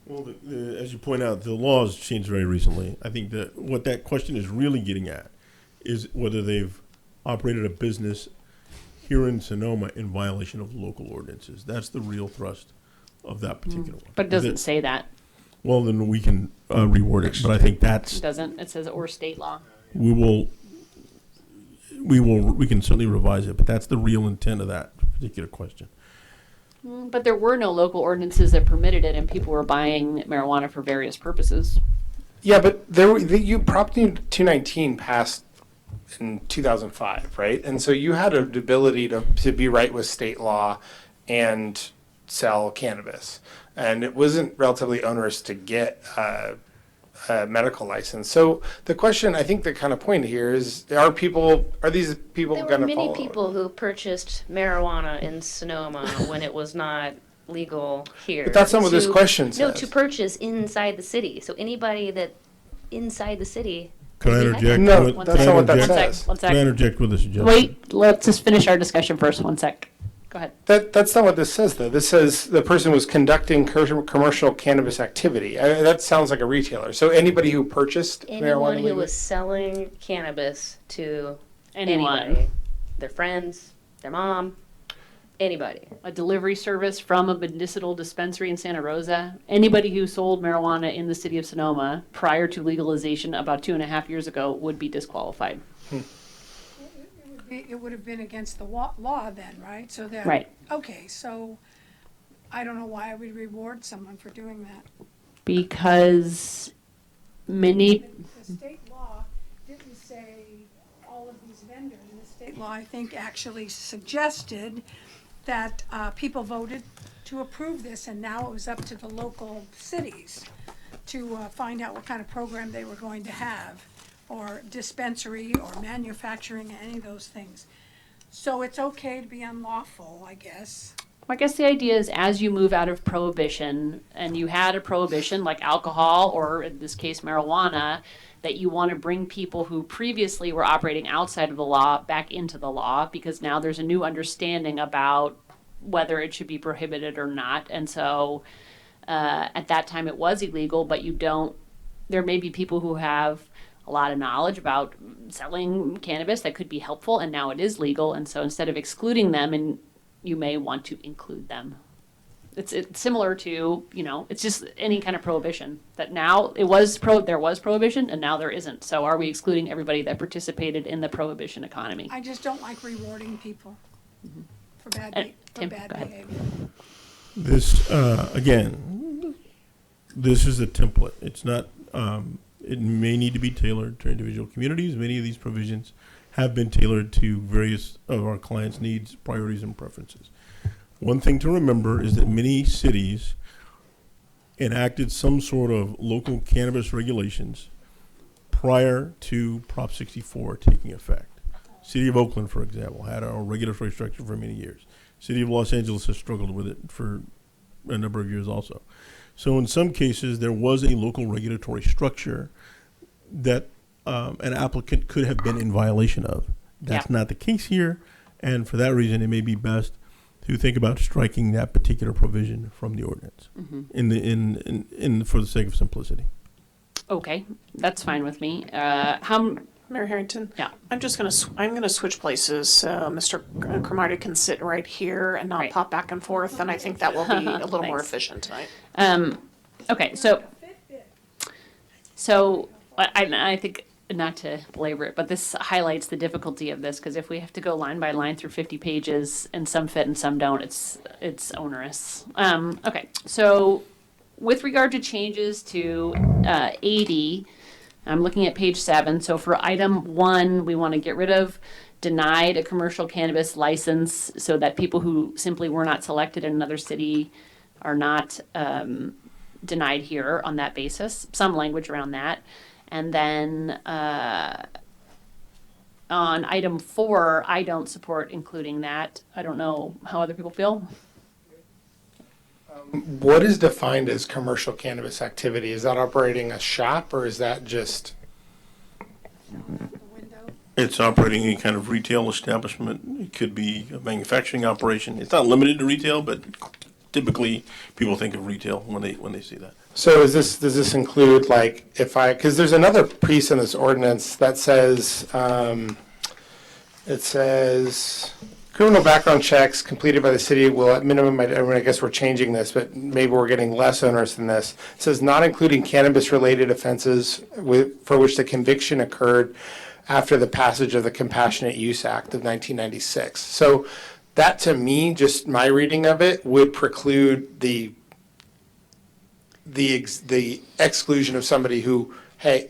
Well, as you point out, the laws changed very recently. I think that what that question is really getting at is whether they've operated a business here in Sonoma in violation of local ordinances. That's the real thrust of that particular one. but it doesn't say that. Well, then we can reword it. But I think It doesn't. It says or state law. we can certainly revise it. But that's the real intent of that particular question. But there were no local ordinances that permitted it, and people were buying marijuana for various purposes. Yeah, but Prop 219 passed in 2005, right? And so you had an ability to be right with state law and sell cannabis. And it wasn't relatively onerous to get a medical license. So the question, I think the kind of point here is, are these people There going were to many follow? people who purchased marijuana in Sonoma when it was not legal here. But that's not what this question No, says. to purchase inside the city. So anybody that inside the city. Can I interject? No, Can I that's not what that interject? says. One sec. Can I interject with a suggestion? Wait, let's just finish our discussion first. 1 sec. Go ahead. That's not what this says, though. This says the person was conducting commercial cannabis activity. That sounds like a retailer. So anybody who purchased Anyone marijuana who legally? was selling cannabis to Anyone. anybody. Their friends, their mom, anybody. A delivery service from a medicinal dispensary in Santa Rosa. Anybody who sold marijuana in the city of Sonoma prior to legalization about 2.5 years ago would be disqualified. It would have been against the law then, right? So that. Right. Okay, so I don't know why I would reward someone for doing that. Because many, The state law didn't say all of these vendors, and the state law, I think, actually suggested that people voted to approve this, and now it was up to the local cities to find out what kind of program they were going to have, or dispensary, or manufacturing, any of those things. So it's okay to be unlawful, I guess. I guess the idea is as you move out of prohibition, and you had a prohibition like alcohol, or in this case marijuana, that you want to bring people who previously were operating outside of the law back into the law, because now there's a new understanding about whether it should be prohibited or not. And so at that time it was illegal, but there may be people who have a lot of knowledge about selling cannabis that could be helpful, and now it is legal. And so instead of excluding them, and you may want to include them. It's similar to, it's just any kind of prohibition that now there was prohibition and now there isn't. So are we excluding everybody that participated in the prohibition economy? I just don't like rewarding people for bad, Tim, go ahead. behavior. This, again, this is a template. It's not, it may need to be tailored to individual communities. Many of these provisions have been tailored to various of our clients' needs, priorities, and preferences. One thing to remember is that many cities enacted some sort of local cannabis regulations prior to Prop 64 taking effect. City of Oakland, for example, had a regulatory structure for many years. City of Los Angeles has struggled with it for a number of years also. So in some cases, there was a local regulatory structure that an applicant could have been in violation of. That's not the case here, and for that reason, it may be best to think about striking that particular provision from the ordinance, for the sake of simplicity. Okay, that's fine with me. Mayor Harrington? Yeah. I'm gonna switch places so Mr. Cromartie can sit right here and not pop back and forth, and I think that will be a little more efficient tonight. Okay, so I think, not to belabor it, but this highlights the difficulty of this, because if we have to go line by line through 50 pages and some fit and some don't, it's onerous. Okay, so with regard to changes to 80, I'm looking at page 7. So for item 1, we want to get rid of denied a commercial cannabis license so that people who simply were not selected in another city are not denied here on that basis. Some language around that. And then on item 4, I don't support including that. I don't know how other people feel. What is defined as commercial cannabis activity? Is that operating a shop, or is that just? It's operating any kind of retail establishment. It could be a manufacturing operation. It's not limited to retail, but typically people think of retail when they see that. So does this include, like, because there's another piece in this ordinance that says, it says criminal background checks completed by the city will at minimum, I guess we're changing this, but maybe we're getting less onerous than this. It says not including cannabis related offenses for which the conviction occurred after the passage of the Compassionate Use Act of 1996. So that, to me, just my reading of it, would preclude the exclusion of somebody who,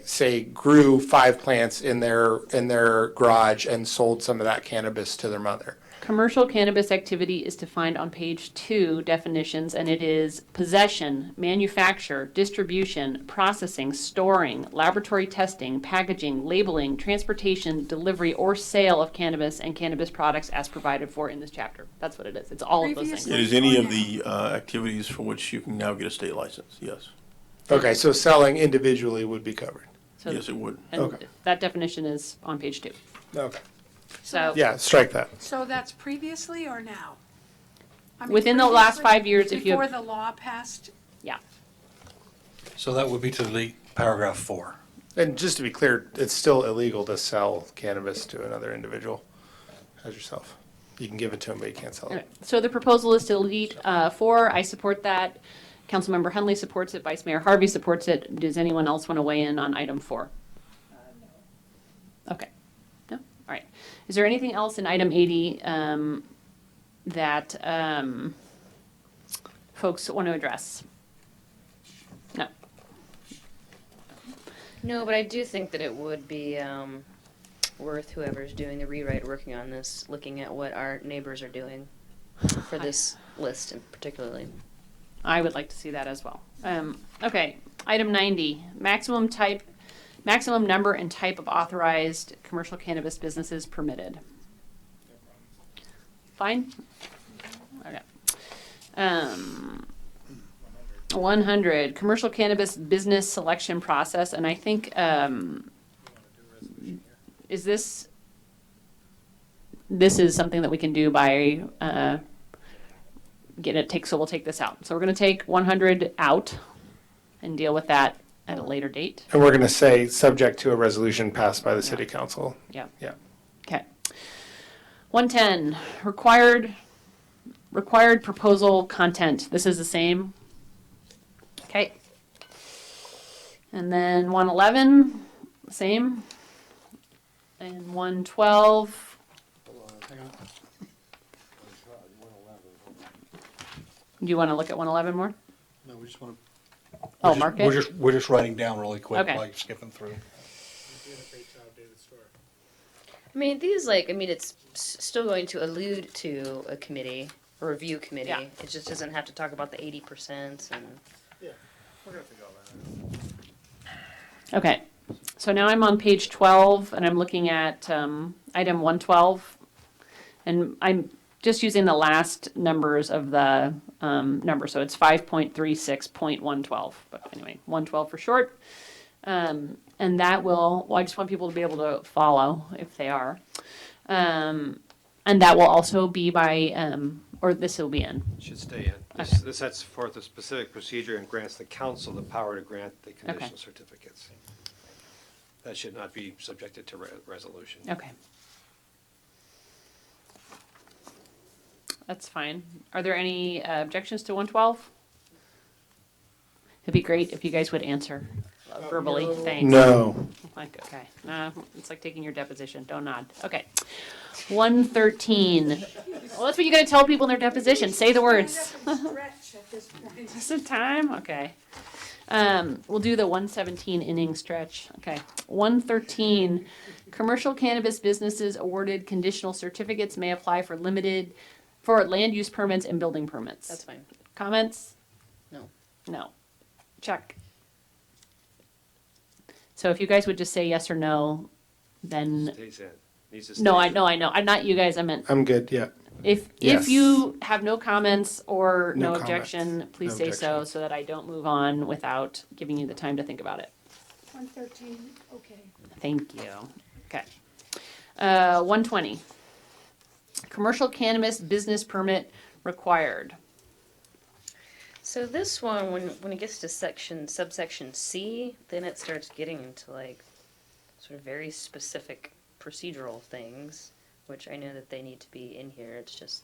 say, grew 5 plants in their garage and sold some of that cannabis to their mother. Commercial cannabis activity is defined on page 2 definitions, and it is possession, manufacture, distribution, processing, storing, laboratory testing, packaging, labeling, transportation, delivery, or sale of cannabis and cannabis products as provided for in this chapter. That's what it is. It's all of those things. It is any of the activities for which you can now get a state license, yes. Okay, so selling individually would be covered. So yes, it would. And Okay. that definition is on page 2. Okay. So Yeah, strike that. So that's previously or now? I mean, Within the last 5 years, if you before have, the law passed? yeah. So that would be to delete paragraph 4. And just to be clear, it's still illegal to sell cannabis to another individual as yourself. You can give it to them, but you can't sell it. Okay. So the proposal is to delete 4. I support that. Councilmember Hundley supports it. Vice Mayor Harvey supports it. Does anyone else want to weigh in on item 4? Okay. No? All right. Is there anything else in item 80 that folks want to address? No. No, but I do think that it would be worth whoever's doing the rewrite working on this, looking at what our neighbors are doing for this list in particularly. I would like to see that as well. Okay, item 90, maximum number and type of authorized commercial cannabis businesses permitted. Fine? Okay. 100, commercial cannabis business selection process, and I think, this is something that we can do by, so we'll take this out. So we're gonna take 100 out and deal with that at a later date. And we're going to say, subject to a resolution passed by the city council. Yeah. Yeah. Okay. 110, required proposal content. This is the same. Okay. And then 111, same. And 112. Do you want to look at 111 more? No, we just want to. Oh, mark it? We're just writing down really quick Okay. while you're skipping through. I mean, these it's still going to allude to a committee, a review committee. Yeah. It just doesn't have to talk about the 80% and. Yeah, we're going to figure all that out. Okay. So now I'm on page 12 and I'm looking at item 112. And I'm just using the last numbers of the number. So it's 5.36.112. But anyway, 112 for short. And that will, I just want people to be able to follow if they are. And that will also be by, or this will be in. Should stay in. This sets forth a specific procedure and grants the council the power to grant the conditional certificates. That should not be subjected to resolution. Okay. That's fine. Are there any objections to 112? It'd be great if you guys would answer verbally. Thanks. No. Like, okay. No, it's like taking your deposition. Don't nod. Okay. 113. Well, that's what you got to tell people in their deposition. Say the words. Is it time? Okay. We'll do the 117 inning stretch. Okay. 113. Commercial cannabis businesses awarded conditional certificates may apply for land use permits and building permits. That's fine. Comments? No. No. Check. So if you guys would just say yes or no, then. Stays in. Needs to stay No, I in. know. I'm not you guys. I meant. I'm good, yeah. If Yes. you have no comments or No no comments. objection, please No say objection. so that I don't move on without giving you the time to think about it. 113, okay. Thank you. Okay. 120. Commercial cannabis business permit required. So this one, when it gets to subsection C, then it starts getting into sort of very specific procedural things, which I know that they need to be in here. It's just.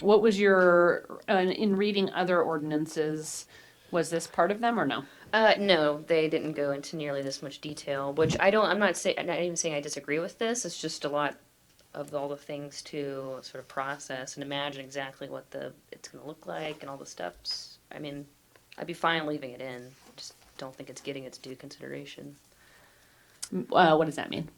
What was your, in reading other ordinances, was this part of them or no? No, they didn't go into nearly this much detail, which I'm not even saying I disagree with this. It's just a lot of all the things to sort of process and imagine exactly what it's going to look like and all the steps. I mean, I'd be fine leaving it in. Just don't think it's getting its due consideration. What does that mean?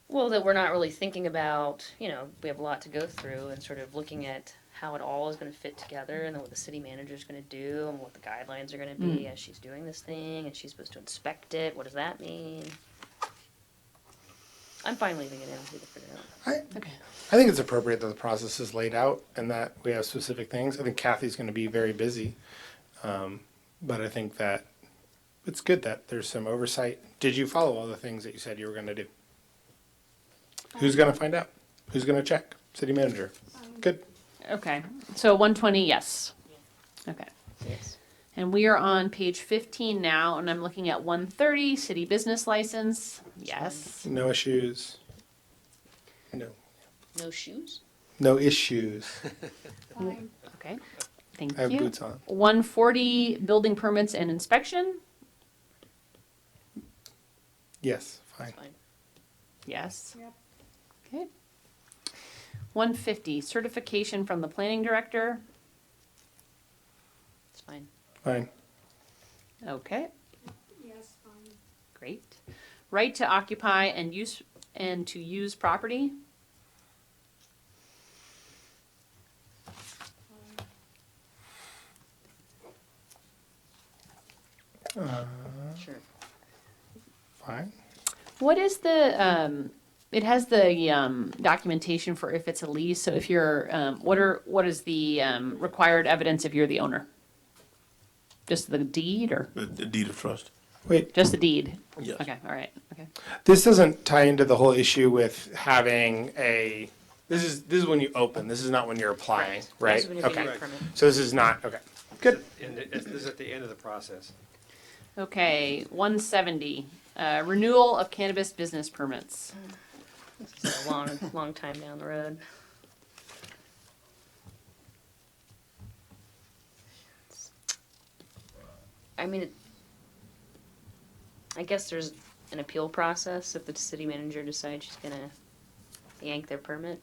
Well, that we're not really thinking about, we have a lot to go through and sort of looking at how it all is going to fit together and then what the city manager is going to do and what the guidelines are going to be as she's doing this thing and she's supposed to inspect it. What does that mean? I'm fine leaving it in until we can figure it out. I think it's appropriate that the process is laid out and that we have specific things. I think Kathy's going to be very busy. But I think that it's good that there's some oversight. Did you follow all the things that you said you were going to do? Who's going to find out? Who's going to check? City manager. Good. Okay. So 120, yes. Okay. Yes. And we are on page 15 now, and I'm looking at 130, city business license. Yes. No issues. No. No shoes? No issues. Okay. Thank I have you. boots on. 140, building permits and inspection. Yes, fine. Yes. Yep. Okay. 150, certification from the planning director. It's fine. Fine. Okay. Yes, fine. Great. Right to occupy and to use property. Sure. Fine. What is the, it has the documentation for if it's a lease, so if you're, what is the required evidence if you're the owner? Just the deed or? The deed of trust. Wait. Just the deed? Yes. Okay, all right, okay. This doesn't tie into the whole issue with having a, this is when you open, this is not when you're applying, right? This is when you're getting Okay. a permit. So this is not, okay. Good. And this is at the end of the process. Okay, 170, renewal of cannabis business permits. This is a long time down the road. I mean, I guess there's an appeal process if the city manager decides she's gonna yank their permit.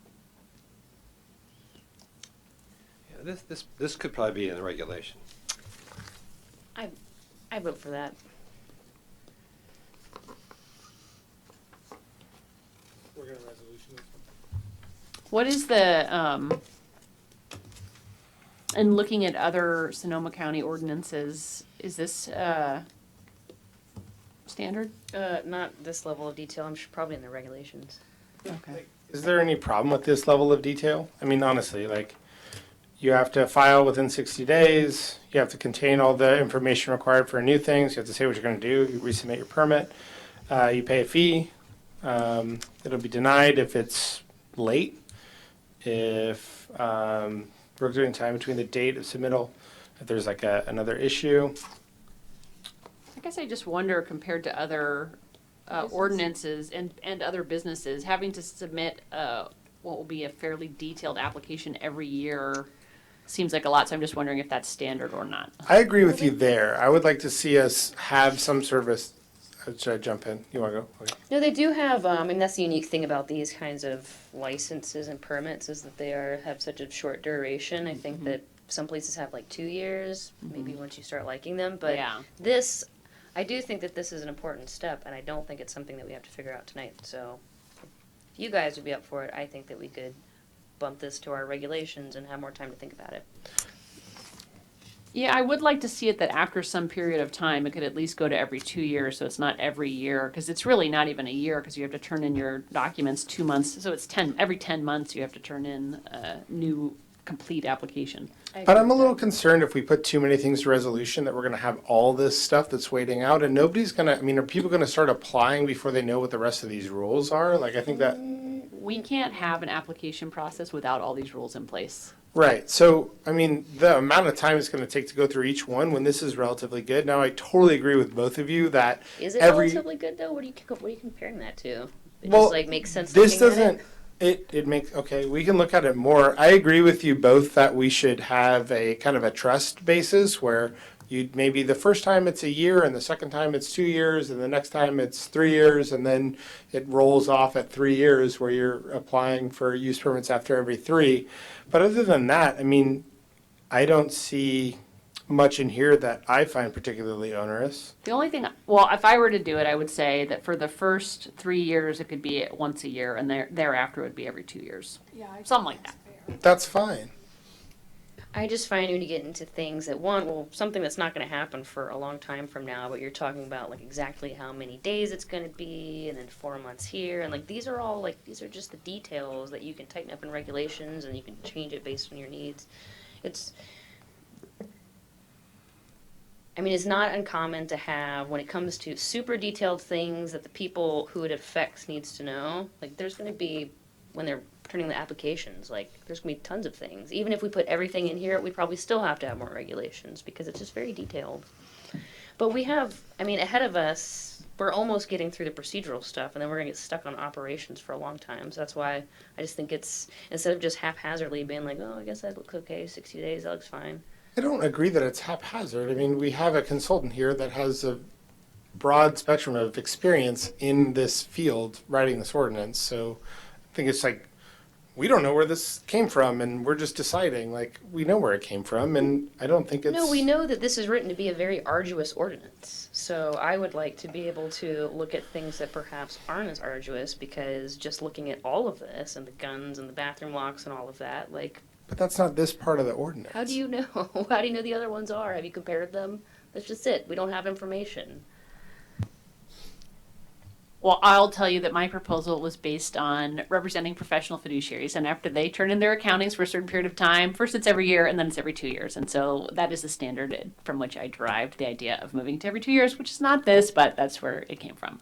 Yeah, this could probably be in the regulation. I vote for that. We're gonna resolution this What is the, and looking at other Sonoma County ordinances, is this, standard? Not this level of detail. I'm sure probably in the regulations. Okay. Is there any problem with this level of detail? I mean, honestly, like, you have to file within 60 days, you have to contain all the information required for new things, you have to say what you're gonna do, you resubmit your permit, you pay a fee, it'll be denied if it's late, if we're doing time between the date of submittal, if there's like another issue. I guess I just wonder, compared to other ordinances and other businesses, having to submit what will be a fairly detailed application every year seems like a lot, so I'm just wondering if that's standard or not. I agree with you there. I would like to see us have some service. Should I jump in? You want to go? Okay. No, they do have, and that's the unique thing about these kinds of licenses and permits is that they have such a short duration. I think that some places have like 2 years, maybe once you start liking them. But Yeah. I do think that this is an important step, and I don't think it's something that we have to figure out tonight. So if you guys would be up for it, I think that we could bump this to our regulations and have more time to think about it. Yeah, I would like to see it that after some period of time, it could at least go to every 2 years, so it's not every year, because it's really not even a year, because you have to turn in your documents 2 months, so it's every 10 months you have to turn in a new complete application. But I'm a little concerned if we put too many things to resolution that we're going to have all this stuff that's waiting out, and nobody's going to, I mean, are people going to start applying before they know what the rest of these rules are? Like, I think that. We can't have an application process without all these rules in place. Right. So, I mean, the amount of time it's going to take to go through each one when this is relatively good. Now, I totally agree with both of you that Is it relatively good though? What are you comparing that to? It well, just like makes sense. This looking at doesn't. It makes okay. We can look at it more. I agree with you both that we should have a kind of a trust basis where you maybe the first time it's a year and the second time it's 2 years and the next time it's 3 years and then it rolls off at 3 years where you're applying for use permits after every 3. But other than that, I mean, I don't see much in here that I find particularly onerous. The only thing, well, if I were to do it, I would say that for the first 3 years, it could be once a year, and thereafter it would be every 2 years. Yeah, something like that. That's fine. I just find when you get into things that something that's not going to happen for a long time from now, but you're talking about like exactly how many days it's going to be, and then 4 months here, and like these are just the details that you can tighten up in regulations, and you can change it based on your needs. It's not uncommon to have, when it comes to super detailed things that the people who it affects needs to know, like there's going to be, when they're turning the applications, like there's going to be tons of things. Even if we put everything in here, we probably still have to have more regulations because it's just very detailed. But we have, ahead of us, we're almost getting through the procedural stuff, and then we're going to get stuck on operations for a long time. So that's why I just think it's, instead of just haphazardly being like, oh, I guess that looks okay, 60 days, that looks fine. I don't agree that it's haphazard. I mean, we have a consultant here that has a broad spectrum of experience in this field writing this ordinance. So I think it's like, we don't know where this came from, and we're just deciding. Like, we know where it came from, and I don't think it's... No, we know that this is written to be a very arduous ordinance. So I would like to be able to look at things that perhaps aren't as arduous, because just looking at all of this, and the guns, and the bathroom locks, and all of that, like... But that's not this part of the ordinance. How do you know? How do you know the other ones are? Have you compared them? That's just it. We don't have information. Well, I'll tell you that my proposal was based on representing professional fiduciaries, and after they turn in their accountings for a certain period of time, first it's every year, and then it's every 2 years. And so that is the standard from which I derived the idea of moving to every 2 years, which is not this, but that's where it came from.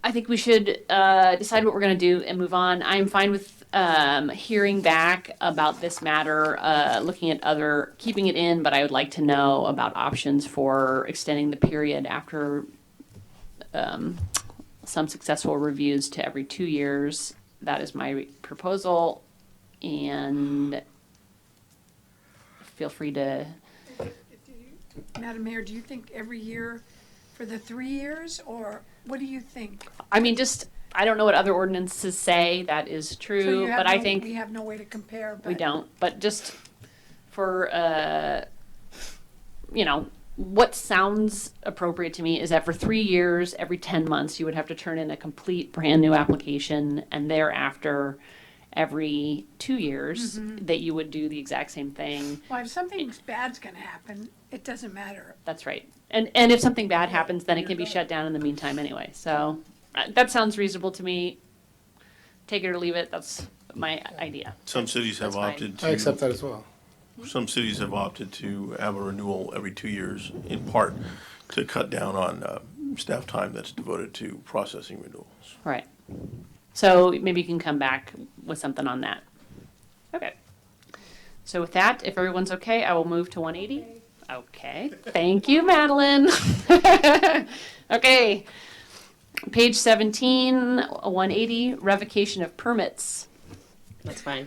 I think we should decide what we're going to do and move on. I'm fine with hearing back about this matter, looking at keeping it in, but I would like to know about options for extending the period after some successful reviews to every 2 years. That is my proposal, and feel free to. Madam Mayor, do you think every year for the 3 years, or what do you think? I mean, I don't know what other ordinances say, that is So true, you have but I no- think we have no way to compare, but. we don't. But just for, what sounds appropriate to me is that for 3 years, every 10 months, you would have to turn in a complete brand-new application, and thereafter, every 2 years, that you would do the exact same thing. Well, if something bad's gonna happen, it doesn't matter. That's right. And if something bad happens, then it can be shut down in the meantime anyway. So that sounds reasonable to me. Take it or leave it. That's my idea. Some cities have That's fine. opted to. I accept that as well. Some cities have opted to have a renewal every 2 years, in part to cut down on staff time that's devoted to processing renewals. Right. So maybe you can come back with something on that. Okay. So with that, if everyone's okay, I will move to 180. Okay. Thank you, Madeline. Okay. Page 17, 180, revocation of permits. That's fine.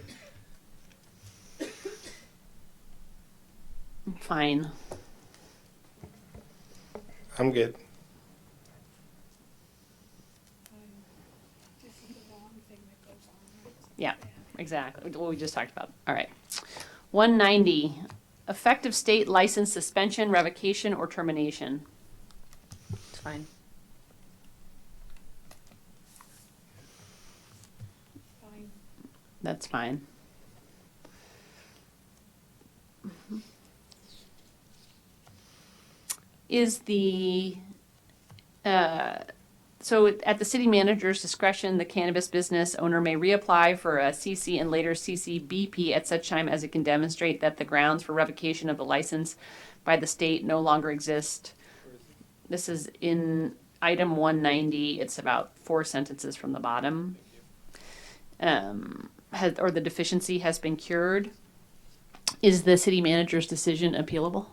Fine. I'm good. Yeah, exactly. What we just talked about. All right. 190, effective state license suspension, revocation, or termination. It's fine. That's fine. Is so at the city manager's discretion, the cannabis business owner may reapply for a CC and later CCBP at such time as it can demonstrate that the grounds for revocation of the license by the state no longer exist. This is in item 190. It's about 4 sentences from the bottom. Or the deficiency has been cured. Is the city manager's decision appealable?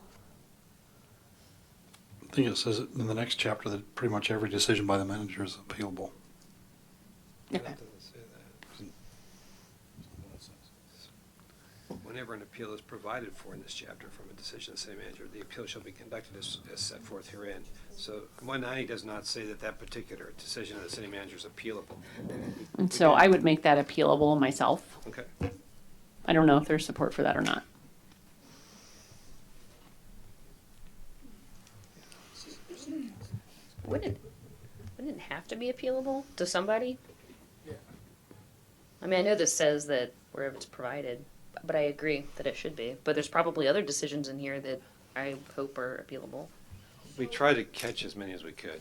I think it says it in the next chapter that pretty much every decision by the manager is appealable. Okay. Whenever an appeal is provided for in this chapter from a decision of the city manager, the appeal shall be conducted as set forth herein. So 190 does not say that that particular decision of the city manager is appealable. And so I would make that appealable myself. Okay. I don't know if there's support for that or not. Wouldn't it have to be appealable to somebody? Yeah. I mean, I know this says that wherever it's provided, but I agree that it should be. But there's probably other decisions in here that I hope are appealable. We try to catch as many as we could.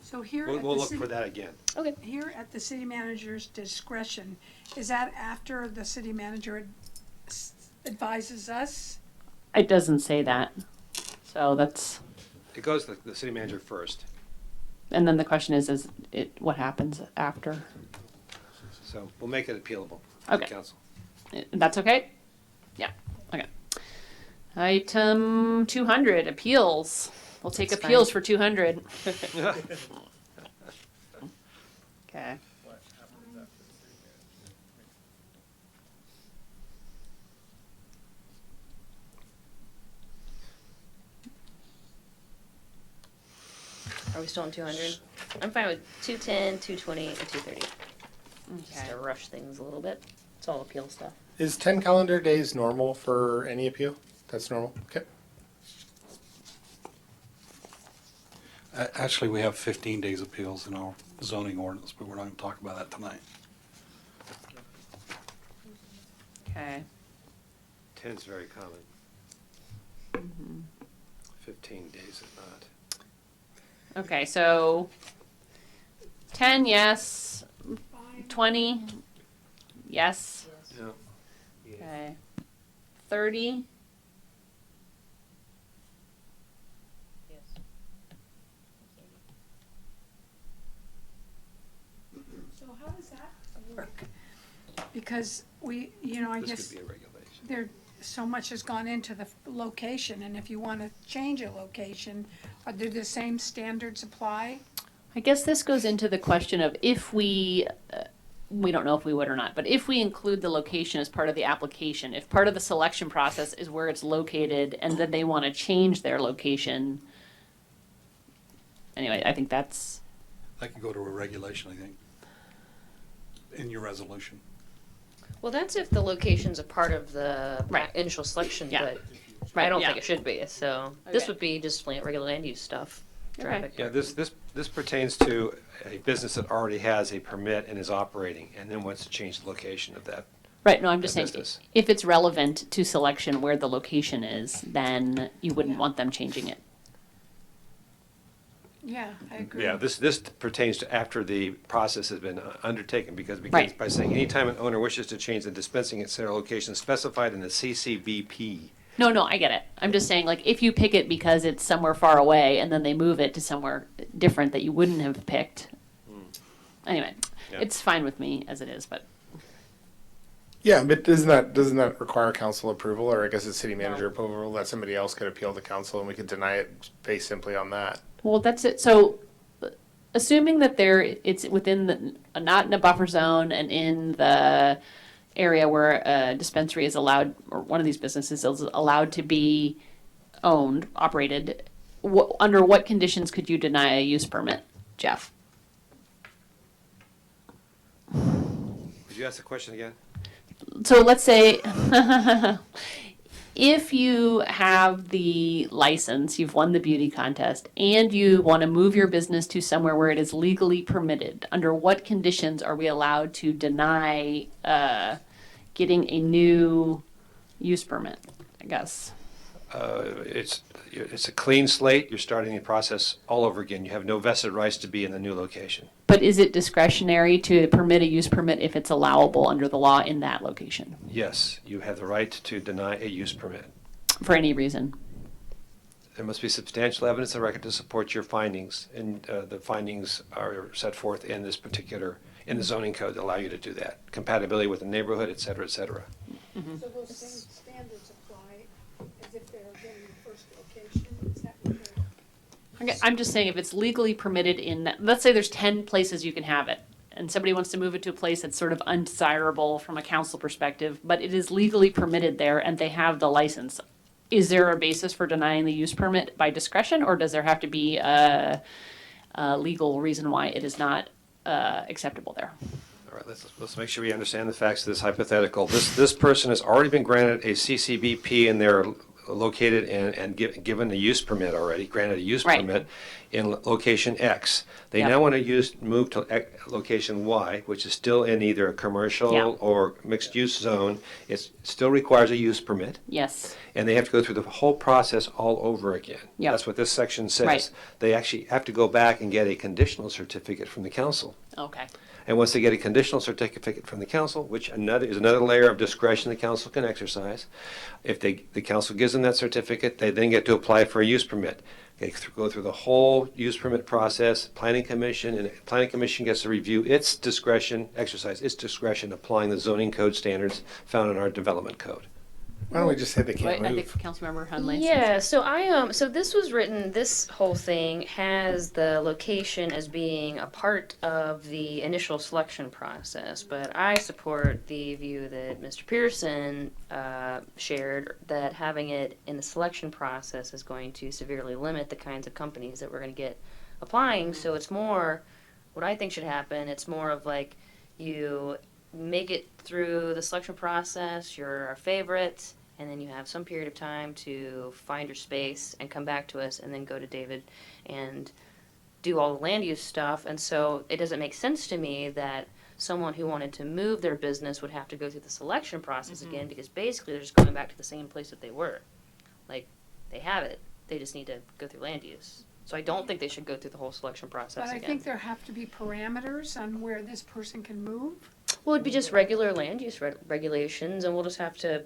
So here We'll at the look city- for that again. Okay. Here at the city manager's discretion, is that after the city manager advises us? It doesn't say that. So that's, It goes to the city manager first. and then the question is what happens after? So we'll make it appealable to the Okay. council. That's okay? Yeah, okay. Item 200, appeals. We'll take That's appeals fine. for 200. Okay. Are we still on 200? I'm fine with 210, 220, and 230. Just to Okay. rush things a little bit. It's all appeal stuff. Is 10 calendar days normal for any appeal? That's normal? Okay. Actually, we have 15 days appeals in our zoning ordinance, but we're not going to talk about that tonight. Okay. 10 is very common. Mm-hmm. 15 days is not. Okay, so 10, yes. 20, yes. No. Okay. 30, So how does that work? Because we, you know, I This guess could be a regulation. there, so much has gone into the location, and if you want to change a location, do the same standards apply? I guess this goes into the question of if we don't know if we would or not, but if we include the location as part of the application, if part of the selection process is where it's located and then they want to change their location, anyway, I think that's. That could go to a regulation, I think, in your resolution. Well, that's if the location's a part of the initial selection, but I don't think it should be. So this would be just regular land use stuff. Traffic. Yeah, this pertains to a business that already has a permit and is operating, and then wants to change the location of that. Right, no, I'm just saying, business. if it's relevant to selection where the location is, then you wouldn't want them changing it. Yeah, I agree. Yeah, this pertains to after the process has been undertaken, because it begins Right. by saying, anytime an owner wishes to change the dispensing at center location specified in the CCVP. No, I get it. I'm just saying, like, if you pick it because it's somewhere far away and then they move it to somewhere different that you wouldn't have picked. Anyway, Yeah. it's fine with me as it is, but. Yeah, but doesn't that require council approval, or I guess it's city manager approval that somebody else could appeal to council and we could deny it based simply on that? Well, that's it. So, assuming that it's within not in a buffer zone and in the area where a dispensary is allowed, or one of these businesses is allowed to be owned, operated, under what conditions could you deny a use permit, Jeff? Would you ask the question again? So let's say if you have the license, you've won the beauty contest, and you want to move your business to somewhere where it is legally permitted, under what conditions are we allowed to deny getting a new use permit, I guess? It's a clean slate. You're starting the process all over again. You have no vested rights to be in the new location. But is it discretionary to permit a use permit if it's allowable under the law in that location? Yes, you have the right to deny a use permit. For any reason? There must be substantial evidence of record to support your findings, and the findings are set forth in this particular, in the zoning code that allow you to do that. Compatibility with the neighborhood, et cetera, et cetera. Mm-hmm. So those same standards apply as if they're getting the first location? Is that what they're? Okay, I'm just saying if it's legally permitted let's say there's 10 places you can have it, and somebody wants to move it to a place that's sort of undesirable from a council perspective, but it is legally permitted there and they have the license. Is there a basis for denying the use permit by discretion, or does there have to be a legal reason why it is not acceptable there? All right, let's make sure we understand the facts of this hypothetical. This person has already been granted a CCBP, and they're located and given a use permit already, granted a use permit in location X. They now want to move to location Y, which is still in either a commercial or mixed-use zone. It still requires a use permit. Yes. And they have to go through the whole process all over again. Yep. That's what this section says. Right. They actually have to go back and get a conditional certificate from the council. Okay. And once they get a conditional certificate from the council, which is another layer of discretion the council can exercise, if the council gives them that certificate, they then get to apply for a use permit. They go through the whole use permit process, planning commission, and the planning commission gets to review its discretion, exercise its discretion, applying the zoning code standards found in our development code. Why don't we just say they can't I move? think Councilmember Hundley. Yeah, so so this was written, this whole thing has the location as being a part of the initial selection process, but I support the view that Mr. Pearson shared, that having it in the selection process is going to severely limit the kinds of companies that we're going to get applying. So it's more, what I think should happen, it's more of like you make it through the selection process, you're our favorite, and then you have some period of time to find your space and come back to us, and then go to David and do all the land use stuff. And so it doesn't make sense to me that someone who wanted to move their business would have to go through the selection process again, because basically they're just going back to the same place that they were. Like, they have it, they just need to go through land use. So I don't think they should go through the whole selection process But I again. think there have to be parameters on where this person can move. Well, it'd be just regular land use regulations, and we'll just have to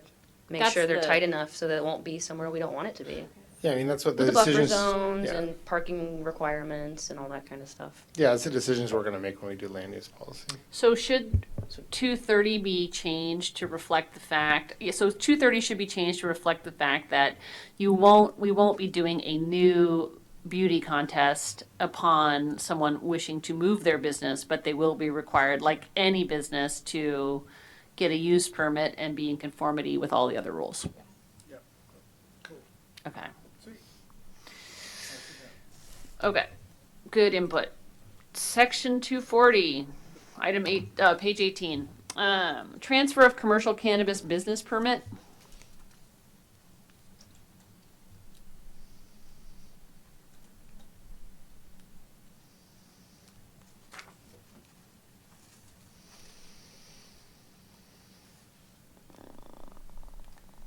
make That's sure they're the- tight enough so that it won't be somewhere we don't want it to be. Yeah, I mean, that's what the With the buffer decisions. zones Yeah. and parking requirements and all that kind of stuff. Yeah, it's the decisions we're going to make when we do land use policy. So should 230 be changed to reflect the fact, yeah, so 230 should be changed to reflect the fact that we won't be doing a new beauty contest upon someone wishing to move their business, but they will be required, like any business, to get a use permit and be in conformity with all the other rules. Yep. Cool. Okay. Sweet. Okay. Good input. Section 240, item 8, page 18. Transfer of commercial cannabis business permit.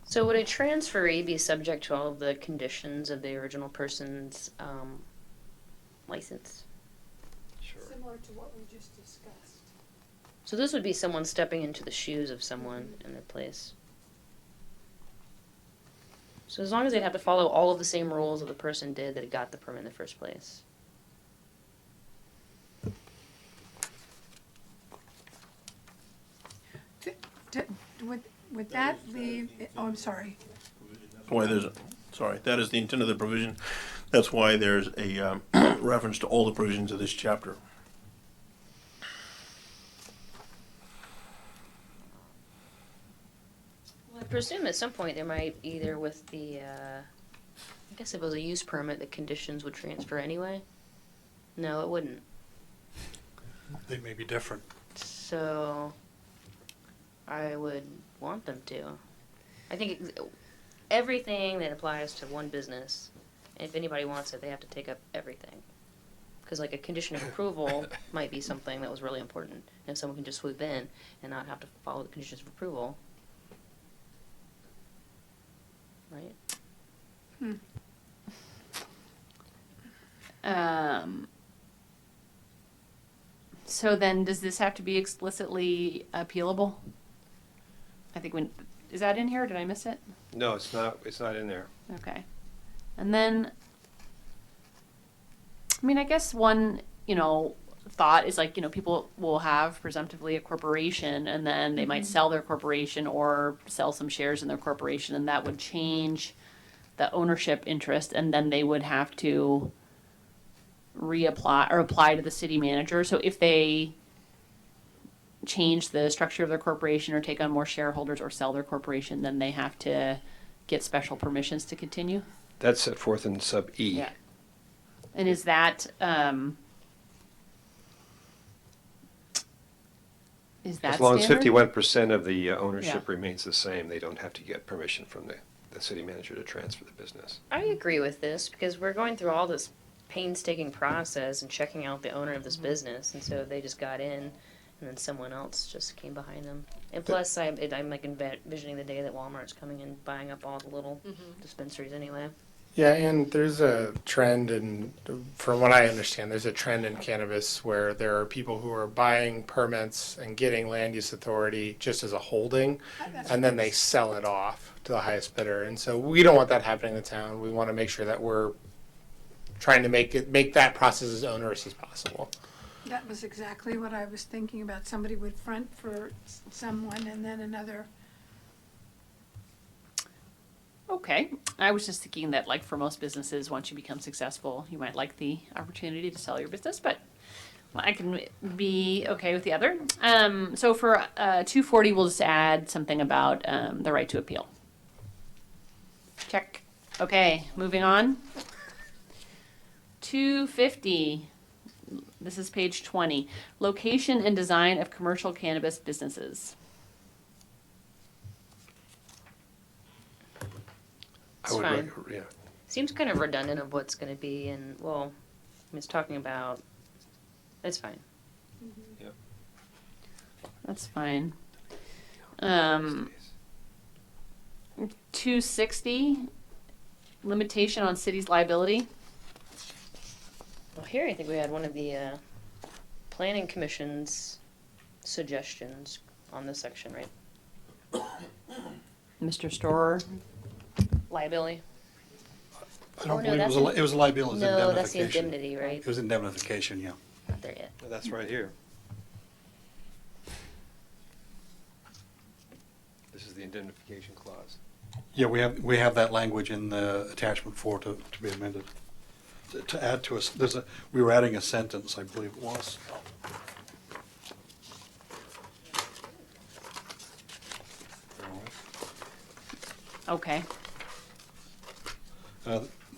So would a transferee be subject to all of the conditions of the original person's license? Similar to what we just discussed. So this would be someone stepping into the shoes of someone in their place. So as long as they'd have to follow all of the same rules that the person did that got the permit in the first place. Would that leave, oh, I'm sorry. Why that is the intent of the provision. That's why there's a reference to all the provisions of this chapter. Well, I presume at some point there might either with the, I guess if it was a use permit, the conditions would transfer anyway. No, it wouldn't. They may be different. So I would want them to. I think everything that applies to one business, if anybody wants it, they have to take up everything. Because like a condition of approval might be something that was really important. And if someone can just swoop in and not have to follow the conditions of approval. Right? So then does this have to be explicitly appealable? I think is that in here? Did I miss it? No, it's not in there. Okay. And then, I mean, I guess one, thought is like, people will have presumptively a corporation and then they might sell their corporation or sell some shares in their corporation, and that would change the ownership interest, and then they would have to reapply or apply to the city manager. So if they change the structure of their corporation or take on more shareholders or sell their corporation, then they have to get special permissions to continue. That's set forth in sub E. Yeah. And is that as long standard? as 51% of the ownership Yeah. remains the same, they don't have to get permission from the city manager to transfer the business. I agree with this because we're going through all this painstaking process and checking out the owner of this business, and so they just got in and then someone else just came behind them. And plus, I'm like envisioning the day that Walmart's coming and buying up all the little dispensaries anyway. Yeah, and there's a trend, and from what I understand, there's a trend in cannabis where there are people who are buying permits and getting land use authority just as a holding, and then they sell it off to the highest bidder. And so we don't want that happening in the town. We want to make sure that we're trying to make that process as onerous as possible. That was exactly what I was thinking about. Somebody would front for someone and then another. Okay. I was just thinking that, like, for most businesses, once you become successful, you might like the opportunity to sell your business, but I can be okay with the other. So for 240, we'll just add something about the right to appeal. Check. Okay, moving on. 250. This is page 20. Location and design of commercial cannabis businesses. I would fine. yeah. Seems kind of redundant of what's going to be, and well, it's talking about. It's fine. Yep. That's fine. 260. Limitation on city's liability. Well, here I think we had one of the planning commission's suggestions on this section, right? Mr. Storer. Liability. I don't believe it was a liability, it was No, that's the indemnification. indemnity, right? It was indemnification, yeah. Not there yet. That's right here. This is the indemnification clause. Yeah, we have that language in the attachment 4 to be amended. To add to us, we were adding a sentence, I believe it was. Okay.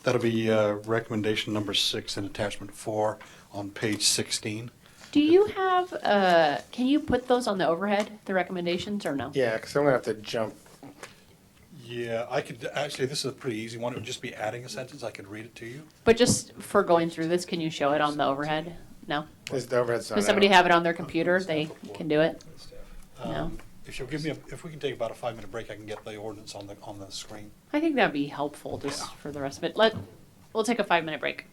That'll be recommendation number 6 in attachment 4 on page 16. Do you have, can you put those on the overhead, the recommendations, or no? Yeah, because I'm gonna have to jump. Yeah, I could, actually, this is a pretty easy one. It would just be adding a sentence. I could read it to you. But just for going through this, can you show it on the overhead? No? Is the overhead's not Does somebody out. have it on their computer? They can do it? No? If you'll give me, if we can take about a 5-minute break, I can get the ordinance on the screen. I think that'd be helpful just for the rest of it. We'll take a 5-minute break.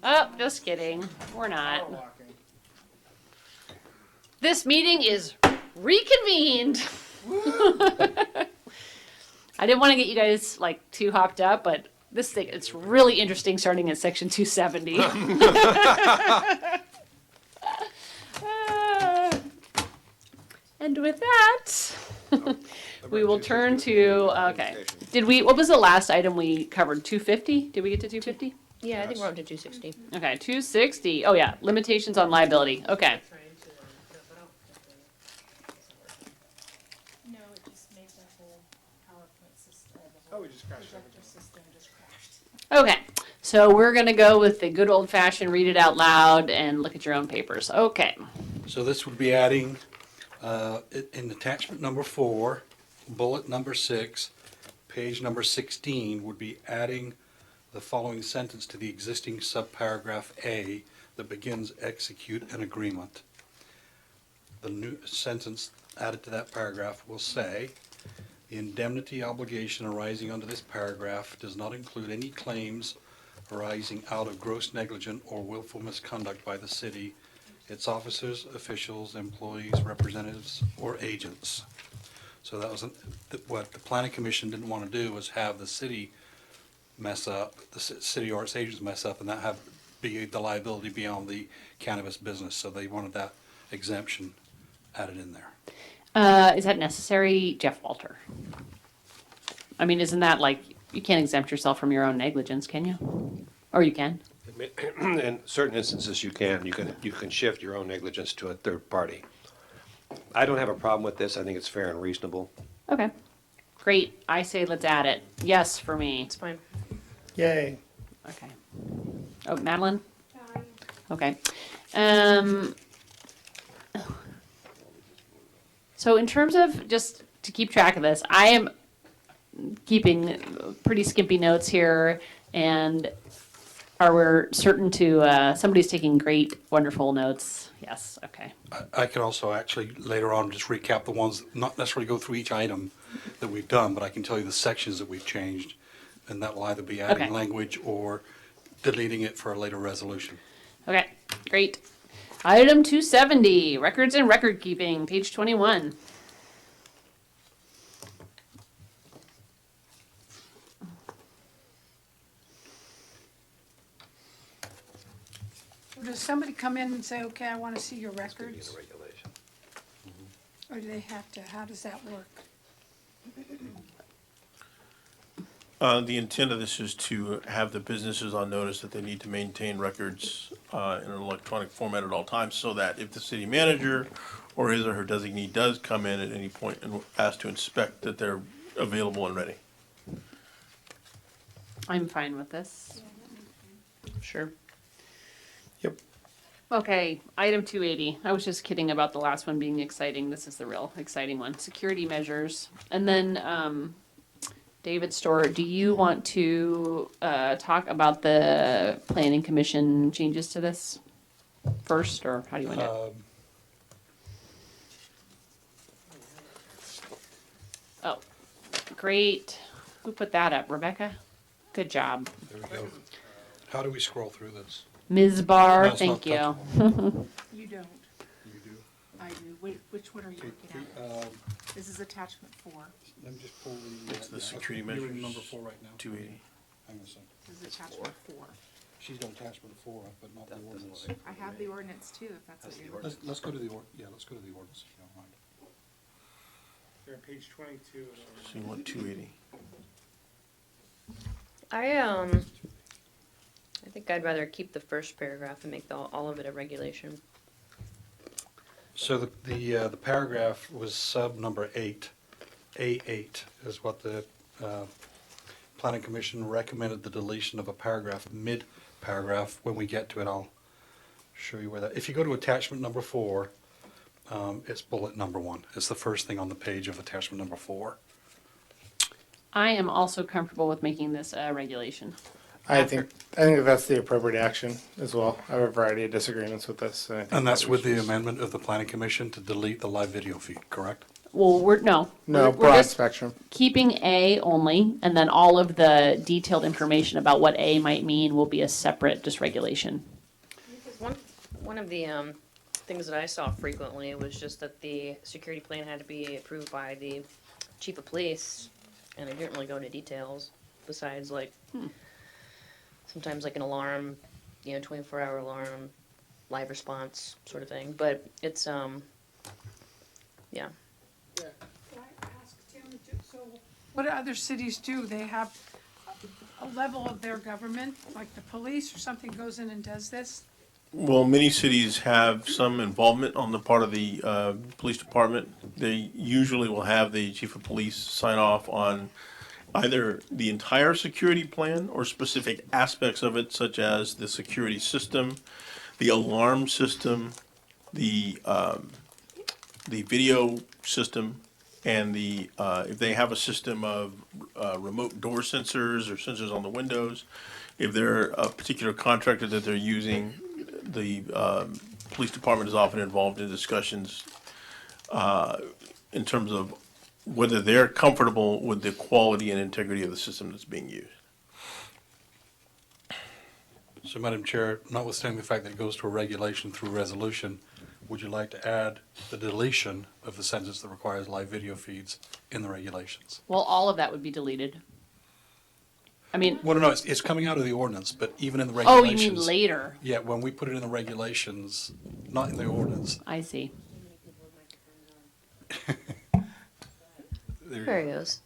Oh, just kidding. We're not. This meeting is reconvened. I didn't want to get you guys like too hopped up, but this thing, it's really interesting starting at section 270. And with that, we will turn to, okay. What was the last item we covered? 250? Did we get to 250? Yeah, I think we're on to 260. Okay, 260. Oh yeah, limitations on liability. Okay. No, it just made the whole PowerPoint system, Oh, we just crashed projector system just crashed. Okay, so we're gonna go with the good old fashioned read it out loud and look at your own papers. Okay. So this would be adding, in attachment number 4, bullet number 6, page number 16, would be adding the following sentence to the existing subparagraph A that begins execute an agreement. The new sentence added to that paragraph will say, the indemnity obligation arising under this paragraph does not include any claims arising out of gross negligent or willful misconduct by the city, its officers, officials, employees, representatives, or agents. So that was what the planning commission didn't want to do, was have the city mess up, the city or its agents mess up, and that have be the liability beyond the cannabis business. So they wanted that exemption added in there. Is that necessary, Jeff Walter? I mean, isn't that like, you can't exempt yourself from your own negligence, can you? Or you can? In certain instances, you can. You can shift your own negligence to a third party. I don't have a problem with this. I think it's fair and reasonable. Okay. Great. I say let's add it. Yes for me. It's fine. Yay. Okay. Oh, Madeline? Okay. So in terms of, just to keep track of this, I am keeping pretty skimpy notes here, and are we certain to, somebody's taking great, wonderful notes? Yes, okay. I can also actually later on just recap the ones, not necessarily go through each item that we've done, but I can tell you the sections that we've changed, and that will either be adding Okay. language or deleting it for a later resolution. Okay, great. Item 270, records and record keeping, page 21. Does somebody come in and say, okay, I want to see your records? Or do they have to, how does that work? The intent of this is to have the businesses on notice that they need to maintain records in an electronic format at all times, so that if the city manager or his or her designee does come in at any point and ask to inspect, that they're available and ready. I'm fine with this. Sure. Yep. Okay, item 280. I was just kidding about the last one being exciting. This is the real exciting one. Security measures. And then, David Storr, do you want to talk about the planning commission changes to this first, or how do you want to? Oh, great. Who put that up? Rebecca? Good job. There we go. How do we scroll through this? Ms. Barr, No, it's thank you. not You don't. You do. I do. Which one are you looking at? This is attachment 4. Let me just pull the. It's the security You're in measures. number 4 right now. 280. Hang on a second. This is attachment 4. She's got attachment 4, but not the ordinance. I have the ordinance too, if that's what you're looking Let's go to the let's go to the ordinance, if you don't mind. They're on page 22. So you want 280. I think I'd rather keep the first paragraph and make all of it a regulation. So the paragraph was sub number 8. A8 is what the planning commission recommended the deletion of a paragraph, mid-paragraph. When we get to it, I'll show you where that, if you go to attachment number 4, it's bullet number 1. It's the first thing on the page of attachment number 4. I am also comfortable with making this a regulation. I think that's the appropriate action as well. I have a variety of disagreements with this. And, I think And that's that we with should the just- amendment of the planning commission to delete the live video feed, correct? well, No, we're broad just spectrum. keeping A only, and then all of the detailed information about what A might mean will be a separate just regulation. One of the things that I saw frequently was just that the security plan had to be approved by the chief of police, and it didn't really go into details besides like sometimes like an alarm, 24-hour alarm, live response sort of thing. But it's yeah. Can I ask Tim, so what do other cities do? They have a level of their government, like the police or something goes in and does this? Well, many cities have some involvement on the part of the police department. They usually will have the chief of police sign off on either the entire security plan or specific aspects of it, such as the security system, the alarm system, the video system, and the if they have a system of remote door sensors or sensors on the windows. If they're a particular contractor that they're using, the police department is often involved in discussions in terms of whether they're comfortable with the quality and integrity of the system that's being used. So, Madam Chair, notwithstanding the fact that it goes to a regulation through resolution, would you like to add the deletion of the sentence that requires live video feeds in the regulations? Well, all of that would be deleted. I mean, Well, no, it's coming out of the ordinance, but even in the oh, regulations. you mean later? Yeah, when we put it in the regulations, not in the ordinance. I see. There it goes.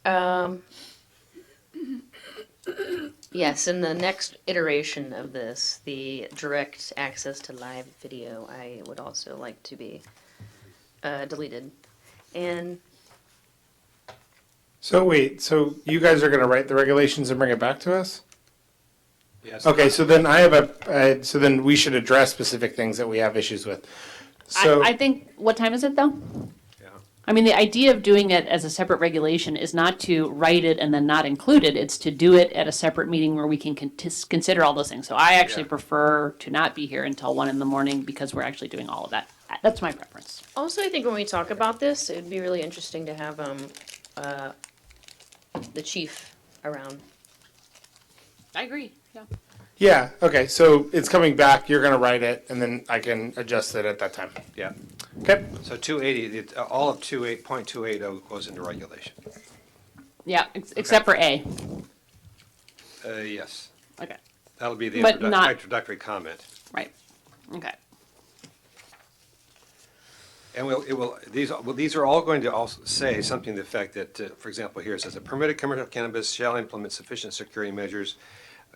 Yes, in the next iteration of this, the direct access to live video, I would also like to be deleted. And So wait, so you guys are gonna write the regulations and bring it back to us? Yes. Okay, so then I have so then we should address specific things that we have issues with. So, I think, what time is it though? Yeah. I mean, the idea of doing it as a separate regulation is not to write it and then not include it. It's to do it at a separate meeting where we can consider all those things. So I actually prefer to not be here until 1 a.m. because we're actually doing all of that. That's my preference. also, I think when we talk about this, it would be really interesting to have the chief around. I agree, yeah. yeah, okay, so it's coming back, you're gonna write it, and then I can adjust it at that time. Yeah. Okay. So 280, all of 28.280 goes into regulation. Yeah, except for A. Yes. Okay. That'll be the But not- introductory comment. Right. Okay. And these are all going to also say something to the effect that, for example, here it says, a permitted commercial cannabis shall implement sufficient security measures,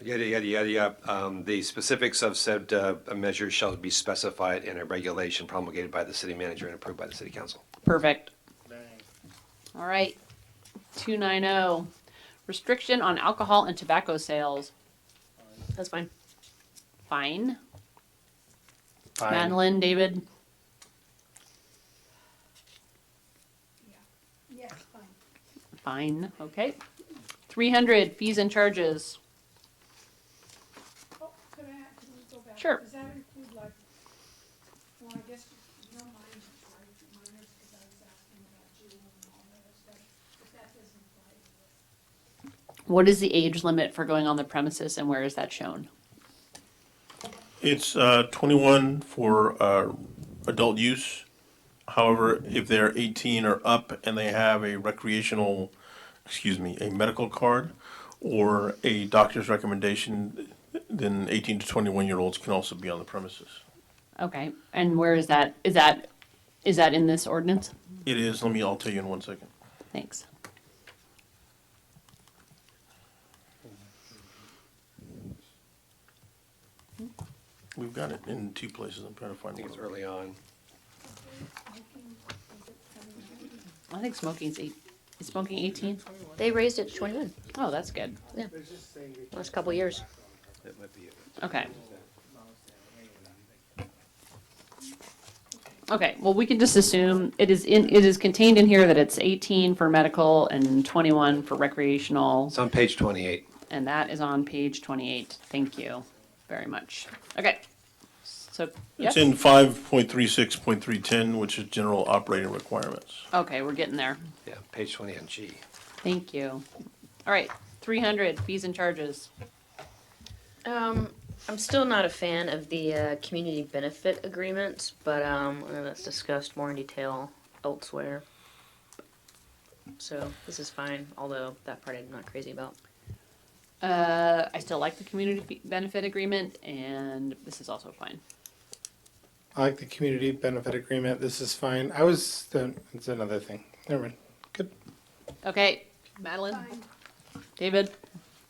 yada, yada, yada, yada. The specifics of said measures shall be specified in a regulation promulgated by the city manager and approved by the city council. Perfect. All right. 290, restriction on alcohol and tobacco sales. That's fine. Fine. Fine. Madeline, David? Yes, fine. Fine, okay. 300, fees and charges. Oh, can we go back? Sure. Does that include like, well, I guess you don't mind, right, minors, because I was asking about June and all that other stuff, but that doesn't apply to this. What is the age limit for going on the premises and where is that shown? It's 21 for adult use. However, if they're 18 or up and they have a a medical card or a doctor's recommendation, then 18 to 21-year-olds can also be on the premises. Okay, and where is that? Is that in this ordinance? It is. I'll tell you in 1 second. Thanks. We've got it in 2 places. I'm trying to find I think one. it's early on. I think smoking's is smoking 18? They raised it to 21. Oh, that's good. Yeah. Last couple years. That might be it. Okay. Okay, well, we can just assume it is contained in here that it's 18 for medical and 21 for recreational. It's on page 28. And that is on page 28. Thank you very much. Okay. So, It's yes? in 5.36.310, which is general operating requirements. Okay, we're getting there. Yeah, page 20 on G. Thank you. All right, 300, fees and charges. I'm still not a fan of the community benefit agreements, but I know that's discussed more in detail elsewhere. So this is fine, although that part I'm not crazy about. I still like the community benefit agreement, and this is also fine. I like the community benefit agreement. This is fine. It's another thing. Never mind. Good. Okay, Madeline? David?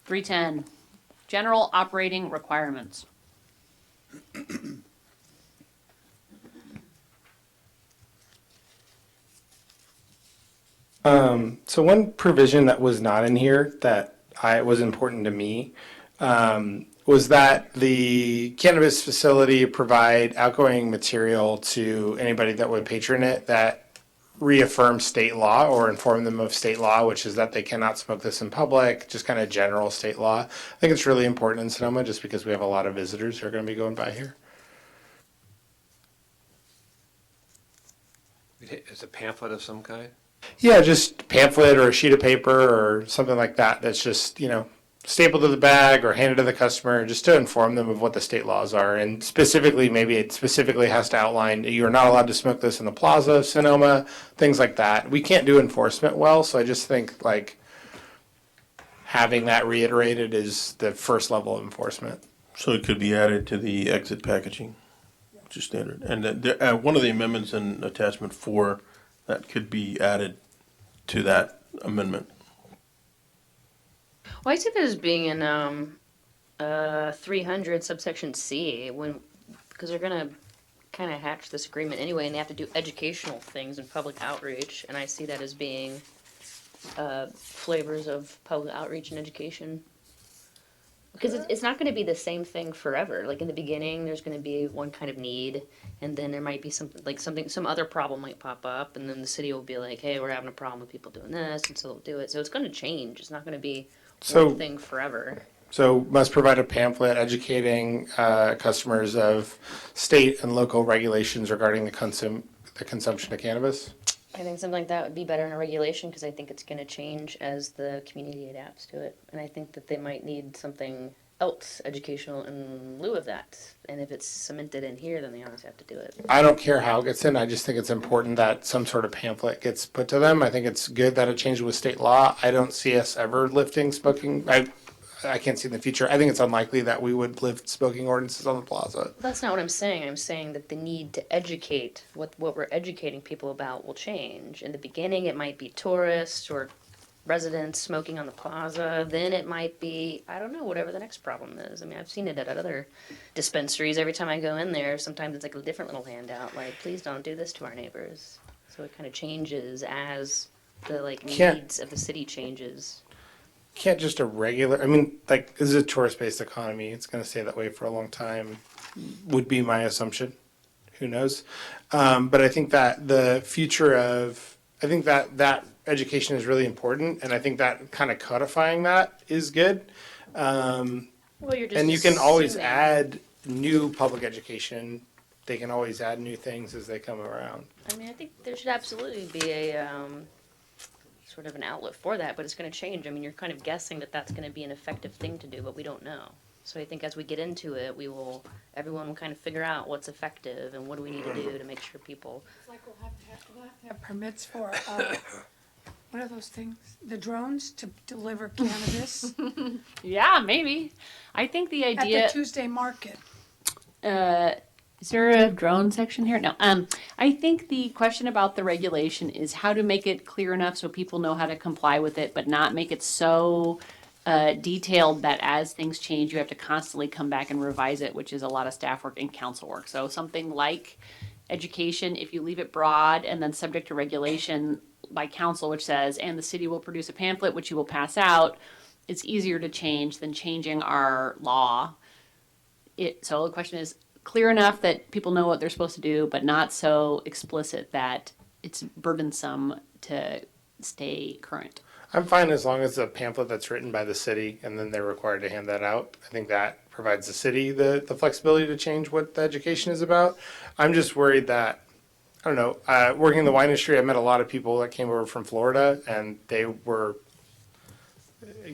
310, general operating requirements. So one provision that was not in here that was important to me was that the cannabis facility provide outgoing material to anybody that would patron it that reaffirm state law or inform them of state law, which is that they cannot smoke this in public, just kind of general state law. I think it's really important in Sonoma just because we have a lot of visitors who are going to be going by here. Is a pamphlet of some kind? Yeah, just pamphlet or a sheet of paper or something like that. That's just, stapled to the bag or handed to the customer just to inform them of what the state laws are. And specifically, maybe it specifically has to outline you're not allowed to smoke this in the plaza of Sonoma, things like that. We can't do enforcement well, so I just think having that reiterated is the first level of enforcement. So it could be added to the exit packaging, which is standard. And one of the amendments in attachment 4 that could be added to that amendment. Well, I see this as being in 300 subsection C because they're gonna kind of hatch this agreement anyway, and they have to do educational things and public outreach, and I see that as being flavors of public outreach and education. Because it's not going to be the same thing forever. Like in the beginning, there's going to be one kind of need, and then there might be some other problem might pop up, and then the city will be like, "Hey, we're having a problem with people doing this," and so they'll do it. So it's going to change. It's not going to be one thing forever. So must provide a pamphlet educating customers of state and local regulations regarding the consumption of cannabis. I think something like that would be better in a regulation because I think it's going to change as the community adapts to it. And I think that they might need something else educational in lieu of that. And if it's cemented in here, then they always have to do it. I don't care how it gets in. I just think it's important that some sort of pamphlet gets put to them. I think it's good that it changes with state law. I don't see us ever lifting smoking. I can't see in the future. I think it's unlikely that we would lift smoking ordinances on the plaza. That's not what I'm saying. I'm saying that the need to educate, what we're educating people about will change. In the beginning, it might be tourists or residents smoking on the plaza. Then it might be, I don't know, whatever the next problem is. I mean, I've seen it at other dispensaries. Every time I go in there, sometimes it's like a different little handout, like, please don't do this to our neighbors. So it kind of changes as the needs of the city changes. Can't just this is a tourist-based economy. It's going to stay that way for a long time, would be my assumption. Who knows? But I think that that education is really important, and I think that kind of codifying that is good. Well, you're just and you can always assuming. add new public education. They can always add new things as they come around. I mean, I think there should absolutely be a sort of an outlet for that, but it's going to change. I mean, you're kind of guessing that that's going to be an effective thing to do, but we don't know. So I think as we get into it, everyone will kind of figure out what's effective and what do we need to do to make sure people. It's like we'll have to have permits for, what are those things? The drones to deliver cannabis Yeah, maybe. I think the idea. at the Tuesday market. Is there a drone section here? No. I think the question about the regulation is how to make it clear enough so people know how to comply with it, but not make it so detailed that as things change, you have to constantly come back and revise it, which is a lot of staff work and council work. So something like education, if you leave it broad and then subject to regulation by council, which says, and the city will produce a pamphlet, which you will pass out, it's easier to change than changing our law. So the question is, clear enough that people know what they're supposed to do, but not so explicit that it's burdensome to stay current. I'm fine as long as the pamphlet that's written by the city and then they're required to hand that out. I think that provides the city the flexibility to change what the education is about. I'm just worried that, I don't know, working in the wine industry, I met a lot of people that came over from Florida and they were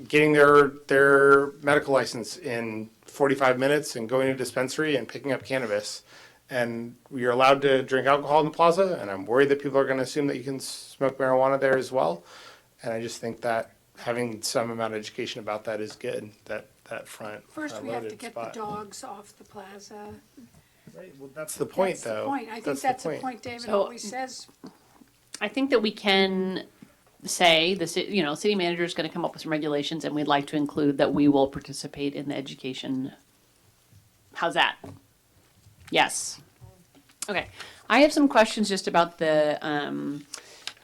getting their medical license in 45 minutes and going to a dispensary and picking up cannabis. And you're allowed to drink alcohol in the plaza, and I'm worried that people are going to assume that you can smoke marijuana there as well. And I just think that having some amount of education about that is good, that front First, we have to loaded get spot. the dogs off the plaza. Right, well, that's the point, That's though. the point. I think that's the point David So- always says. I think that we can say city manager is going to come up with some regulations, and we'd like to include that we will participate in the education. How's that? Yes. Okay. I have some questions just about the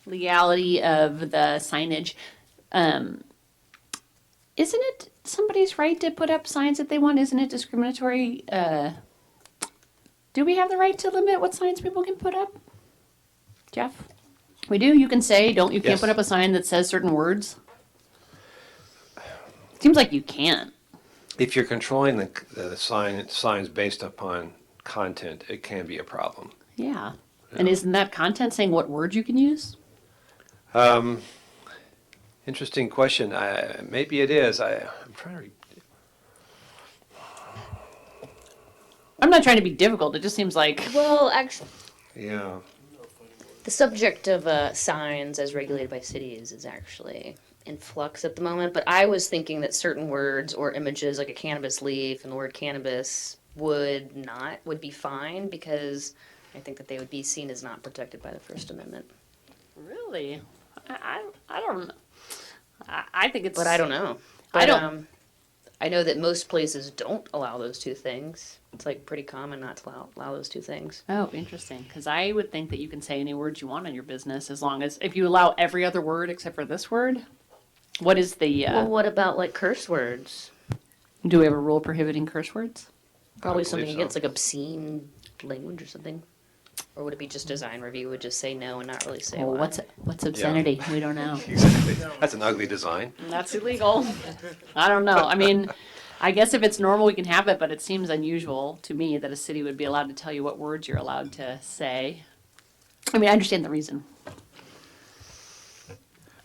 legality of the signage. Isn't it somebody's right to put up signs that they want? Isn't it discriminatory? Do we have the right to limit what signs people can put up? Jeff? We do. You can say, you can't Yes. put up a sign that says certain words. Seems like you can't. If you're controlling the signs based upon content, it can be a problem. Yeah. And isn't that content saying what words you can use? Interesting question. Maybe it is. I'm trying to. I'm not trying to be difficult. It just seems like. Well, actually, Yeah. the subject of signs as regulated by cities is actually in flux at the moment, but I was thinking that certain words or images like a cannabis leaf and the word cannabis would be fine because I think that they would be seen as not protected by the First Amendment. Really? I don't know. I think it's. But I don't know. I don't. I know that most places don't allow those two things. It's like pretty common not to allow those two things. Oh, interesting. Because I would think that you can say any words you want in your business as long as if you allow every other word except for this word. What is the? Well, what about like curse words? Do we have a rule prohibiting curse words? Probably believe something so. against like obscene language or something. Or would it be just design review would just say no and not really say Well, why? what's obscenity? We don't know. Exactly. That's an ugly design. That's illegal. I don't know. I mean, I guess if it's normal, we can have it, but it seems unusual to me that a city would be allowed to tell you what words you're allowed to say. I mean, I understand the reason.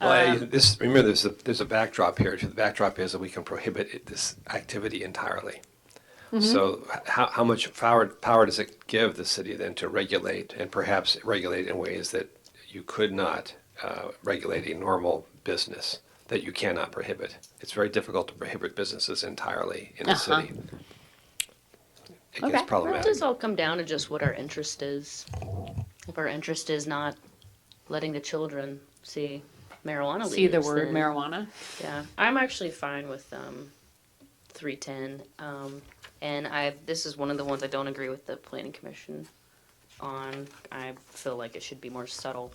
Well, remember, there's a backdrop here. The backdrop is that we can prohibit this activity entirely. Mm-hmm. So how much power does it give the city then to regulate and perhaps regulate in ways that you could not regulate a normal business that you cannot prohibit? It's very difficult to prohibit businesses entirely in a city. It Okay. gets problematic. Well, it does all come down to just what our interest is. If our interest is not letting the children see marijuana leaves. See the word then- marijuana? Yeah, I'm actually fine with 310. And this is one of the ones I don't agree with the planning commission on. I feel like it should be more subtle.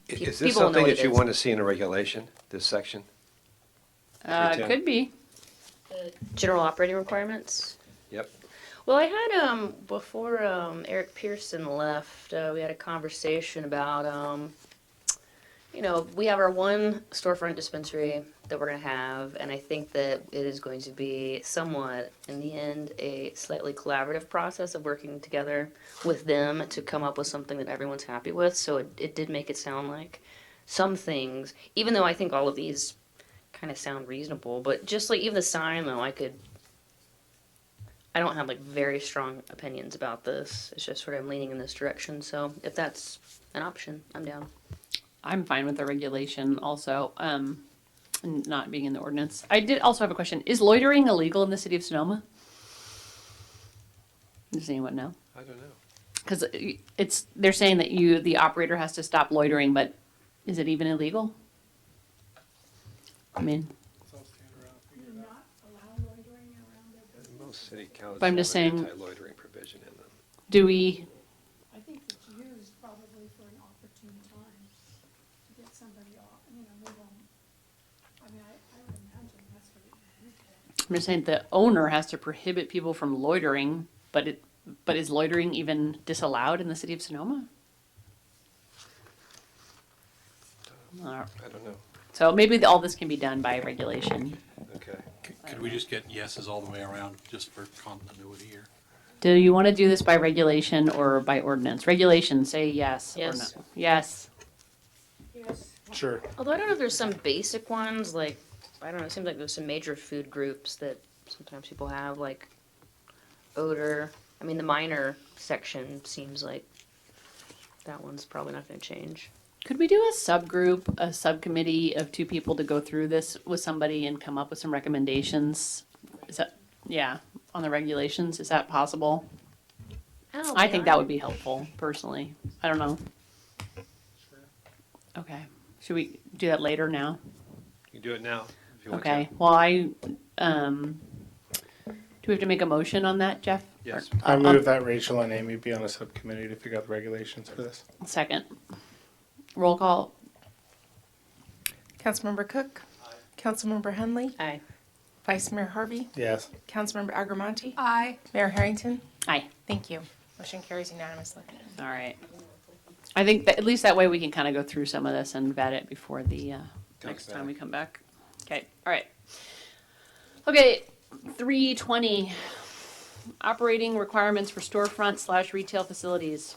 Is People this know something what that it you is. want to see in a regulation, this section? It 310? could be. General operating requirements. Yep. Well, I had before Eric Pearson left, we had a conversation about we have our one storefront dispensary that we're going to have, and I think that it is going to be somewhat, in the end, a slightly collaborative process of working together with them to come up with something that everyone's happy with. So it did make it sound like some things, even though I think all of these kind of sound reasonable, but just like even the sign though, I don't have like very strong opinions about this. It's just sort of I'm leaning in this direction. So if that's an option, I'm down. I'm fine with the regulation also, not being in the ordinance. I did also have a question. Is loitering illegal in the city of Sonoma? Does anyone know? I don't know. Because they're saying that the operator has to stop loitering, but is it even illegal? I mean, Most city councils But I'm just have an saying- anti-loitering provision in them. do we, I think it's used probably for an opportune time to get somebody off, move on. I mean, I would imagine that's what it would be. I'm just saying the owner has to prohibit people from loitering, but is loitering even disallowed in the city of Sonoma? I don't know. So maybe all this can be done by regulation. Okay. Could we just get yeses all the way around, just for continuity here? Do you want to do this by regulation or by ordinance? Regulation, say yes or Yes. no. Yes. Sure. Although I don't know if there's some basic ones, like, I don't know, it seems like there's some major food groups that sometimes people have, like odor. I mean, the minor section seems like that one's probably not gonna change. Could we do a subgroup, a subcommittee of 2 people to go through this with somebody and come up with some recommendations? Is that, yeah, on the regulations, is that possible? I think that would be helpful, personally. I don't know. Okay. Should we do that later now? You can do it now if you want to. Okay. Well, do we have to make a motion on that, Jeff? Yes. I move that Rachel and Amy be on a subcommittee to figure out the regulations for this. Second. Roll call. Councilmember Cook. Councilmember Hundley. Aye. Vice Mayor Harvey. Yes. Councilmember Agrimonti. Aye. Mayor Harrington. Aye. Thank you. Motion carries unanimously. All right. I think that at least that way we can kind of go through some of this and vet it before the next time we come back. Okay. All right. Okay. 320. Operating requirements for storefront / retail facilities.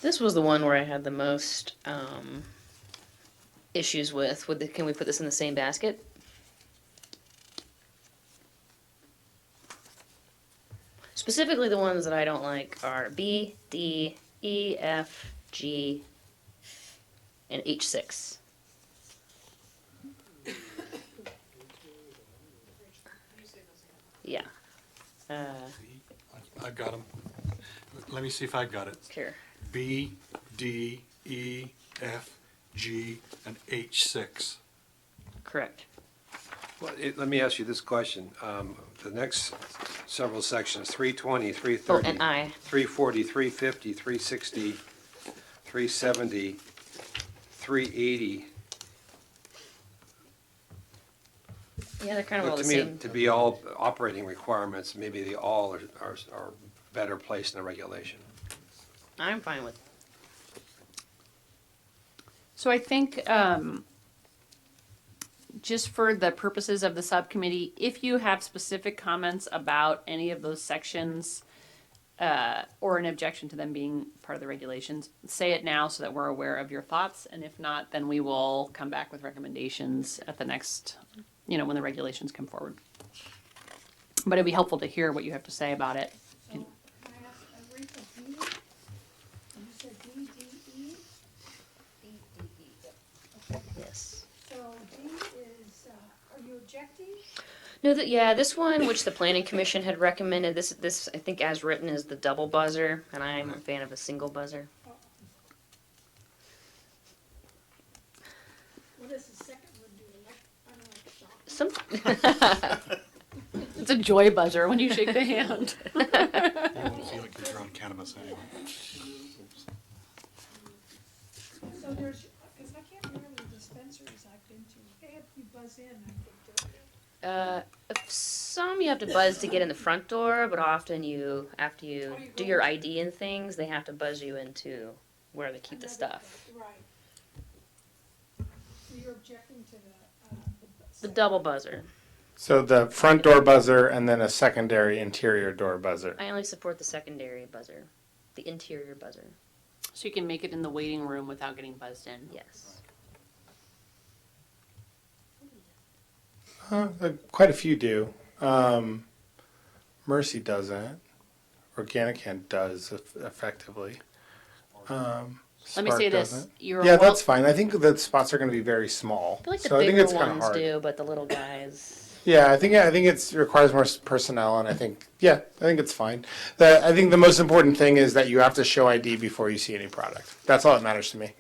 This was the one where I had the most issues with. Can we put this in the same basket? Specifically, the ones that I don't like are B, D, E, F, G, and H6. Yeah. I've got them. Let me see if I got it. Sure. B, D, E, F, G, and H6. Correct. Well, let me ask you this question. The next several sections, 320, 330. Oh, and I. 340, 350, 360, 370, 380. Yeah, they're kind of all Look the to me same. to be all operating requirements, maybe they all are better placed in the regulation. I'm fine with. So I think just for the purposes of the subcommittee, if you have specific comments about any of those sections or an objection to them being part of the regulations, say it now so that we're aware of your thoughts. And if not, then we will come back with recommendations at the next, when the regulations come forward. But it'd be helpful to hear what you have to say about it. Can I ask, Rachel, D? You said D, D, E? Yes. So D is, are you objecting? No, this one, which the planning commission had recommended, this I think as written is the double buzzer, and I'm a fan of a single buzzer. What does the second one do? I don't know. It's a joy buzzer when you shake the hand. You won't feel it because you're on cannabis anyway. So there's, because I can't remember the dispensaries I've been to. They have you buzz in, I think, don't they? Some you have to buzz to get in the front door, but often after you do your ID and things, they have to buzz you into where they keep the stuff. Right. So you're objecting to The double buzzer. So the front door buzzer and then a secondary interior door buzzer. I only support the secondary buzzer, the interior buzzer. So you can make it in the waiting room without getting buzzed in. Yes. Quite a few do. Mercy doesn't. Organican does effectively. Let me Spark say this. doesn't. You're Yeah, wel- that's fine. I think the spots are going to be very small. I feel like the so I think bigger it's kind of ones hard. do, but the little guys. Yeah, I think it requires more personnel, and I think it's fine. I think the most important thing is that you have to show ID before you see any product. That's all that matters to me.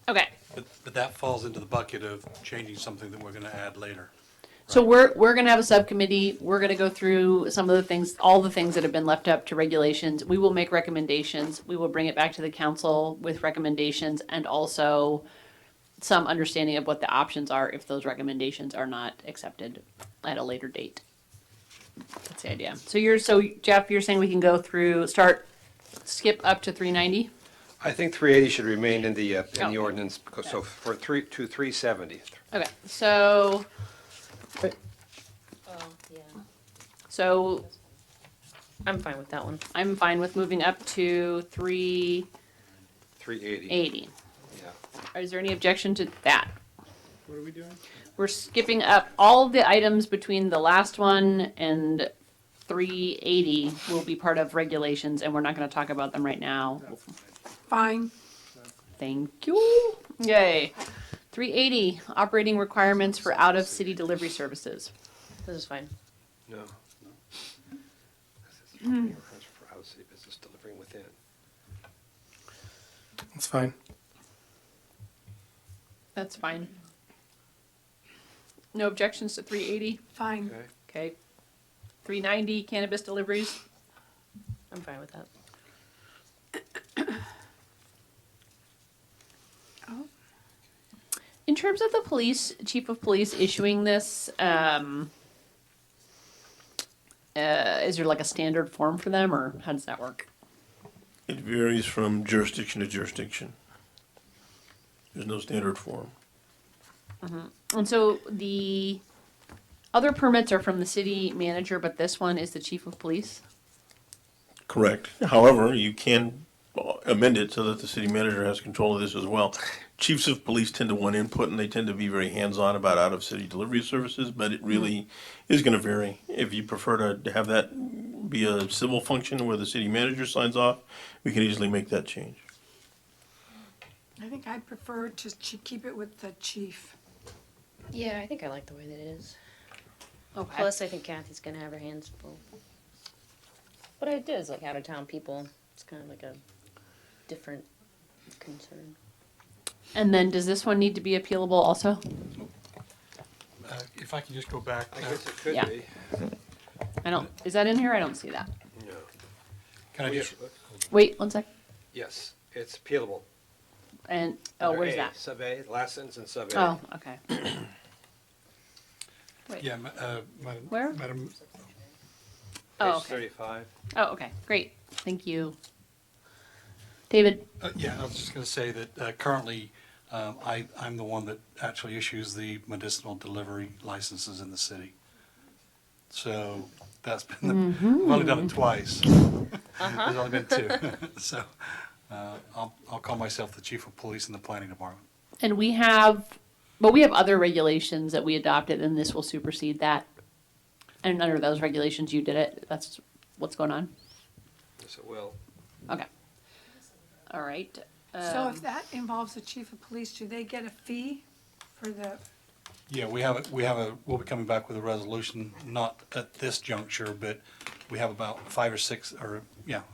Okay. But that falls into the bucket of changing something that we're going to add later. So we're going to have a subcommittee. We're going to go through some of the things, all the things that have been left up to regulations. We will make recommendations. We will bring it back to the council with recommendations and also some understanding of what the options are if those recommendations are not accepted at a later date. That's the idea. So Jeff, you're saying we can go through, skip up to 390? I think 380 should remain in the Oh. ordinance, because, so for 370. Okay, so, Oh, yeah. so I'm fine with that one. I'm fine with moving up to 380. 380. Yeah. Is there any objection to that? What are we doing? We're skipping up all the items between the last one and 380 will be part of regulations, and we're not going to talk about them right now. Fine. Thank you. Yay. 380, operating requirements for out-of-city delivery services. This is fine. No. This is for out-of-city business delivering within. It's fine. That's fine. No objections to 380? Fine. Okay. Okay. 390, cannabis deliveries? I'm fine with that. In terms of the police, chief of police issuing this, is there like a standard form for them, or how does that work? It varies from jurisdiction to jurisdiction. There's no standard form. And so the other permits are from the city manager, but this one is the chief of police? Correct. However, you can amend it so that the city manager has control of this as well. Chiefs of police tend to want input, and they tend to be very hands-on about out-of-city delivery services, but it really is going to vary. If you prefer to have that be a civil function where the city manager signs off, we can easily make that change. I think I'd prefer to keep it with the chief. Yeah, I think I like the way that it is. Okay. Plus, I think Kathy's gonna have her hands full. But it is like out of town people. It's kind of like a different concern. And then does this one need to be appealable also? If I can just go back. I guess it could Yeah. be. I don't, is that in here? I don't see that. No. Can I just, Wait, one sec. Yes, it's appealable. And, oh, Under where's A, that? Sub A, the last sentence in sub A. Oh, okay. Wait. yeah, Madam. Where? Madam, Oh, Page okay. 35. Oh, okay, great. Thank you. David? yeah, I was just going to say that currently, I'm the one that actually issues the medicinal delivery licenses in the city. So that's been, I've only done it twice. There's only been two. So I'll call myself the chief of police in the planning department. And we have other regulations that we adopted, and this will supersede that. And under those regulations, you did it. That's what's going on? Yes, it will. Okay. All right. So if that involves the chief of police, do they get a fee for the, Yeah, we'll be coming back with a resolution, not at this juncture, but we have about 5 or 6, or,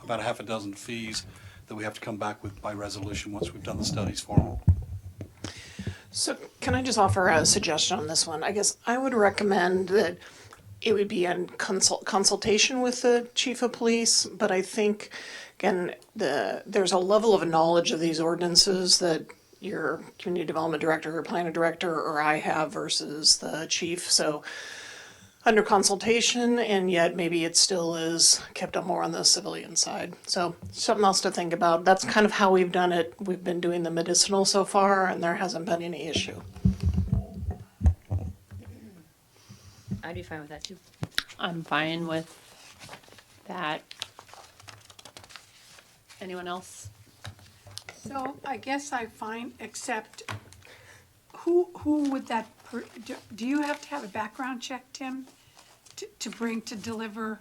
about a half a dozen fees that we have to come back with by resolution once we've done the studies for them. So can I just offer a suggestion on this one? I guess I would recommend that it would be in consultation with the chief of police, but I think, again, there's a level of knowledge of these ordinances that your community development director or planning director or I have versus the chief. So under consultation, and yet maybe it still is kept up more on the civilian side. So something else to think about. That's kind of how we've done it. We've been doing the medicinal so far, and there hasn't been any issue. I'd be fine with that too. I'm fine with that. Anyone else? so I guess I find, except, who would that, do you have to have a background check, Tim, to deliver?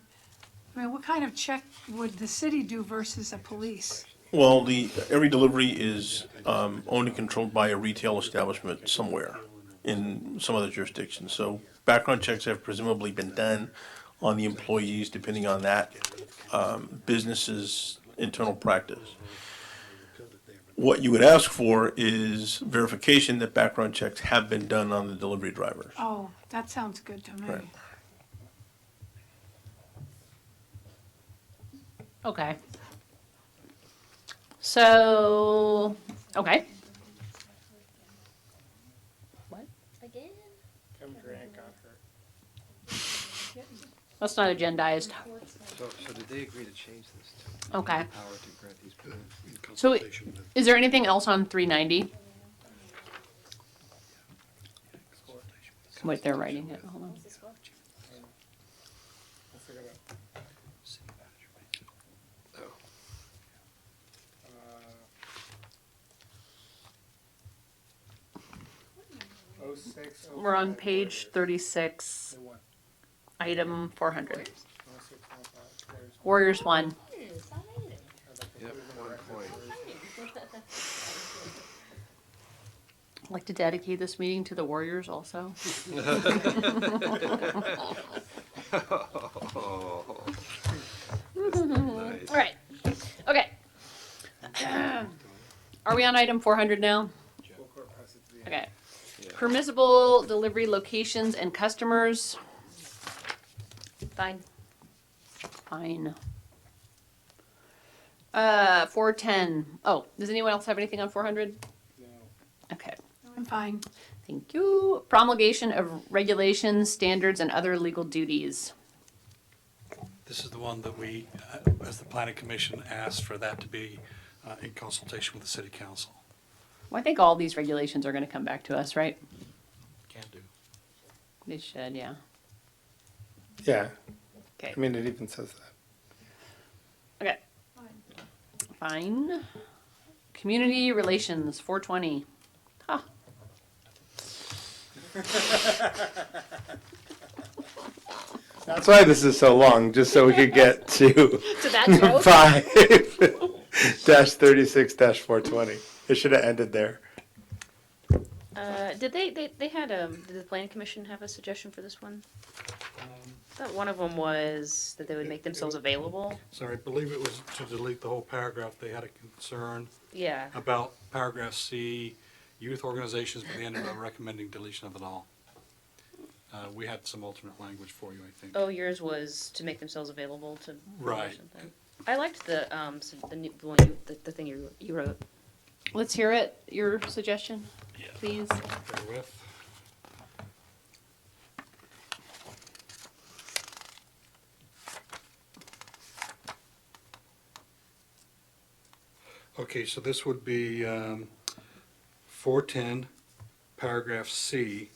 I mean, what kind of check would the city do versus a police? Well, every delivery is owned and controlled by a retail establishment somewhere in some other jurisdiction. So background checks have presumably been done on the employees, depending on that business's internal practice. What you would ask for is verification that background checks have been done on the delivery drivers. Oh, that sounds good to me. Right. Okay. So, okay. What? Again? Grant got hurt. That's not agendized. So did they agree to change this? Okay. Power to grant these permits? So is there anything else on 390? Wait, they're writing it. Hold on. We're on page 36, item 400. Warriors 1. Yep, 1 point. I'd like to dedicate this meeting to the Warriors also. All right. Okay. Are we on item 400 now? Okay. Permissible delivery locations and customers. Fine. Fine. 410. Oh, does anyone else have anything on 400? No. Okay. I'm fine. Thank you. Promulgation of regulations, standards, and other legal duties. This is the one that we, as the planning commission, asked for that to be in consultation with the city council. Well, I think all these regulations are going to come back to us, right? Can do. They should, yeah. Yeah. Okay. I mean, it even says that. Okay. Fine. Community relations, 420. Huh. That's why this is so long, just so we could get to that joke? 5-36-420. It should have ended there. Did they had did the planning commission have a suggestion for this one? I thought one of them was that they would make themselves available. Sorry, I believe it was to delete the whole paragraph. They had a concern Yeah. about paragraph C, youth organizations, but they ended up recommending deletion of it all. We had some alternate language for you, I think. Oh, yours was to make themselves available to. Right. Or something. I liked the one the thing you wrote. Let's hear it. Your suggestion, please. Bear with. Okay, so this would be 410, paragraph C.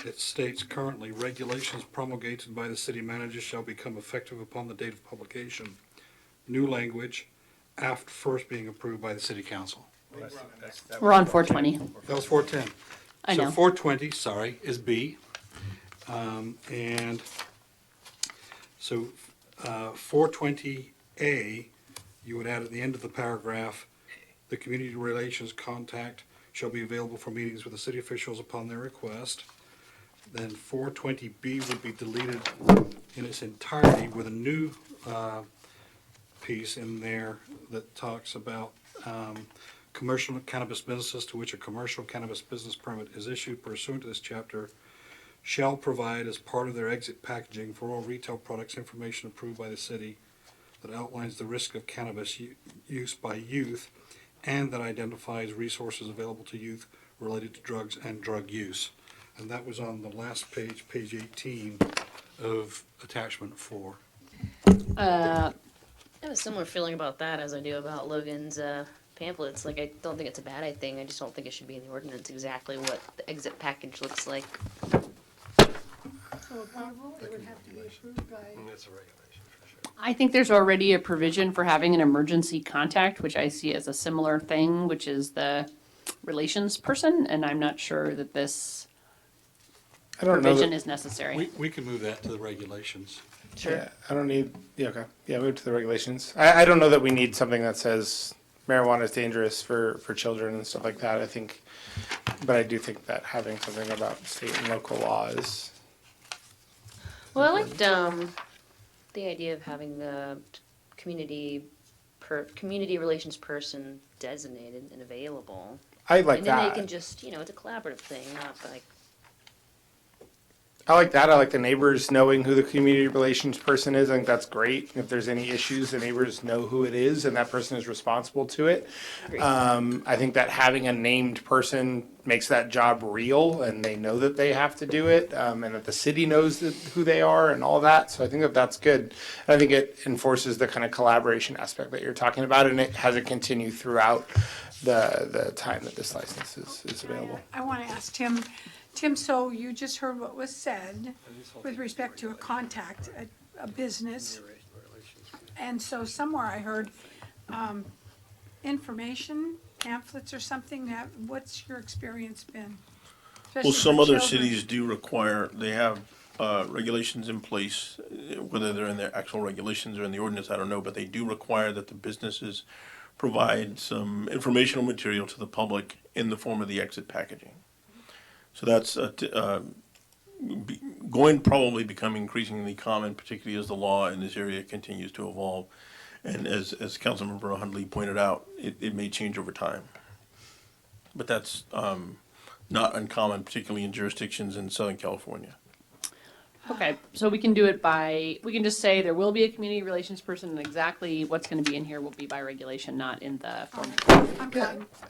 It states currently, regulations promulgated by the city manager shall become effective upon the date of publication. New language, after first being approved by the city council. We're on 420. That was 410. I know. So 420, sorry, is B. And so 420A, you would add at the end of the paragraph, the community relations contact shall be available for meetings with the city officials upon their request. Then 420B would be deleted in its entirety with a new piece in there that talks about commercial cannabis businesses to which a commercial cannabis business permit is issued pursuant to this chapter shall provide as part of their exit packaging for all retail products information approved by the city that outlines the risk of cannabis use by youth and that identifies resources available to youth related to drugs and drug use. And that was on the last page, page 18 of attachment 4. I have a similar feeling about that as I do about Logan's pamphlets. Like, I don't think it's a bad thing. I just don't think it should be in the ordinance exactly what the exit package looks like. So approval, it would have to be approved by. That's a regulation for sure. I think there's already a provision for having an emergency contact, which I see as a similar thing, which is the relations person, and I'm not sure that this provision is necessary. We can move that to the regulations. Sure. Yeah, I don't need, yeah, okay. Yeah, move to the regulations. I don't know that we need something that says marijuana is dangerous for children and stuff like that. I think, but I do think that having something about state and local laws. Well, I liked the idea of having the community relations person designated and available. I like and then that. they can just, it's a collaborative thing, not like. I like that. I like the neighbors knowing who the community relations person is. I think that's great. If there's any issues, the neighbors know who it is and that person is responsible to it. I think that having a named person makes that job real and they know that they have to do it, and that the city knows who they are and all that. So I think that that's good. And I think it enforces the kind of collaboration aspect that you're talking about, and it has it continue throughout the time that this license is available. I want to ask Tim, so you just heard what was said with respect to a contact, a business. And so somewhere I heard information pamphlets or something. What's your experience been? Well, Especially some for other children? cities do require, they have regulations in place, whether they're in their actual regulations or in the ordinance, I don't know, but they do require that the businesses provide some informational material to the public in the form of the exit packaging. So that's probably become increasingly common, particularly as the law in this area continues to evolve. And as Councilmember Hundley pointed out, it may change over time. But that's not uncommon, particularly in jurisdictions in Southern California. Okay, so we can do it we can just say there will be a community relations person, and exactly what's going to be in here will be by regulation, not in the form.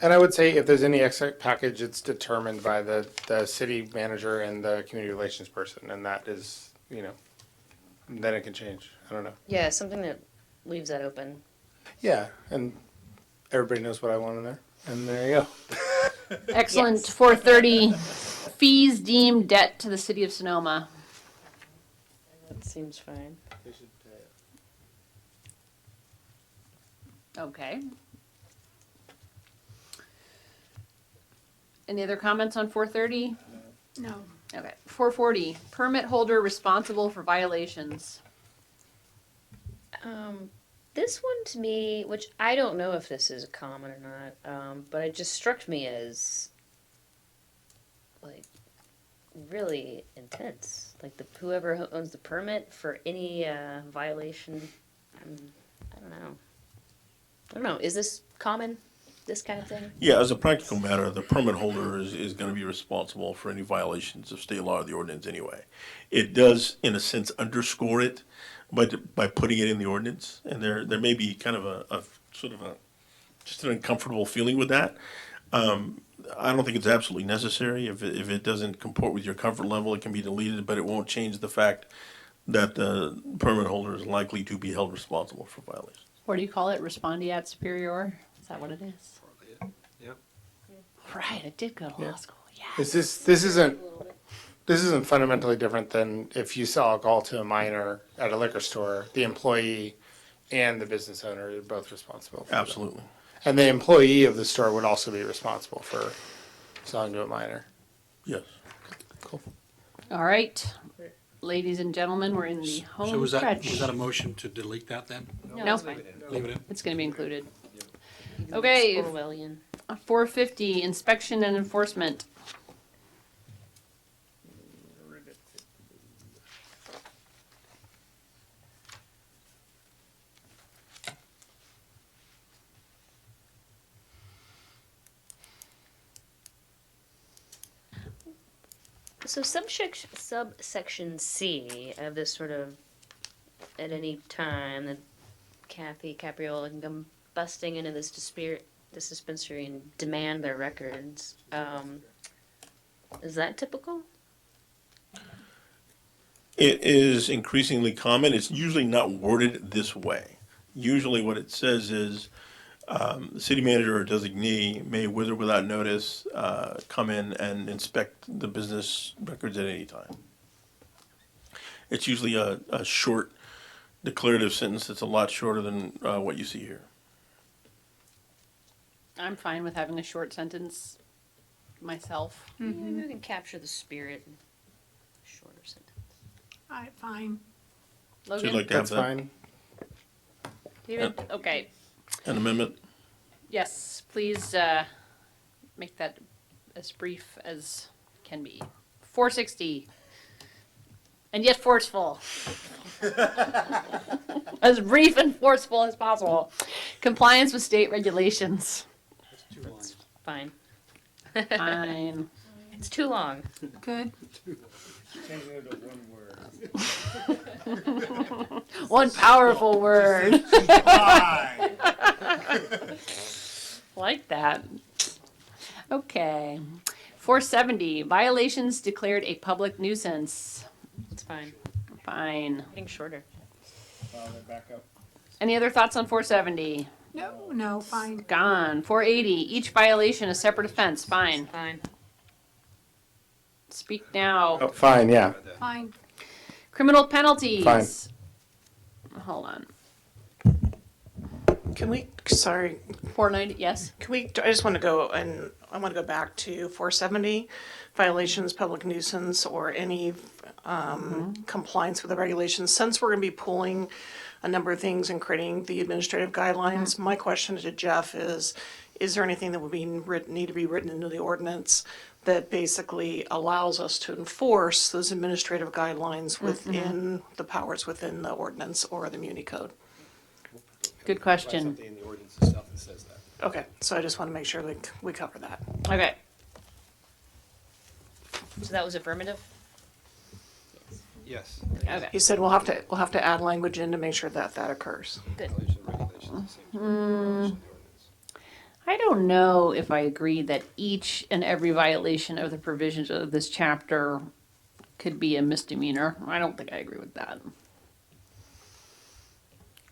And I would say if there's any exit package, it's determined by the city manager and the community relations person, and that is, then it can change. I don't know. Yeah, something that leaves that open. Yeah, and everybody knows what I want in there, and there you go. Excellent. 430, fees deemed debt to the city of Sonoma. That seems fine. Okay. Any other comments on 430? No. Okay. 440, permit holder responsible for violations. This one to me, which I don't know if this is common or not, but it just struck me as like really intense. Like whoever owns the permit for any violation. I don't know. Is this common? This kind of thing? Yeah, as a practical matter, the permit holder is going to be responsible for any violations of state law or the ordinance anyway. It does, in a sense, underscore it, but by putting it in the ordinance, and there may be kind of a sort of just an uncomfortable feeling with that. I don't think it's absolutely necessary. If it doesn't comport with your comfort level, it can be deleted, but it won't change the fact that the permit holder is likely to be held responsible for violations. What do you call it? Respondeat superior? Is that what it is? Yep. Right, I did go to law school. Yeah. This isn't fundamentally different than if you sell alcohol to a minor at a liquor store. The employee and the business owner are both responsible for Absolutely. that. And the employee of the store would also be responsible for selling to a minor. Yes. Cool. All right. Ladies and gentlemen, we're in the home So was stretch. that a motion to delete that then? No, it's fine. Leave it in? It's going to be included. Okay. It's Orwellian. 450, inspection and enforcement. So subsection C of this sort of at any time that Kathy Capriola can come busting into this dispensary and demand their records. Is that typical? It is increasingly common. It's usually not worded this way. Usually what it says is the city manager or designee may, with or without notice, come in and inspect the business records at any time. It's usually a short declarative sentence that's a lot shorter than what you see here. I'm fine with having a short sentence myself. Yeah, we can capture the spirit in a shorter sentence. All right, fine. Logan? So you'd like to have That's that? fine. David? Okay. An amendment? Yes, please make that as brief as can be. 460. And yet forceful. As brief and forceful as possible. Compliance with state regulations. Fine. Fine. It's too long. Good. Changing it to one word. One powerful word. Like that. Okay. 470, violations declared a public nuisance. It's fine. Fine. Getting shorter. Back up. Any other thoughts on 470? No, fine. Gone. 480, each violation a separate offense. Fine. Fine. Speak now. Oh, fine, yeah. Fine. Criminal penalties. Fine. Hold on. Can we, sorry, 490, yes? can we, I just want to go, and I want to go back to 470, violations, public nuisance, or any compliance with the regulations. Since we're going to be pulling a number of things and creating the administrative guidelines, my question to Jeff is there anything that would be need to be written into the ordinance that basically allows us to enforce those administrative guidelines within the powers within the ordinance or the Muni Code? Good question. Something in the ordinance itself that says that. Okay, so I just want to make sure that we cover that. Okay. So that was affirmative? Yes. Okay. He said we'll have to add language in to make sure that that occurs. Good. I don't know if I agree that each and every violation of the provisions of this chapter could be a misdemeanor. I don't think I agree with that.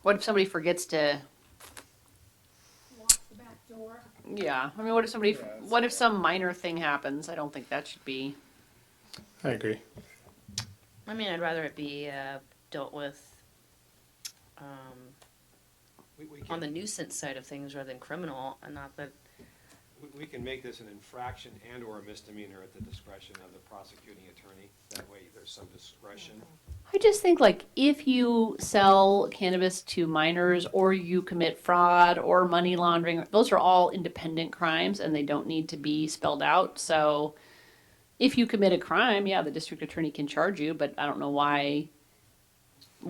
What if somebody forgets to? Lock the back door. Yeah, I mean, what if some minor thing happens? I don't think that should be. I agree. I mean, I'd rather it be dealt with on the nuisance side of things rather than criminal, and not that. We can make this an infraction and/or a misdemeanor at the discretion of the prosecuting attorney. That way, there's some discretion. I just think like if you sell cannabis to minors or you commit fraud or money laundering, those are all independent crimes and they don't need to be spelled out. So if you commit a crime, yeah, the district attorney can charge you, but I don't know why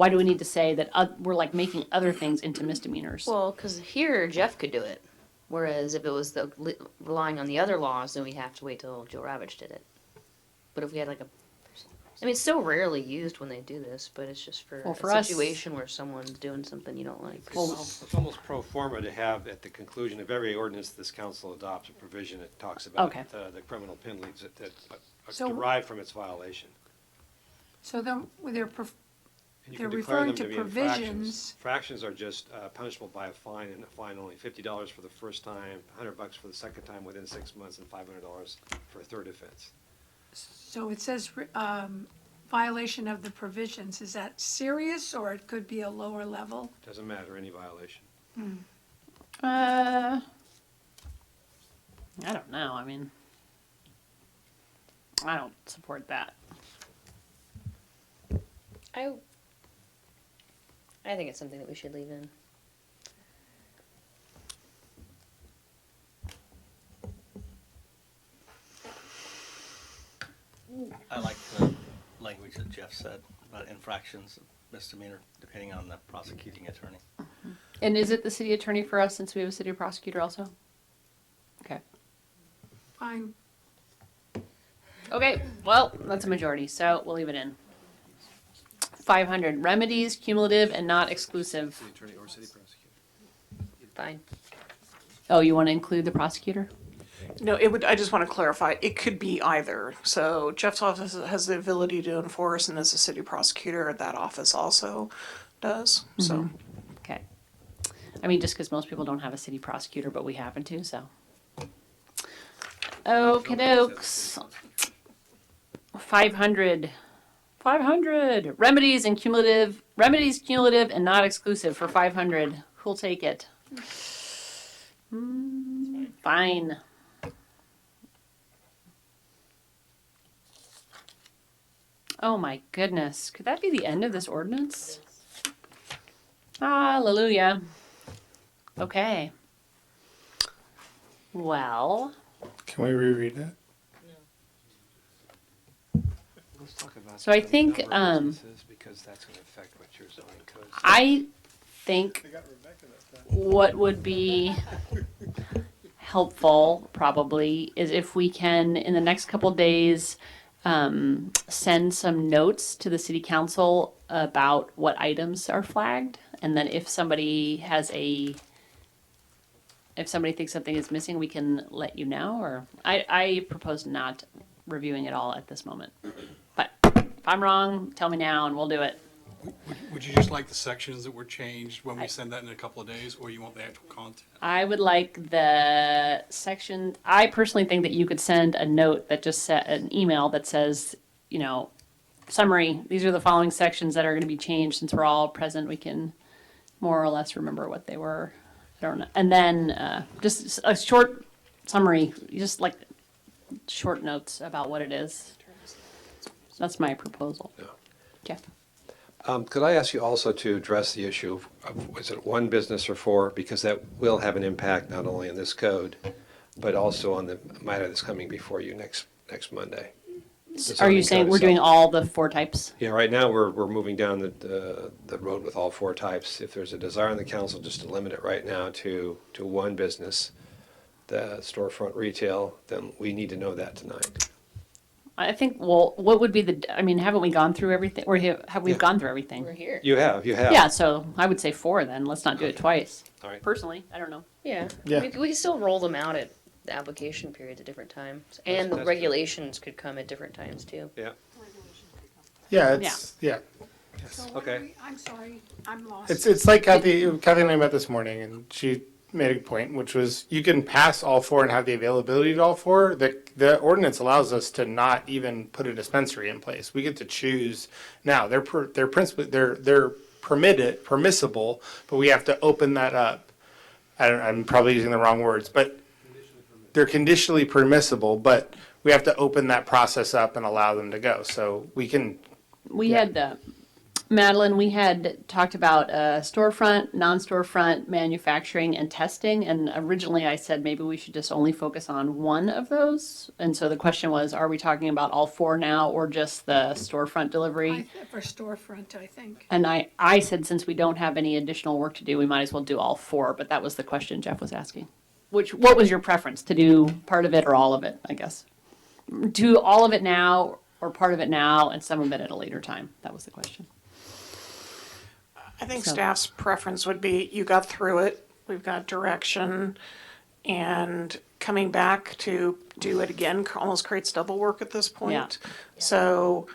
do we need to say that we're like making other things into misdemeanors? Well, because here Jeff could do it, whereas if it was relying on the other laws, then we have to wait till Joe Ravitch did it. But if we had like I mean, it's so rarely used when they do this, but it's just for a situation where someone's doing something you don't like. It's almost pro forma to have at the conclusion of every ordinance this council adopts a provision that talks about the criminal penalties that So- derive from its violation. So then, they're And you They're can declare referring them to be provisions. infractions. Infractions are just punishable by a fine, and a fine only $50 for the first time, $100 for the second time within 6 months, and $500 for a third offense. So it says violation of the provisions. Is that serious, or it could be a lower level? Doesn't matter, any violation. I don't know. I mean, I don't support that. I think it's something that we should leave in. I like the language that Jeff said about infractions, misdemeanor, depending on the prosecuting attorney. And is it the city attorney for us since we have a city prosecutor also? Okay. Fine. Okay, well, that's a majority, so we'll leave it in. 500, remedies, cumulative and not exclusive. City attorney or city prosecutor. Fine. Oh, you want to include the prosecutor? No, it would, I just want to clarify, it could be either. So Jeff's office has the ability to enforce, and as a city prosecutor, that office also does, so. Okay. I mean, just because most people don't have a city prosecutor, but we happen to, so. Okie dokes. 500. 500. Remedies, cumulative, and not exclusive for 500. Who'll take it? Fine. Oh my goodness. Could that be the end of this ordinance? Hallelujah. Okay. Well. Can we reread it? Let's talk about So I the think, number of businesses, because that's going to affect what your zoning code says. I think what would be helpful probably is if we can, in the next couple days, send some notes to the city council about what items are flagged, and then if somebody thinks something is missing, we can let you know. Or I propose not reviewing it all at this moment. But if I'm wrong, tell me now, and we'll do it. Would you just like the sections that were changed when we send that in a couple of days, or you want the actual content? I would like the section. I personally think that you could send a note that just set an email that says, summary. These are the following sections that are going to be changed. Since we're all present, we can more or less remember what they were. I don't know. And then just a short summary, just like short notes about what it is. That's my proposal. Yeah. Jeff. Could I ask you also to address the issue of, is it one business or four? Because that will have an impact not only on this code, but also on the matter that's coming before you next Monday. Are you saying we're doing all the 4 types? Yeah, right now we're moving down the road with all 4 types. If there's a desire on the council just to limit it right now to one business, the storefront retail, then we need to know that tonight. I think, what would be haven't we gone through everything? Or have we gone through everything? We're here. You have. Yeah, so I would say 4 then. Let's not do it twice. All right. Personally, I don't know. Yeah. Yeah. We can still roll them out at the application periods at different times. And the that's regulations could come at different times too. Yeah. Yeah, Okay. I'm sorry, I'm lost. It's like Kathy and I met this morning, and she made a point, which was you can pass all 4 and have the availability to all 4. The ordinance allows us to not even put a dispensary in place. We get to choose now. They're permissible, but we have to open that up. I'm probably using the wrong words, but they're conditionally permissible, but we have to open that process up and allow them to go. So we can. We had, Madeline, we had talked about storefront, non-storefront, manufacturing, and testing. And originally I said maybe we should just only focus on one of those. And so the question was, are we talking about all 4 now or just the storefront delivery? For storefront, I think. And I said since we don't have any additional work to do, we might as well do all 4. But that was the question Jeff was asking. What was your preference, to do part of it or all of it, I guess? Do all of it now or part of it now and some of it at a later time? That was the question. I think staff's preference would be, you got through it, we've got direction, and coming back to do it again almost creates double work at this point. Yeah. So,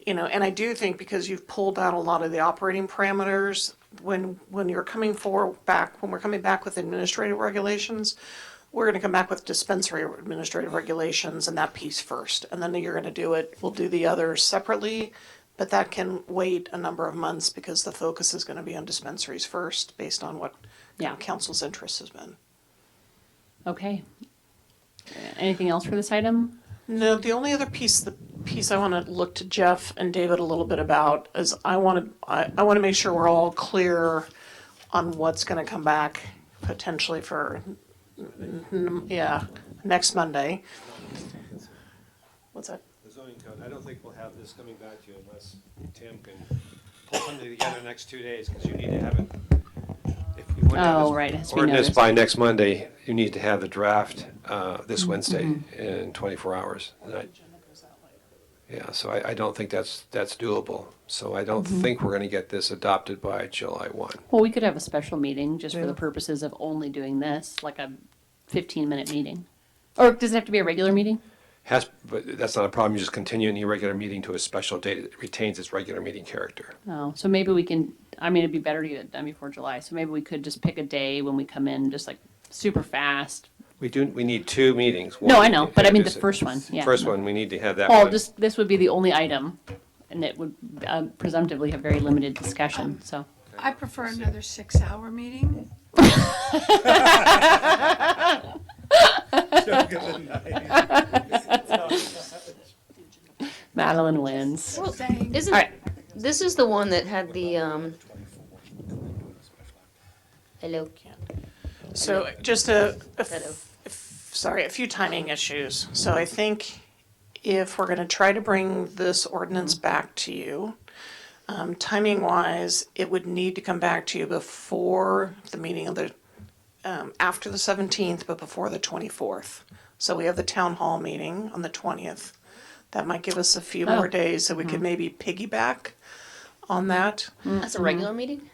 and I do think because you've pulled out a lot of the operating parameters, when we're coming back with administrative regulations, we're gonna come back with dispensary administrative regulations and that piece first. And then we'll do the others separately. But that can wait a number of months because the focus is going to be on dispensaries first, based on what council's interest has been. Okay. Anything else for this item? No, the only other piece I want to look to Jeff and David a little bit about is I want to make sure we're all clear on what's going to come back potentially for next Monday. What's that? Zoning code. I don't think we'll have this coming back to you unless Tim can pull something together the next 2 days, because you need to have it. If you want to have right, it this has to be ordinance noticed. by next Monday, you need to have the draft this Wednesday in 24 hours. Yeah, so I don't think that's doable. So I don't think we're going to get this adopted by July 1. Well, we could have a special meeting just for the purposes of only doing this, like a 15-minute meeting. Or does it have to be a regular meeting? But that's not a problem. You just continue any regular meeting to a special date. It retains its regular meeting character. Oh, so maybe we can, it'd be better to get it done before July. So maybe we could just pick a day when we come in, just like super fast. We need 2 meetings. No, One, I know, but I mean the first one, yeah. First one, we need to have that Well, one. this would be the only item, and it would presumptively have very limited discussion, so. I prefer another 6-hour meeting. Madeline wins. Well, Saying- isn't, All right. this is the one that had the, hello? So just a few timing issues. So I think if we're going to try to bring this ordinance back to you, timing wise, it would need to come back to you before the meeting of the, after the 17th, but before the 24th. So we have the town hall meeting on the 20th. That might give us a few Oh. more days, so we could maybe piggyback on that. That's a regular meeting?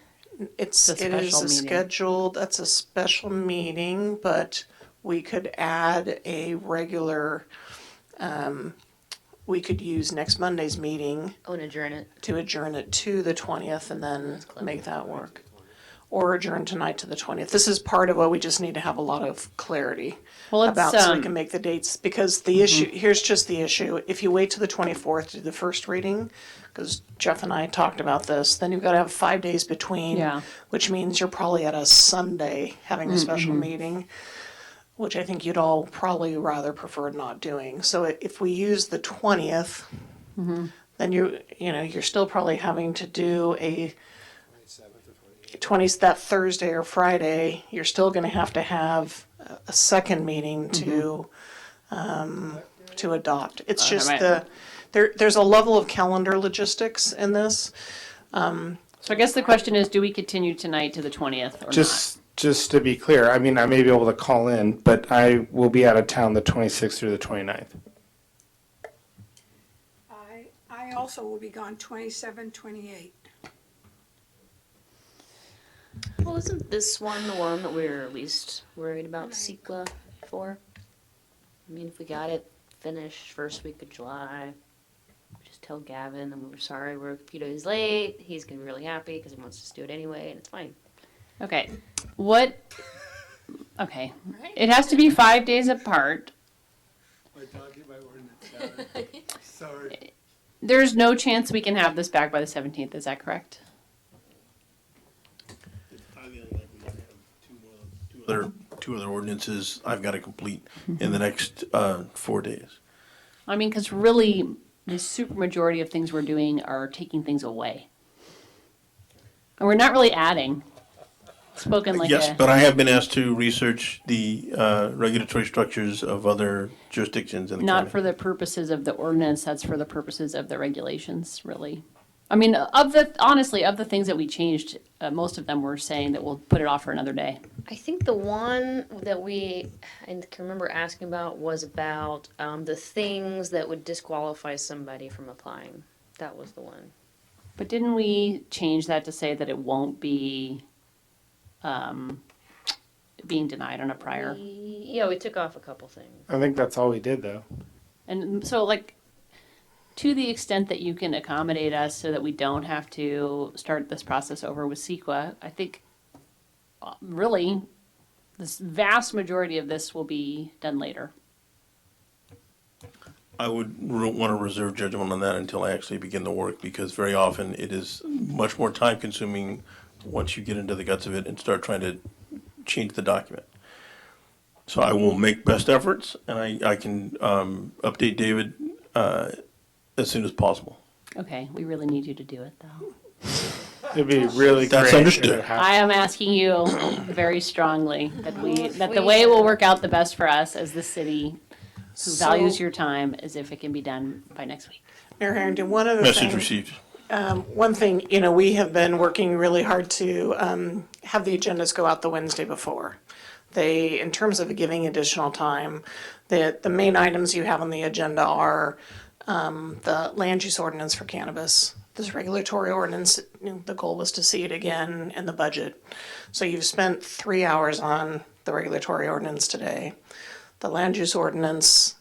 It's, It's a it is special a meeting. scheduled, that's a special meeting, but we could add a regular, we could use next Monday's meeting Oh, and adjourn it. to adjourn it to the 20th and then make that work. Or adjourn tonight to the 20th. This is part of what we just need to have a lot of clarity Well, let's, about so we can make the dates. Because the issue, here's just the issue. If you wait to the 24th to do the first reading, because Jeff and I talked about this, then you've got to have 5 days between. Yeah. Which means you're probably at a Sunday having a special meeting, which I think you'd all probably rather prefer not doing. So if we use the 20th, then you're still probably having to do a 20th, that Thursday or Friday. You're still going to have a second meeting to adopt. It's just right. there's a level of calendar logistics in this. So I guess the question is, do we continue tonight to the 20th or Just to be clear, I mean, I may be able to call in, but I will be out of town the 26th through the 29th. I also will be gone 27, 28. Well, isn't this one the one that we're least worried about CEQA for? I mean, if we got it finished first week of July, just tell Gavin that we're sorry we're a few days late. He's gonna be really happy because he wants us to do it anyway, and it's fine. Okay. Okay. It has to be 5 days apart. Sorry. There's no chance we can have this back by the 17th, is that correct? Two other ordinances I've got to complete in the next 4 days. I mean, because really, the super majority of things we're doing are taking things away. And we're not really adding. Spoken like Yes, a... but I have been asked to research the regulatory structures of other jurisdictions in the Not county. for the purposes of the ordinance, that's for the purposes of the regulations, really. I mean, honestly, of the things that we changed, most of them were saying that we'll put it off for another day. I think the one that I can remember asking about was about the things that would disqualify somebody from applying. That was the one. But didn't we change that to say that it won't be being denied on a prior? Yeah, we took off a couple things. I think that's all we did, though. And so, like, to the extent that you can accommodate us so that we don't have to start this process over with CEQA, I think really this vast majority of this will be done later. I would want to reserve judgment on that until I actually begin the work, because very often it is much more time consuming once you get into the guts of it and start trying to change the document. So I will make best efforts, and I can update David as soon as possible. Okay, we really need you to do it, though. It'd be really That's great understood. if it happened. I am asking you very strongly that the way will work out the best for us as the city who values your time is if it can be done by next week. Mayor Harrington, one other Message thing. received. One thing, we have been working really hard to have the agendas go out the Wednesday before. In terms of giving additional time, the main items you have on the agenda are the land use ordinance for cannabis, this regulatory ordinance. The goal was to see it again in the budget. So you've spent 3 hours on the regulatory ordinance today. The land use ordinance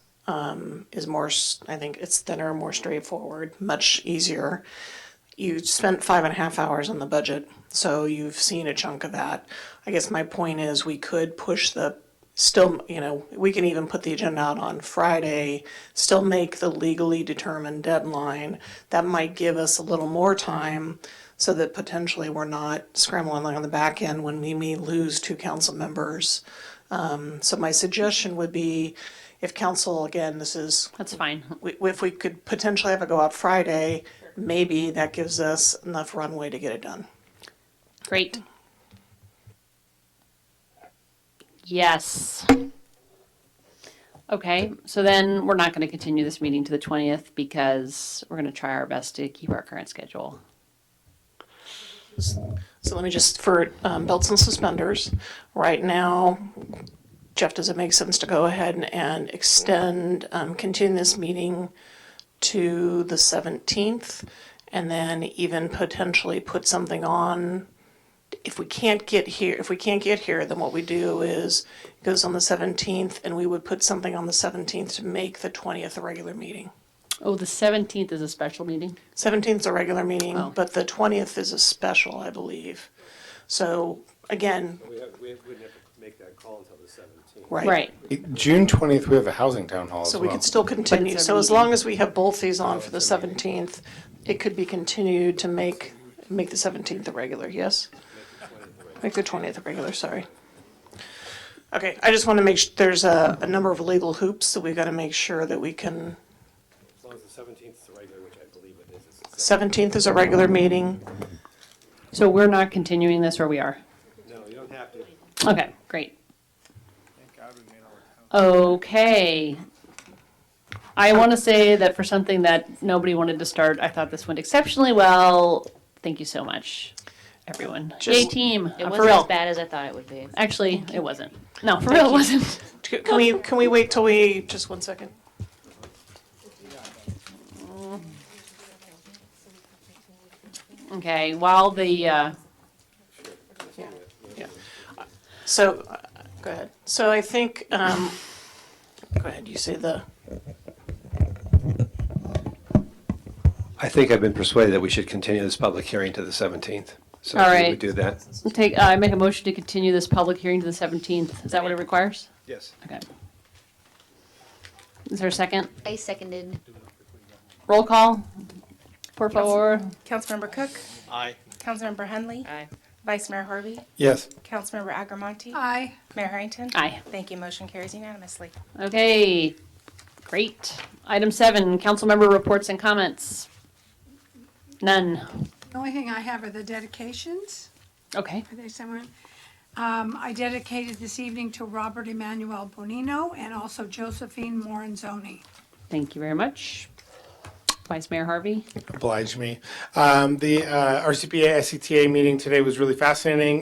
is more, I think it's thinner, more straightforward, much easier. You spent 5.5 hours on the budget, so you've seen a chunk of that. I guess my point is we could push we can even put the agenda out on Friday, still make the legally determined deadline. That might give us a little more time so that potentially we're not scrambling on the back end when we may lose 2 council members. So my suggestion would be, if council, again, that's fine. If we could potentially have it go out Friday, maybe that gives us enough runway to get it done. Great. Yes. Okay, so then we're not going to continue this meeting to the 20th because we're going to try our best to keep our current schedule. So let me just, for belts and suspenders, right now, Jeff, does it make sense to go ahead and extend, continue this meeting to the 17th, and then even potentially put something on. If we can't get here, then what we do is it goes on the 17th, and we would put something on the 17th to make the 20th a regular meeting. Oh, the 17th is a special meeting? 17th is a regular meeting, Oh. but the 20th is a special, I believe. So, again, We wouldn't have to make that call until the 17th. Right. June 20th, we have a housing town hall as so well. we could still continue. it's a So as meeting. long as we have both these on for the 17th, it could be continued to make the 17th a regular, yes? Make the 20th a regular, sorry. Okay, I just want to make sure, there's a number of legal hoops that we've got to make sure that we can. As long as the 17th is the regular, which I believe it is. It's the 17th is a regular meeting. So we're not continuing this, or we are? No, you don't have to. Okay, great. Okay. I want to say that for something that nobody wanted to start, I thought this went exceptionally well. Thank you so much, everyone. Yay, team. It For wasn't real. as bad as I thought it would be. Actually, it wasn't. No, for Thank real, it you. wasn't. Can we wait till we, just 1 second? Okay, while the, So, go ahead. So I think, go ahead, you say the, I think I've been persuaded that we should continue this public hearing to the 17th. So All we right. would do that. I make a motion to continue this public hearing to the 17th. Is that what it requires? Yes. Okay. Is there a second? I seconded. Roll call. Por favor. Councilmember Cook? Aye. Councilmember Hundley? Aye. Vice Mayor Harvey? Yes. Councilmember Agrimonti? Aye. Mayor Harrington? Aye. Thank you. Motion carries unanimously. Okay, great. Item 7, council member reports and comments. None. The only thing I have are the dedications. Okay. Are they somewhere? I dedicated this evening to Robert Emmanuel Bonino and also Josephine Moranzoni. Thank you very much. Vice Mayor Harvey. Oblige me. The RCPA SCTA meeting today was really fascinating.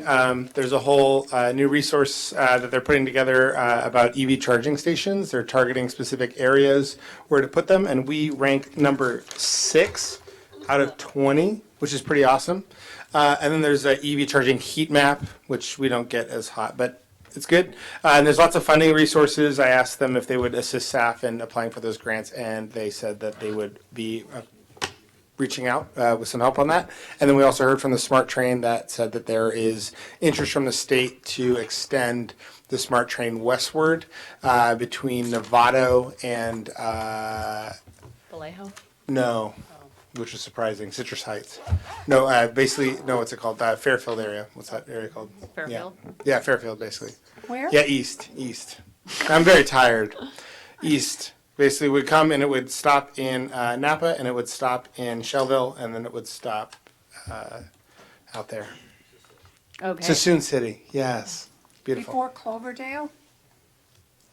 There's a whole new resource that they're putting together about EV charging stations. They're targeting specific areas where to put them, and we rank number 6 out of 20, which is pretty awesome. And then there's a EV charging heat map, which we don't get as hot, but it's good. And there's lots of funding resources. I asked them if they would assist staff in applying for those grants, and they said that they would be reaching out with some help on that. And then we also heard from the Smart Train that said that there is interest from the state to extend the Smart Train westward between Novato and Vallejo. no, which is surprising. Citrus Heights. No, basically, no. What's it called? Fairfield area. What's that area called? Fairfield? Yeah, Fairfield, basically. Where? Yeah, east. I'm very tired. East. Basically, would come and it would stop in Napa, and it would stop in Shelville, and then it would stop out there. Okay. Sassoon City. Yes. Beautiful. Before Cloverdale?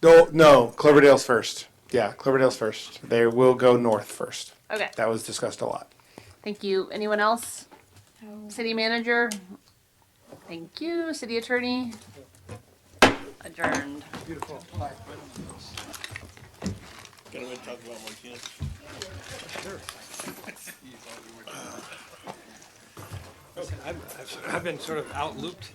No, Cloverdale's first. Yeah, Cloverdale's first. They will go north first. Okay. That was discussed a lot. Thank you. Anyone else? City manager? Thank you. City attorney? Adjourned. Beautiful. I've been sort of out-looped